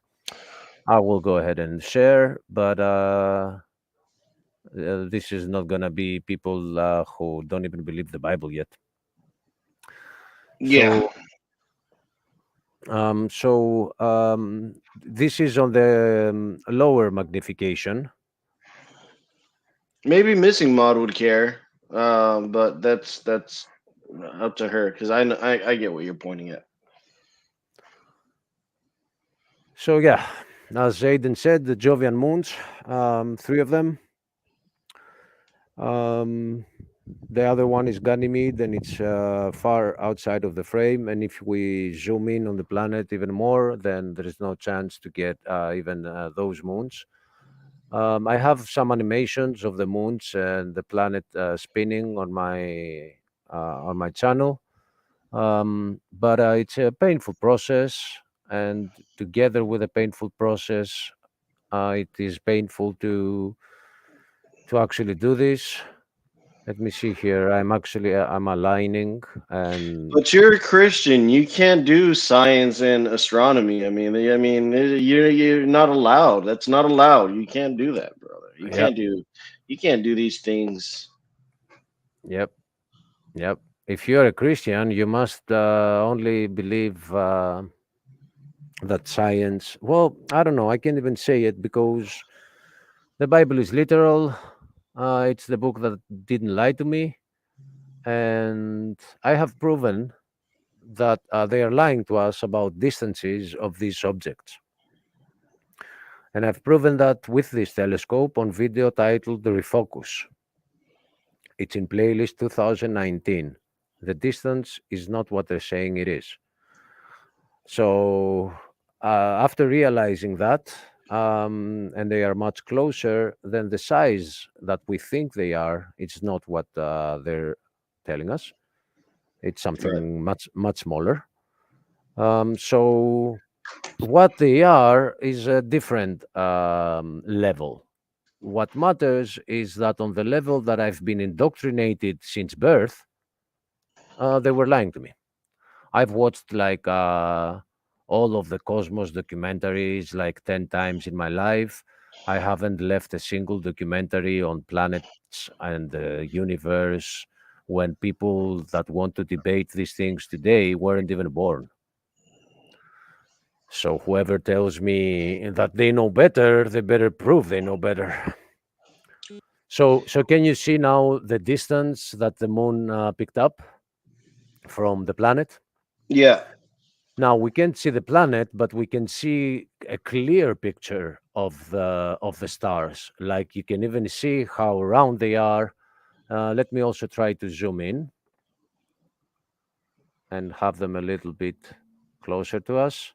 Speaker 7: I will go ahead and share. But this is not going to be people who don't even believe the Bible yet.
Speaker 1: Yeah.
Speaker 7: This is on the lower magnification.
Speaker 1: Maybe Missing Mod would care, but that's up to her because I get what you're pointing at.
Speaker 7: So yeah, as Aiden said, the Jovian moons, 3 of them. The other one is Ganymede, and it's far outside of the frame. And if we zoom in on the planet even more, then there is no chance to get even those moons. I have some animations of the moons and the planet spinning on my channel, but it's a painful process, and together with a painful process, it is painful to actually do this. Let me see here. I'm aligning, and
Speaker 1: But you're a Christian. You can't do science and astronomy. I mean, you're not allowed. That's not allowed. You can't do that, brother. You can't do these things.
Speaker 7: Yep. If you're a Christian, you must only believe that science. Well, I don't know. I can't even say it because the Bible is literal. It's the book that didn't lie to me, and I have proven that they are lying to us about distances of these objects. And I've proven that with this telescope on video titled The Refocus. It's in playlist 2019. The distance is not what they're saying it is. So After realizing that, and they are much closer than the size that we think they are, it's not what they're telling us. It's
Speaker 1: Right.
Speaker 7: something much smaller. So what they are is a different level. What matters is that on the level that I've been indoctrinated since birth, they were lying to me. I've watched like all of the Cosmos documentaries like 10 times in my life. I haven't left a single documentary on planets and the universe when people that want to debate these things today weren't even born. So whoever tells me that they know better, they better prove they know better. So can you see now the distance that the moon picked up from the planet?
Speaker 1: Yeah.
Speaker 7: Now we can't see the planet, but we can see a clear picture of the stars. Like you can even see how round they are. Let me also try to zoom in and have them a little bit closer to us.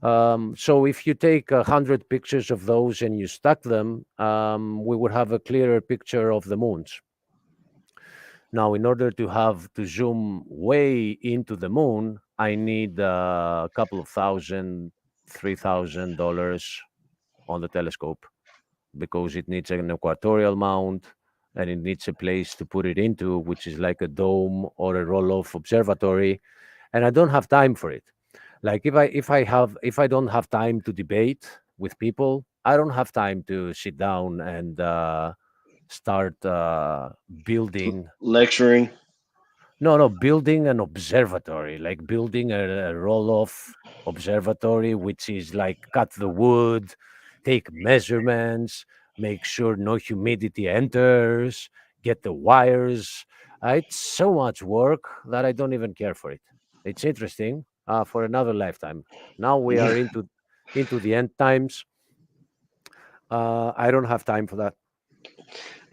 Speaker 7: So if you take 100 pictures of those and you stack them, we would have a clearer picture of the moons. Now, in order to have to zoom way into the moon, I need a couple of thousand, $3,000 on the telescope because it needs an equatorial mount and it needs a place to put it into, which is like a dome or a roll-off observatory. And I don't have time for it. Like if I don't have time to debate with people, I don't have time to sit down and start building.
Speaker 1: Lecturing.
Speaker 7: No, no, building an observatory, like building a roll-off observatory, which is like cut the wood, take measurements, make sure no humidity enters, get the wires. It's so much work that I don't even care for it. It's interesting for another lifetime. Now we are into the end times. I don't have time for that.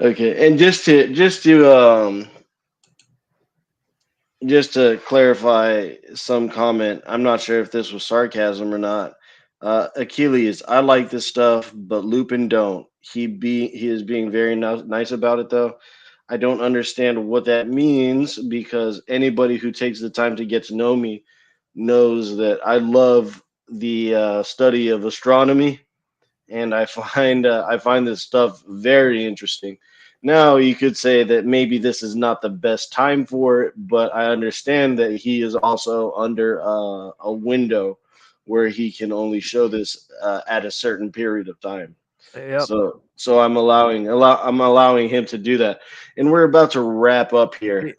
Speaker 1: Okay, and just to clarify some comment, I'm not sure if this was sarcasm or not. Achilles, I like this stuff, but Lupin don't. He is being very nice about it though. I don't understand what that means because anybody who takes the time to get to know me knows that I love the study of astronomy, and I find this stuff very interesting. Now you could say that maybe this is not the best time for it, but I understand that he is also under a window where he can only show this at a certain period of time.
Speaker 7: Yep.
Speaker 1: So I'm allowing him to do that, and we're about to wrap up here.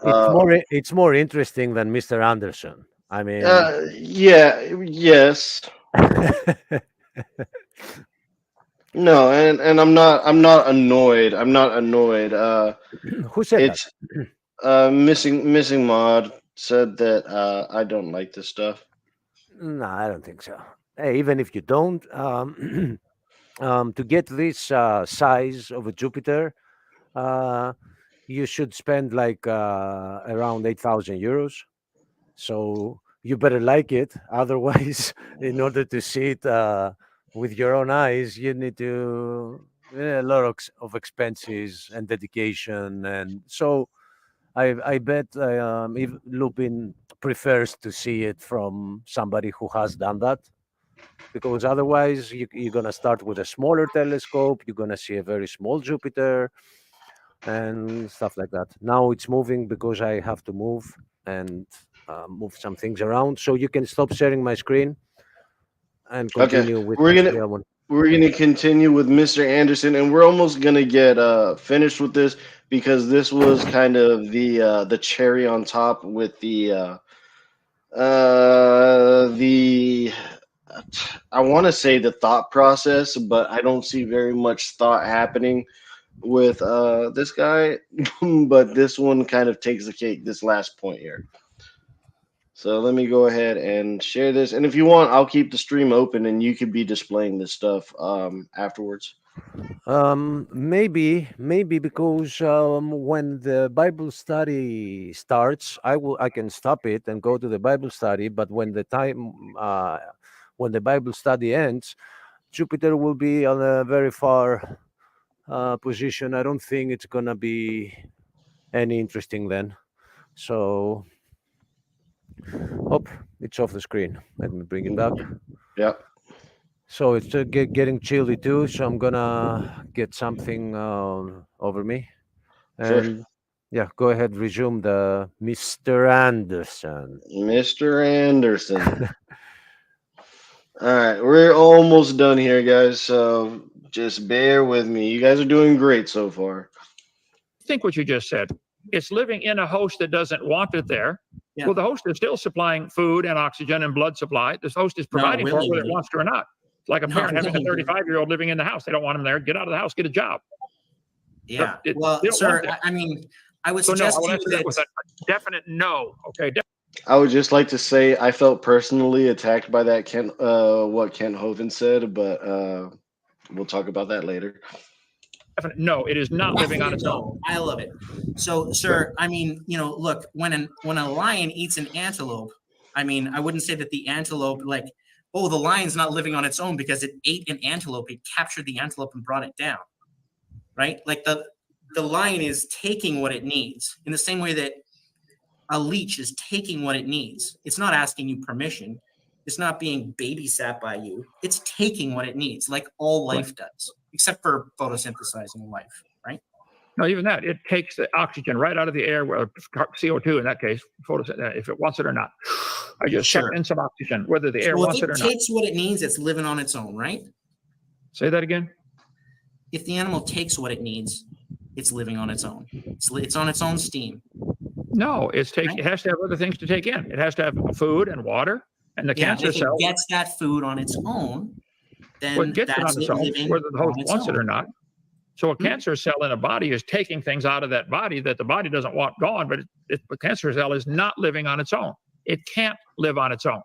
Speaker 7: It's more interesting than Mr. Anderson. I mean,
Speaker 1: Yeah, yes. No, and I'm not annoyed. I'm not annoyed.
Speaker 7: who said that?
Speaker 1: It's missing mod said that I don't like this stuff.
Speaker 7: No, I don't think so. Hey, even if you don't, to get this size of a Jupiter, uh, you should spend like around 8,000 euros. So you better like it. Otherwise, in order to see it with your own eyes, you need to a lot of expenses and dedication. And so I bet if Lupin prefers to see it from somebody who has done that, because otherwise you're going to start with a smaller telescope, you're going to see a very small Jupiter and stuff like that. Now it's moving because I have to move and move some things around. So you can stop sharing my screen and
Speaker 1: Okay,
Speaker 7: continue with
Speaker 1: we're gonna
Speaker 7: the other one.
Speaker 1: we're gonna continue with Mr. Anderson, and we're almost gonna get finished with this because this was kind of the cherry on top with the I want to say the thought process, but I don't see very much thought happening with this guy. But this one kind of takes the cake. This last point here. So let me go ahead and share this. And if you want, I'll keep the stream open and you could be displaying this stuff afterwards.
Speaker 7: Maybe because when the Bible study starts, I can stop it and go to the Bible study. But when the Bible study ends, Jupiter will be on a very far position. I don't think it's gonna be any interesting then. So, it's off the screen. Let me bring it back.
Speaker 1: Yep.
Speaker 7: So it's getting chilly too. So I'm gonna get something over me,
Speaker 1: Sure.
Speaker 7: and yeah, go ahead, resume the Mr. Anderson.
Speaker 1: Mr. Anderson. All right, we're almost done here, guys. So just bear with me. You guys are doing great so far.
Speaker 4: Think what you just said. It's living in a host that doesn't want it there.
Speaker 3: Yeah.
Speaker 4: Well, the host is still supplying food and oxygen and blood supply. This host is providing for it whether it
Speaker 3: willingly.
Speaker 4: wants to or not. It's like a
Speaker 3: Not
Speaker 4: parent having a
Speaker 3: willingly.
Speaker 4: 35-year-old living in the house. They don't want him there. Get out of the house. Get a job.
Speaker 3: Yeah.
Speaker 4: They
Speaker 3: Well,
Speaker 4: don't
Speaker 3: sir,
Speaker 4: want that.
Speaker 3: I mean, I would
Speaker 4: So no, I
Speaker 3: suggest
Speaker 4: will
Speaker 3: to you
Speaker 4: answer that with a definite no. Okay.
Speaker 1: I would just like to say I felt personally attacked by that what Kent Hovind said, but we'll talk about that later.
Speaker 4: Definite no. It is not living on
Speaker 3: definite
Speaker 4: its own.
Speaker 3: no. I love it. So, sir, I mean, look, when a lion eats an antelope, I mean, I wouldn't say that the antelope, like, oh, the lion's not living on its own because it ate an antelope. It captured the antelope and brought it down, right? Like the lion is taking what it needs in the same way that a leech is taking what it needs. It's not asking you permission. It's not being babysat by you. It's taking what it needs, like all life does, except for photosynthesizing life, right?
Speaker 4: No, even that. It takes the oxygen right out of the air, well, CO2 in that case, if it wants it or not. I just sucked in some oxygen, whether the air wants it or
Speaker 3: if it
Speaker 4: not.
Speaker 3: takes what it needs, it's living on its own, right?
Speaker 4: Say that again.
Speaker 3: If the animal takes what it needs, it's living on its own. It's on its own steam.
Speaker 4: No, it has to have other things to take in. It has to have food and water and the cancer
Speaker 3: if
Speaker 4: cell.
Speaker 3: it gets that food on its own, then
Speaker 4: Well, it gets it on its own, whether the host wants it or not. So a cancer cell in a body is taking things out of that body that the body doesn't want gone, but the cancer cell is not living on its own. It can't live on its own.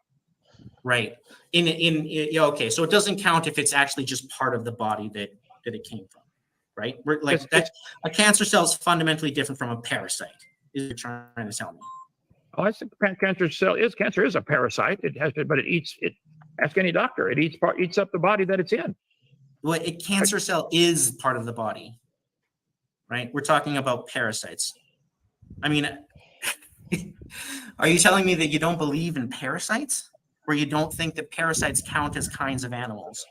Speaker 3: Right. Okay. So it doesn't count if it's actually just part of the body that it came from, right? A cancer cell is fundamentally different from a parasite. Is what you're trying to tell me?
Speaker 4: Oh, I think cancer is a parasite. It has to, but it eats. Ask any doctor. It eats up the body that it's in.
Speaker 3: Well, a cancer cell is part of the body, right? We're talking about parasites. I mean, are you telling me that you don't believe in parasites, or you don't think that parasites count as kinds of animals?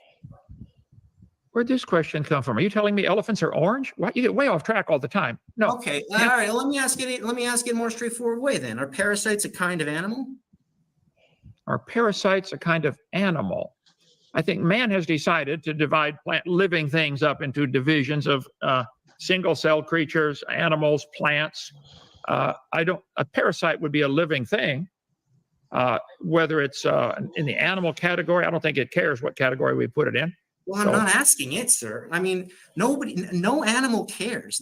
Speaker 4: Where'd this question come from? Are you telling me elephants are orange? What? You get way off track all the time. No.
Speaker 3: Okay. All right. Let me ask it more straightforward way then. Are parasites a kind of animal?
Speaker 4: Are parasites a kind of animal? I think man has decided to divide living things up into divisions of single-cell creatures, animals, plants. A parasite would be a living thing. Whether it's in the animal category, I don't think it cares what category we put it in.
Speaker 3: Well, I'm not asking it, sir. I mean, no animal cares.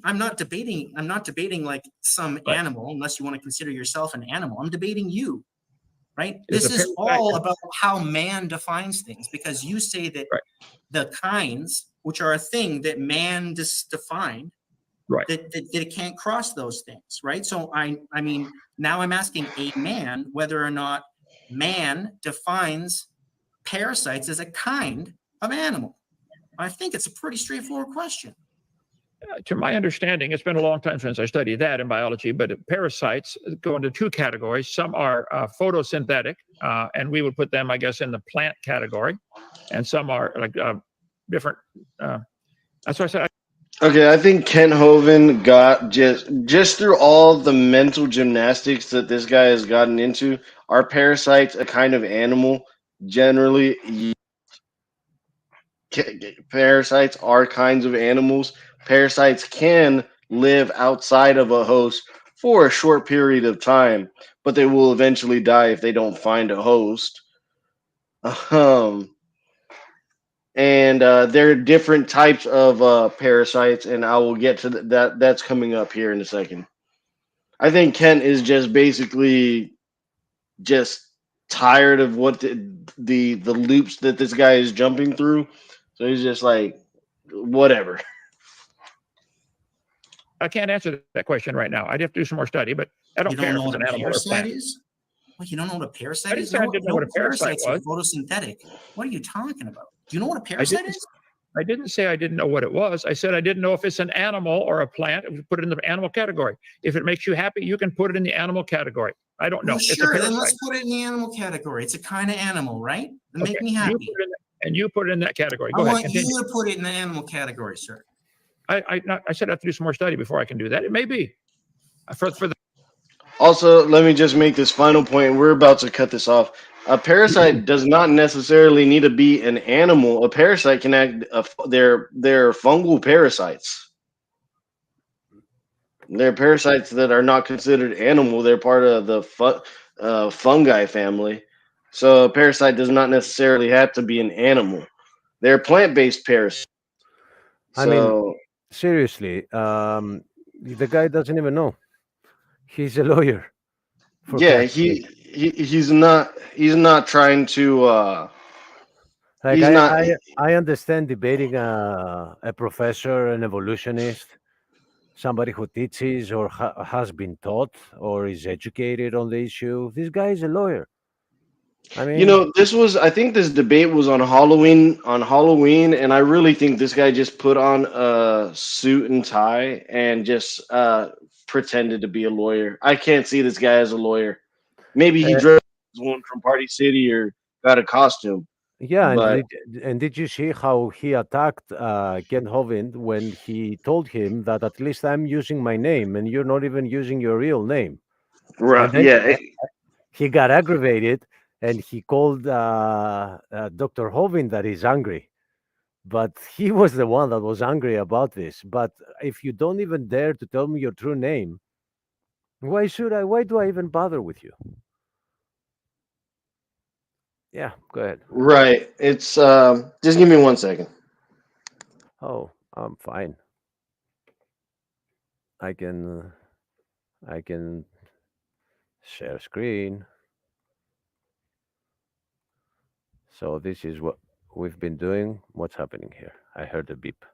Speaker 3: I'm not debating like some animal, unless you want to consider yourself an animal. I'm debating you, right? This is all about how man defines things, because you say that the kinds, which are a thing that man defined, that it can't cross those things, right? So I mean, now I'm asking a man whether or not man defines parasites as a kind of animal. I think it's a pretty straightforward question.
Speaker 4: To my understanding, it's been a long time since I studied that in biology, but parasites go into two categories. Some are photosynthetic, and we would put them, I guess, in the plant category, and some are like different. That's why I said.
Speaker 1: Okay, I think Kent Hovind got just through all the mental gymnastics that this guy has gotten into. Are parasites a kind of animal? Generally, parasites are kinds of animals. Parasites can live outside of a host for a short period of time, but they will eventually die if they don't find a host. And there are different types of parasites, and I will get to that. That's coming up here in a second. I think Kent is just basically just tired of what the loops that this guy is jumping through. So he's just like, whatever.
Speaker 4: I can't answer that question right now. I'd have to do some more study, but I don't care if it's an animal or a plant.
Speaker 3: What, you don't know what a
Speaker 4: I
Speaker 3: parasite
Speaker 4: didn't
Speaker 3: is?
Speaker 4: say I
Speaker 3: No,
Speaker 4: didn't know
Speaker 3: no
Speaker 4: what a parasite
Speaker 3: parasites are
Speaker 4: was.
Speaker 3: photosynthetic. What are you talking about? Do you know what a
Speaker 4: I
Speaker 3: parasite
Speaker 4: didn't.
Speaker 3: is?
Speaker 4: I didn't say I didn't know what it was. I said I didn't know if it's an animal or a plant. We put it in the animal category. If it makes you happy, you can put it in the animal category. I don't know.
Speaker 3: Well,
Speaker 4: It's a
Speaker 3: sure. Then
Speaker 4: parasite.
Speaker 3: let's put it in the animal category. It's a kind of animal, right? That
Speaker 4: Okay.
Speaker 3: make me
Speaker 4: You
Speaker 3: happy.
Speaker 4: put it in and you put it in that category.
Speaker 3: I
Speaker 4: Go ahead.
Speaker 3: want
Speaker 4: Continue.
Speaker 3: you to put it in the animal category, sir.
Speaker 4: I said I have to do some more study before I can do that. It may be for the
Speaker 1: Also, let me just make this final point. We're about to cut this off. A parasite does not necessarily need to be an animal. A parasite can act. They're fungal parasites. They're parasites that are not considered animal. They're part of the fungi family. So a parasite does not necessarily have to be an animal. They're plant-based parasites.
Speaker 7: I mean,
Speaker 1: So
Speaker 7: seriously, the guy doesn't even know. He's a lawyer, for
Speaker 1: yeah,
Speaker 7: God's sake.
Speaker 1: he's not trying to.
Speaker 7: Like
Speaker 1: He's
Speaker 7: I,
Speaker 1: not.
Speaker 7: I, I understand debating a professor, an evolutionist, somebody who teaches or has been taught or is educated on the issue. This guy is a lawyer. I
Speaker 1: You
Speaker 7: mean,
Speaker 1: know, I think this debate was on Halloween, and I really think this guy just put on a suit and tie and just pretended to be a lawyer. I can't see this guy as a lawyer. Maybe he
Speaker 7: uh,
Speaker 1: dressed as one from Party City or got a costume,
Speaker 7: yeah,
Speaker 1: but
Speaker 7: and did you see how he attacked Ken Hovind when he told him that at least I'm using my name and you're not even using your real name?
Speaker 1: right,
Speaker 7: And then
Speaker 1: yeah,
Speaker 7: he got aggravated and he called Dr. Hovind that he's angry. But he was the one that was angry about this. But if you don't even dare to tell me your true name, why should I? Why do I even bother with you? Yeah, go ahead.
Speaker 1: right. It's just give me 1 second.
Speaker 7: Oh, I'm fine. I can I can share screen. So this is what we've been doing. What's happening here? I heard a beep.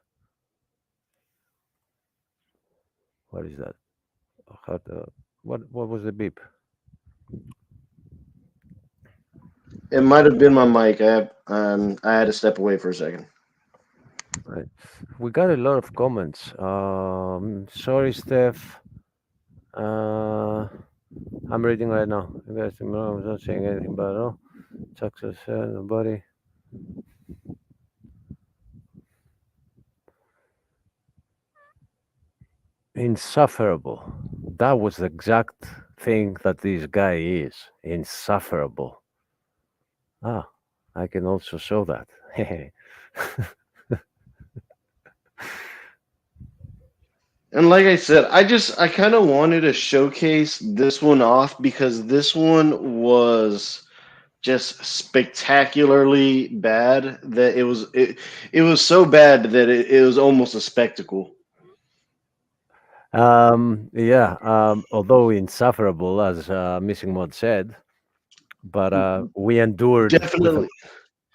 Speaker 7: What is that? How the, what was the beep?
Speaker 1: It might have been my mic. I had to step away for a second.
Speaker 7: Right. We got a lot of comments. Sorry, Steph. I'm reading right now. You guys, I'm not saying anything about it all. Success, nobody. Insufferable. That was the exact thing that this guy is. Insufferable. Ah, I can also show that.
Speaker 1: And like I said, I kind of wanted to showcase this one off because this one was just spectacularly bad that it was so bad that it was almost a spectacle.
Speaker 7: Yeah, although insufferable, as Missing Mod said, but we endured
Speaker 1: Definitely.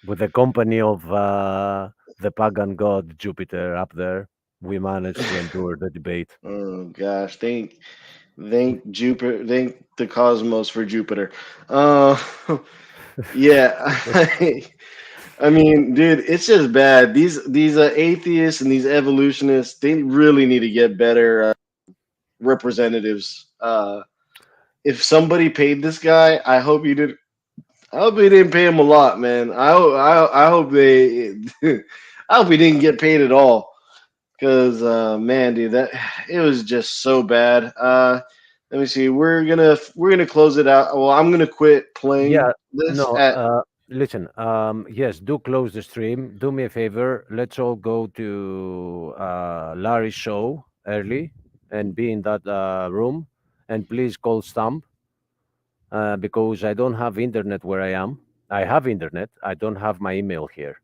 Speaker 7: with the company of the pagan god Jupiter up there. We managed to endure the debate.
Speaker 1: Oh gosh, thank Jupiter, thank the cosmos for Jupiter. Uh, yeah, I mean, dude, it's just bad. These atheists and these evolutionists, they really need to get better representatives. If somebody paid this guy, I hope you did. I hope he didn't pay him a lot, man. I hope they. I hope he didn't get paid at all. Cause man, dude, that it was just so bad. Let me see. We're gonna close it out. Well, I'm gonna quit
Speaker 7: Yeah,
Speaker 1: playing this
Speaker 7: no,
Speaker 1: at.
Speaker 7: listen, yes, do close the stream. Do me a favor. Let's all go to Larry's show early and be in that room. And please call Stump because I don't have internet where I am. I have internet. I don't have my email here.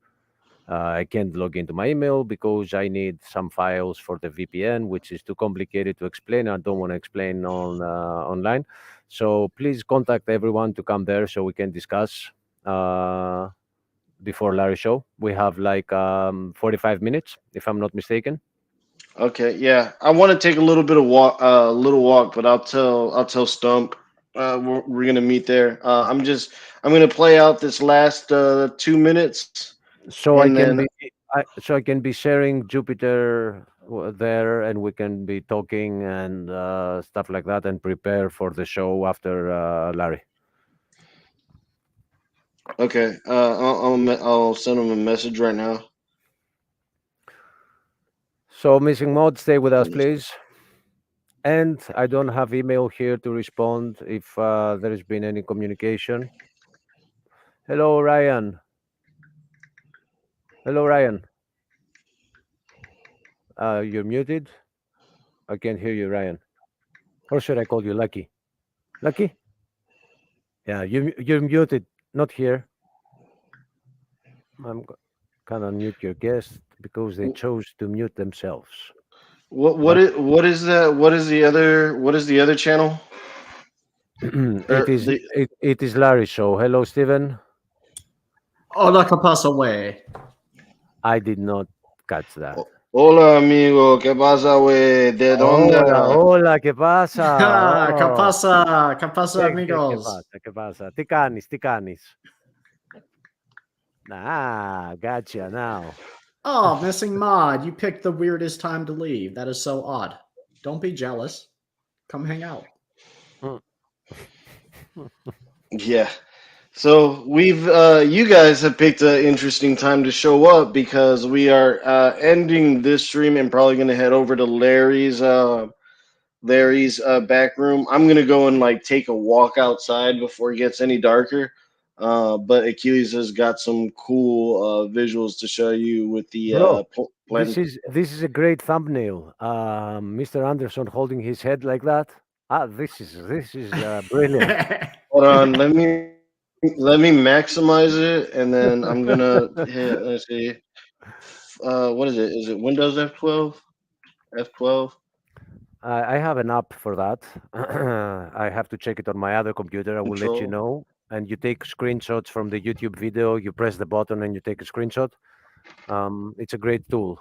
Speaker 7: I can't log into my email because I need some files for the VPN, which is too complicated to explain. I don't want to explain on online. So please contact everyone to come there so we can discuss uh, before Larry's show. We have like 45 minutes, if I'm not mistaken.
Speaker 1: Okay, yeah. I want to take a little bit of walk, little walk, but I'll tell Stump. we're gonna meet there. I'm gonna play out this last 2 minutes,
Speaker 7: So I
Speaker 1: and
Speaker 7: can
Speaker 1: then
Speaker 7: be so I can be sharing Jupiter there, and we can be talking and stuff like that, and prepare for the show after Larry.
Speaker 1: okay, I'll send him a message right now.
Speaker 7: So missing mod, stay with us, please. And I don't have email here to respond if there has been any communication. Hello, Ryan. Hello, Ryan. You're muted. I can't hear you, Ryan. Or should I call you Lucky? Lucky? Yeah, you're muted. Not here. I'm gonna unmute your guest because they chose to mute themselves. But
Speaker 1: What is that? What is the other channel? Or the
Speaker 7: it is Larry's show. Hello, Steven.
Speaker 10: Hola, ¿qué pasa, güey?
Speaker 7: I did not catch that.
Speaker 1: Hola amigo, ¿qué pasa, güey? ¿De dónde?
Speaker 7: Hola, hola, ¿qué pasa?
Speaker 10: ¿Qué
Speaker 7: Oh,
Speaker 10: pasa? ¿Qué pasa,
Speaker 7: ¿qué
Speaker 10: amigos?
Speaker 7: pasa? ¿Qué pasa? Ticanis, Ticanis. Ah, gotcha now.
Speaker 10: Oh, missing mod. You picked the weirdest time to leave. That is so odd. Don't be jealous. Come hang out.
Speaker 1: Yeah. So we've you guys have picked an interesting time to show up because we are ending this stream and probably going to head over to Larry's back room. I'm going to go and like take a walk outside before it gets any darker. But Achilles has got some cool visuals to show you with the
Speaker 7: Bro,
Speaker 1: plan.
Speaker 7: this is a great thumbnail. Mr. Anderson holding his head like that. This is brilliant.
Speaker 1: Hold on, let me maximize it, and then I'm gonna hit. Let's see. What is it? Is it Windows F12? F12?
Speaker 7: I have an app for that. I have to check it on my other computer. I will let you
Speaker 1: Control.
Speaker 7: know. And you take screenshots from the YouTube video. You press the button and you take a screenshot. It's a great tool,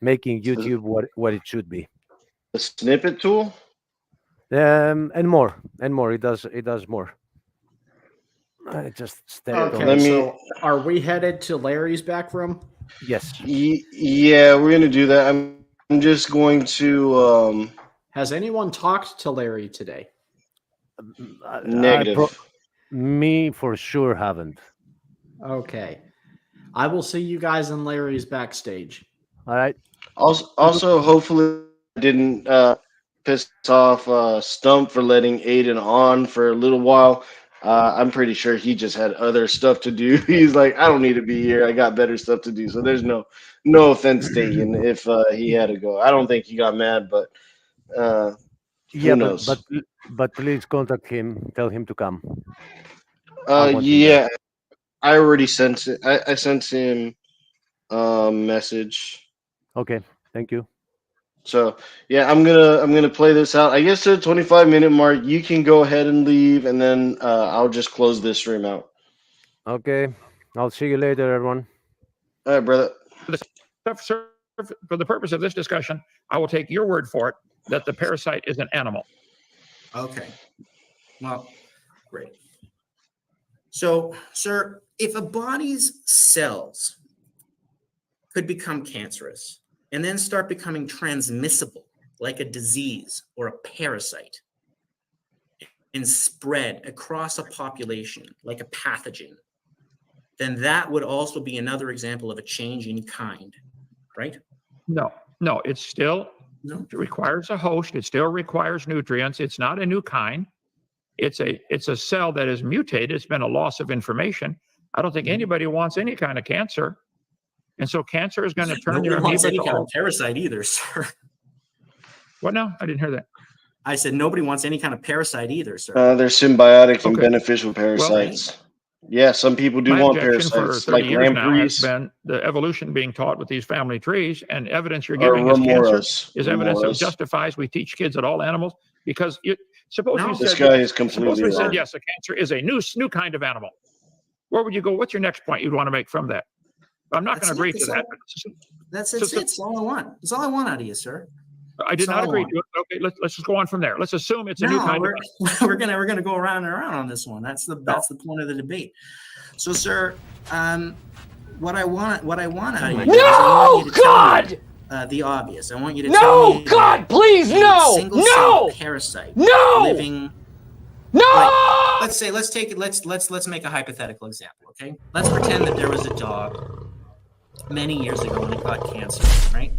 Speaker 7: making YouTube what it should be.
Speaker 1: The snippet tool.
Speaker 7: And more. It does more. I just stepped on
Speaker 10: Okay,
Speaker 7: it.
Speaker 10: so are we headed to Larry's back room?
Speaker 7: Yes.
Speaker 1: Yeah, we're gonna do that. I'm just going to
Speaker 10: Has anyone talked to Larry today?
Speaker 1: negative.
Speaker 7: Me for sure haven't.
Speaker 10: Okay. I will see you guys in Larry's backstage.
Speaker 7: All right.
Speaker 1: Also, hopefully, I didn't piss off Stump for letting Aiden on for a little while. I'm pretty sure he just had other stuff to do. He's like, I don't need to be here. I got better stuff to do. So there's no offense taken if he had to go. I don't think he got mad, but who knows?
Speaker 7: But please contact him. Tell him to come. I want him there.
Speaker 1: Yeah, I already sent it. I sent him a message.
Speaker 7: Okay, thank you.
Speaker 1: So yeah, I'm gonna play this out. I guess at the 25-minute mark, you can go ahead and leave, and then I'll just close this stream out.
Speaker 7: Okay, I'll see you later, everyone.
Speaker 1: All right, brother.
Speaker 4: For the purpose of this discussion, I will take your word for it that the parasite is an animal.
Speaker 3: Okay. Well, great. So, sir, if a body's cells could become cancerous and then start becoming transmissible, like a disease or a parasite, and spread across a population like a pathogen, then that would also be another example of a change in kind, right?
Speaker 4: No, it's still it requires a host. It still requires nutrients. It's not a new kind. It's a cell that is mutated. It's been a loss of information. I don't think anybody wants any kind of cancer. And so cancer is going to turn your
Speaker 3: Nobody wants
Speaker 4: amoeba
Speaker 3: any
Speaker 4: to
Speaker 3: kind of parasite either, sir.
Speaker 4: What now? I didn't hear that.
Speaker 3: I said nobody wants any kind of parasite either, sir.
Speaker 1: They're symbiotic and
Speaker 4: Okay.
Speaker 1: beneficial parasites. Yeah, some people do
Speaker 4: My
Speaker 1: want
Speaker 4: objection for
Speaker 1: parasites,
Speaker 4: 30
Speaker 1: like
Speaker 4: years now has
Speaker 1: lampreys
Speaker 4: been the evolution being taught with these family trees, and evidence you're
Speaker 1: or
Speaker 4: giving is cancer
Speaker 1: remoras.
Speaker 4: is evidence that
Speaker 1: Remoras.
Speaker 4: justifies we teach kids that all animals, because suppose we
Speaker 1: This
Speaker 4: said
Speaker 1: guy is
Speaker 4: suppose
Speaker 1: completely
Speaker 4: we said
Speaker 1: wrong.
Speaker 4: yes, a cancer is a new kind of animal. Where would you go? What's your next point you'd want to make from that? I'm not going to agree to that.
Speaker 3: That's all I want. That's all I want out of you, sir.
Speaker 4: I did not agree
Speaker 3: Solomon.
Speaker 4: to it. Okay, let's just go on from there. Let's assume it's a new
Speaker 3: No,
Speaker 4: kind
Speaker 3: we're gonna go around and around on this one. That's the point of the debate. So, sir, what I want out of you is I want you to tell me, the obvious. I want you to tell me
Speaker 5: please,
Speaker 3: a single cell parasite living. Like, let's take it. Let's make a hypothetical example. Okay, let's pretend that there was a dog many years ago and it got cancer, right?